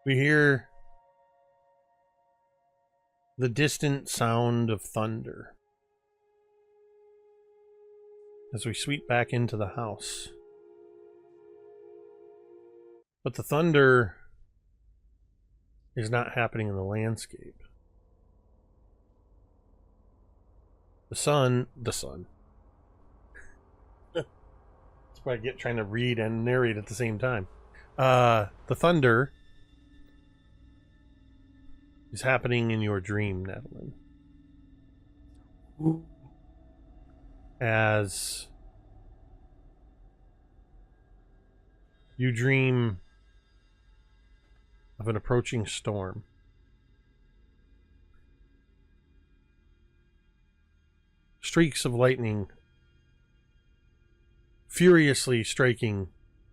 Speaker 1: We hear the distant sound of thunder as we sweep back into the house. But the thunder is not happening in the landscape. The sun. That's what I get trying to read and narrate at the same time. The thunder is happening in your dream, Natalin. As you dream of an approaching storm. Streaks of lightning furiously striking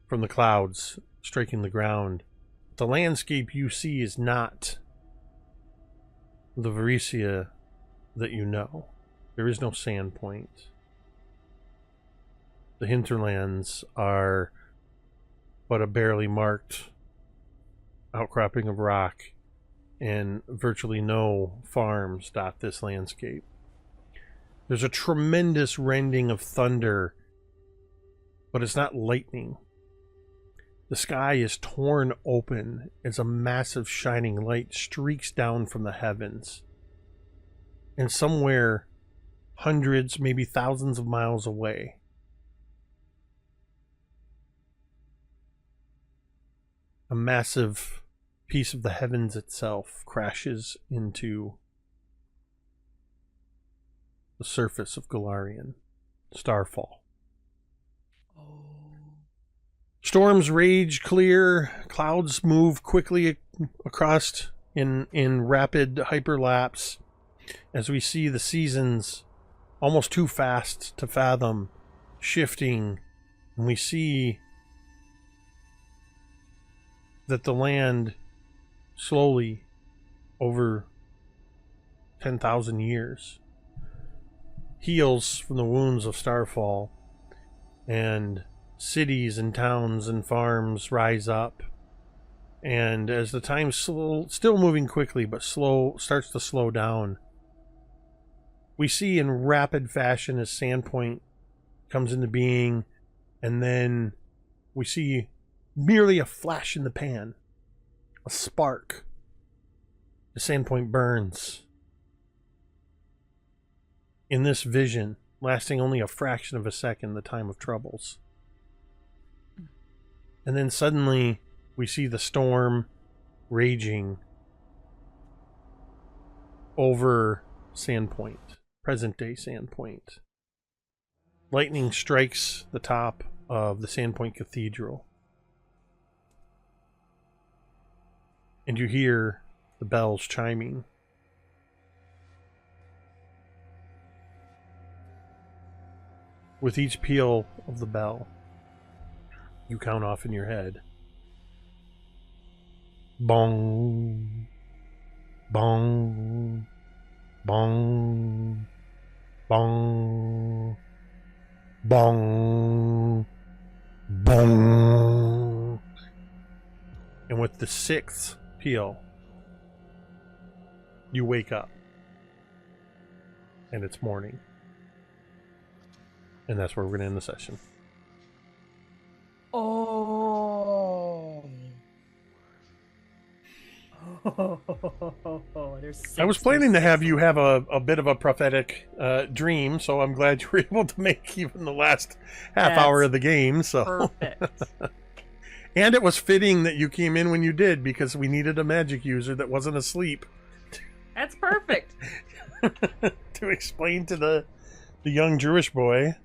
Speaker 1: from the clouds, striking the ground. The landscape you see is not the Velynia that you know. There is no Sandpoint. The hinterlands are but a barely marked outcropping of rock, and virtually no farms dot this landscape. There's a tremendous rending of thunder, but it's not lightning. The sky is torn open as a massive shining light streaks down from the heavens. And somewhere hundreds, maybe thousands of miles away, a massive piece of the heavens itself crashes into the surface of Golarion. Starfall. Storms rage clear, clouds move quickly across in rapid hyperlapse as we see the seasons almost too fast to fathom shifting, and we see that the land slowly over 10,000 years heals from the wounds of Starfall, and cities and towns and farms rise up. And as the time still moving quickly but starts to slow down, we see in rapid fashion as Sandpoint comes into being, and then we see merely a flash in the pan, a spark. The Sandpoint burns. In this vision, lasting only a fraction of a second, the time of troubles. And then suddenly we see the storm raging over Sandpoint, present day Sandpoint. Lightning strikes the top of the Sandpoint Cathedral. And you hear the bells chiming. With each peal of the bell, you count off in your head. Bong, bong, bong, bong, bong, bong. And with the sixth peal, you wake up. And it's morning. And that's where we're going to end the session.
Speaker 6: Oh.
Speaker 1: I was planning to have you have a bit of a prophetic dream, so I'm glad you were able to make even the last half hour of the game. So
Speaker 6: Perfect.
Speaker 1: And it was fitting that you came in when you did because we needed a magic user that wasn't asleep
Speaker 6: That's perfect.
Speaker 1: to explain to the young Jewish boy.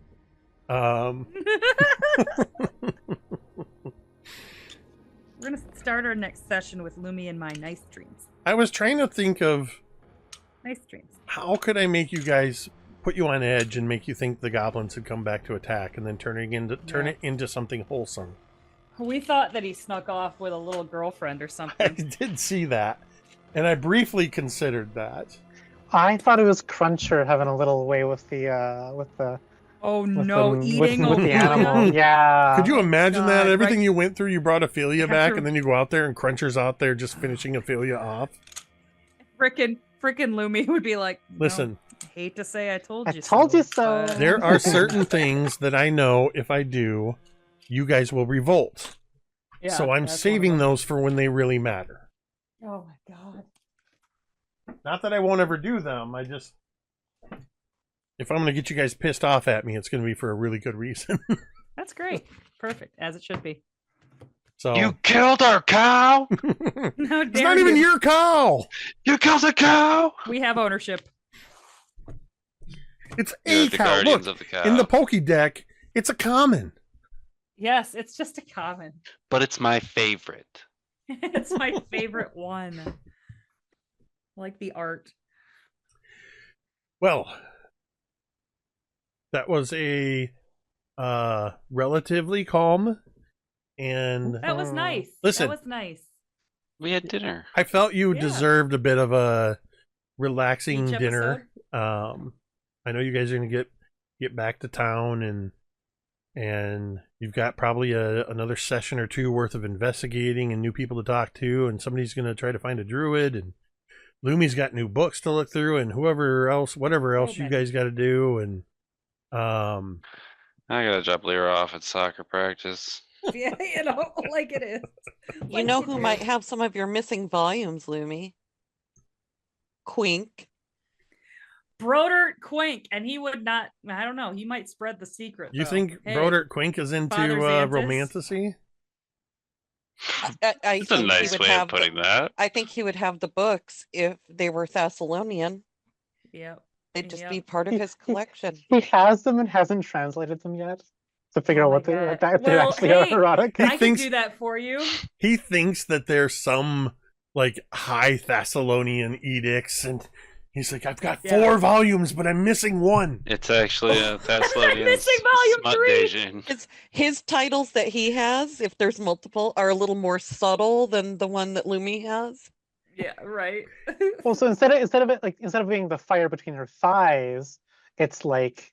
Speaker 6: We're gonna start our next session with Lumi and my nice dreams.
Speaker 1: I was trying to think of
Speaker 6: Nice dreams.
Speaker 1: how could I make you guys put you on edge and make you think the goblins had come back to attack, and then turn it into something wholesome.
Speaker 6: We thought that he snuck off with a little girlfriend or
Speaker 1: I
Speaker 6: something.
Speaker 1: did see that, and I briefly considered that.
Speaker 5: I thought it was Cruncher having a little way with the
Speaker 6: Oh
Speaker 5: with
Speaker 6: no,
Speaker 5: the,
Speaker 6: eating
Speaker 5: with the
Speaker 6: Ophelia?
Speaker 5: animal. Yeah.
Speaker 1: Could you imagine that?
Speaker 6: God,
Speaker 1: Everything
Speaker 6: right.
Speaker 1: you went through, you brought Ophelia
Speaker 6: Have
Speaker 1: back,
Speaker 6: to-
Speaker 1: and then you go out there and Cruncher's out there just finishing Ophelia off.
Speaker 6: Frickin' Lumi would be like, "No,
Speaker 1: Listen,
Speaker 6: hate to say I told
Speaker 5: I
Speaker 6: you
Speaker 5: told
Speaker 6: so.
Speaker 5: you so.
Speaker 6: but-"
Speaker 1: there are certain things that I know if I do, you guys will revolt.
Speaker 6: Yeah,
Speaker 1: So I'm
Speaker 6: that's one of
Speaker 1: saving
Speaker 6: them.
Speaker 1: those for when they really matter.
Speaker 6: Oh my god.
Speaker 1: Not that I won't ever do them. I just, if I'm going to get you guys pissed off at me, it's going to be for a really good reason.
Speaker 6: That's great. Perfect. As it should be.
Speaker 1: So
Speaker 4: You killed our cow.
Speaker 6: How
Speaker 1: it's
Speaker 6: dare
Speaker 1: not even
Speaker 6: you.
Speaker 1: your cow.
Speaker 4: You killed a cow.
Speaker 6: We have ownership.
Speaker 1: It's
Speaker 4: You're
Speaker 1: a
Speaker 4: the
Speaker 1: cow.
Speaker 4: guardians
Speaker 1: Look,
Speaker 4: of the cow.
Speaker 1: in the Pokédeck, it's a common.
Speaker 6: Yes, it's just a common.
Speaker 4: But it's my favorite.
Speaker 6: It's my favorite one. I like the art.
Speaker 1: Well, that was a relatively calm and
Speaker 6: That was nice.
Speaker 1: Listen.
Speaker 6: That was nice.
Speaker 4: We had dinner.
Speaker 1: I felt you
Speaker 6: Yeah.
Speaker 1: deserved a bit of a relaxing
Speaker 6: Each
Speaker 1: dinner. I know you guys are going to get back to town and you've got probably another session or two worth of investigating and new people to talk to, and somebody's going to try to find a druid, and Lumi's got new books to look through, and whatever else you
Speaker 6: man.
Speaker 1: guys got to do, and
Speaker 4: I gotta drop Lyra off at soccer practice.
Speaker 6: Yeah, like it is.
Speaker 3: You know who might have some of your missing volumes, Lumi? Quink.
Speaker 6: Brodert Quink, and he would not. I don't know. He might spread the secret.
Speaker 1: you
Speaker 6: though.
Speaker 1: think
Speaker 6: Hey,
Speaker 1: Brodert Quink is into
Speaker 6: Father Xanthus?
Speaker 1: romanticy?
Speaker 3: I
Speaker 4: That's a
Speaker 3: think he
Speaker 4: nice
Speaker 3: would
Speaker 4: way
Speaker 3: have
Speaker 4: of putting that.
Speaker 3: I think he would have the books if they were Thessalonian.
Speaker 6: Yep.
Speaker 3: They'd just
Speaker 6: Yep.
Speaker 3: be part of his collection.
Speaker 5: He has them and hasn't translated them yet to figure
Speaker 6: Oh
Speaker 5: out
Speaker 6: my
Speaker 5: what they
Speaker 6: God.
Speaker 5: if they
Speaker 6: Well,
Speaker 5: actually are
Speaker 6: hey,
Speaker 5: erotic.
Speaker 1: He
Speaker 6: I
Speaker 1: thinks-
Speaker 6: can do that for you.
Speaker 1: He thinks that there's some like high Thessalonian edicts, and he's like, I've got 4 volumes, but I'm missing one.
Speaker 4: It's actually a Thessalonian
Speaker 6: missing volume
Speaker 4: smut
Speaker 6: 3.
Speaker 4: Dasian.
Speaker 3: His titles that he has, if there's multiple, are a little more subtle than the one that Lumi has.
Speaker 6: Yeah. Right.
Speaker 5: Well, so instead of being the fire between her thighs, it's like,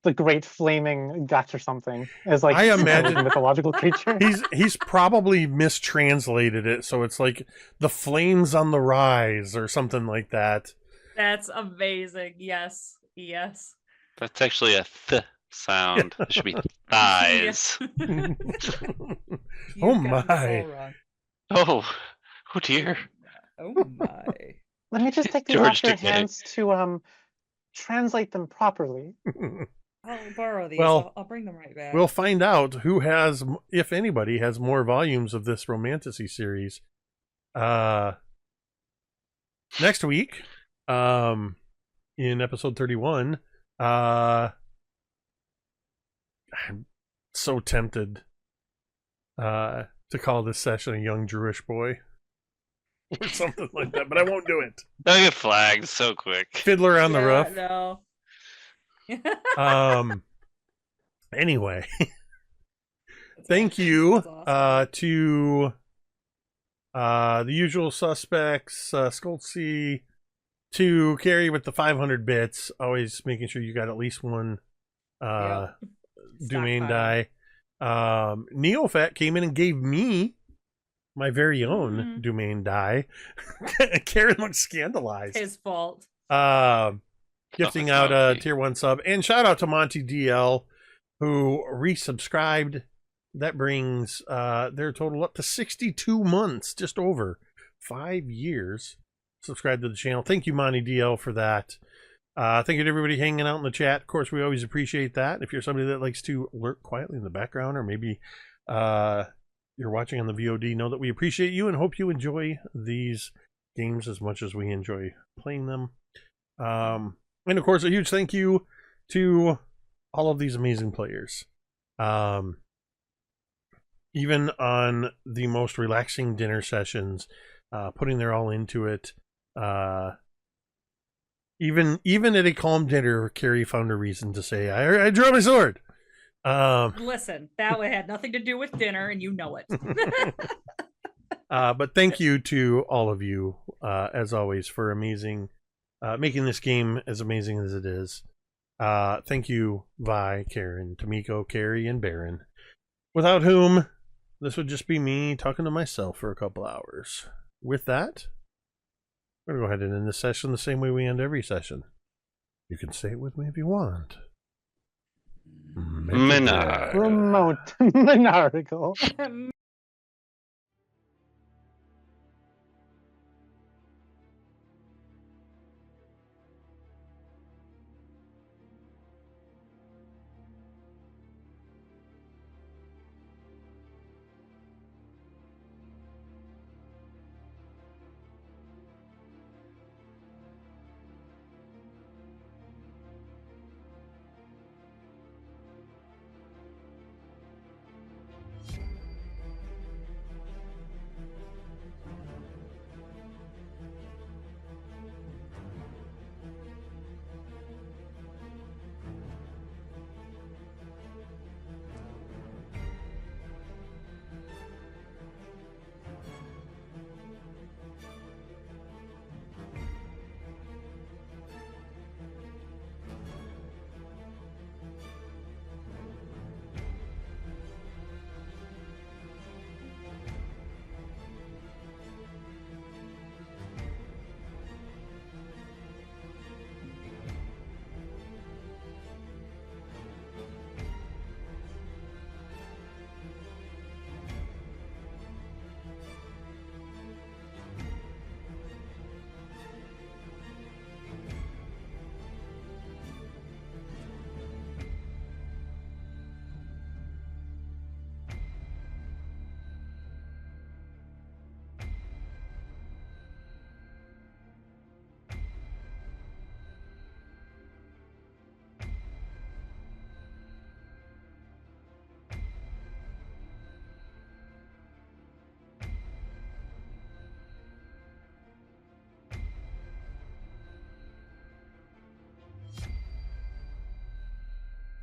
Speaker 5: the great flaming gut or something. As like
Speaker 1: I
Speaker 5: some kind of
Speaker 1: imagine-
Speaker 5: mythological creature.
Speaker 1: He's probably mistranslated it, so it's like the flames on the rise or something like that.
Speaker 6: That's amazing. Yes. Yes.
Speaker 4: That's actually a th sound. It should be thighs.
Speaker 6: You've
Speaker 1: Oh
Speaker 6: gotten this all
Speaker 1: my.
Speaker 6: wrong.
Speaker 4: Oh dear.
Speaker 6: Oh my.
Speaker 5: Let me just take these
Speaker 4: George
Speaker 5: off your
Speaker 4: Takei.
Speaker 5: hands to translate them properly.
Speaker 6: I'll borrow these.
Speaker 1: Well,
Speaker 6: I'll bring them right back.
Speaker 1: We'll find out who has, if anybody, has more volumes of this Romantasy series. Next week, in episode 31, I'm so tempted to call this session a young Jewish boy or something like that, but I won't do it.
Speaker 4: They'll get flagged so quick.
Speaker 1: Fiddler on the
Speaker 6: Yeah,
Speaker 1: Roof.
Speaker 6: No.
Speaker 1: Anyway, thank you
Speaker 6: That's awesome.
Speaker 1: to the usual suspects, Scholtens, to Cari with the 500 bits, always making sure you got at least one
Speaker 6: Yep.
Speaker 1: domain
Speaker 6: Stockpile.
Speaker 1: die. Neofat came in and gave me my very own
Speaker 6: Mhm.
Speaker 1: domain die. Kaeryn looks scandalized.
Speaker 6: His fault.
Speaker 1: Gifting
Speaker 4: it's
Speaker 1: out
Speaker 4: not
Speaker 1: a
Speaker 4: me.
Speaker 1: tier 1 sub, and shout out to Monty DL who resubscribed. That brings their total up to 62 months, just over 5 years subscribed to the channel. Thank you, Monty DL, for that. Thank you to everybody hanging out in the chat. Of course, we always appreciate that. If you're somebody that likes to lurk quietly in the background, or maybe you're watching on the VOD know that we appreciate you and hope you enjoy these games as much as we enjoy playing them. And of course, a huge thank you to all of these amazing players. Even on the most relaxing dinner sessions, putting their all into it. Even at a calm dinner, Cari found a reason to say, I draw my sword.
Speaker 6: Listen, that had nothing to do with dinner, and you know it.
Speaker 1: But thank you to all of you, as always, for making this game as amazing as it is. Thank you, Vi, Kaeryn, Tamiko, Cari, and Baron, without whom this would just be me talking to myself for a couple hours. With that, we're going to go ahead and end this session the same way we end every session. You can say it with me if you want.
Speaker 4: Menard.
Speaker 5: Remote monarchical.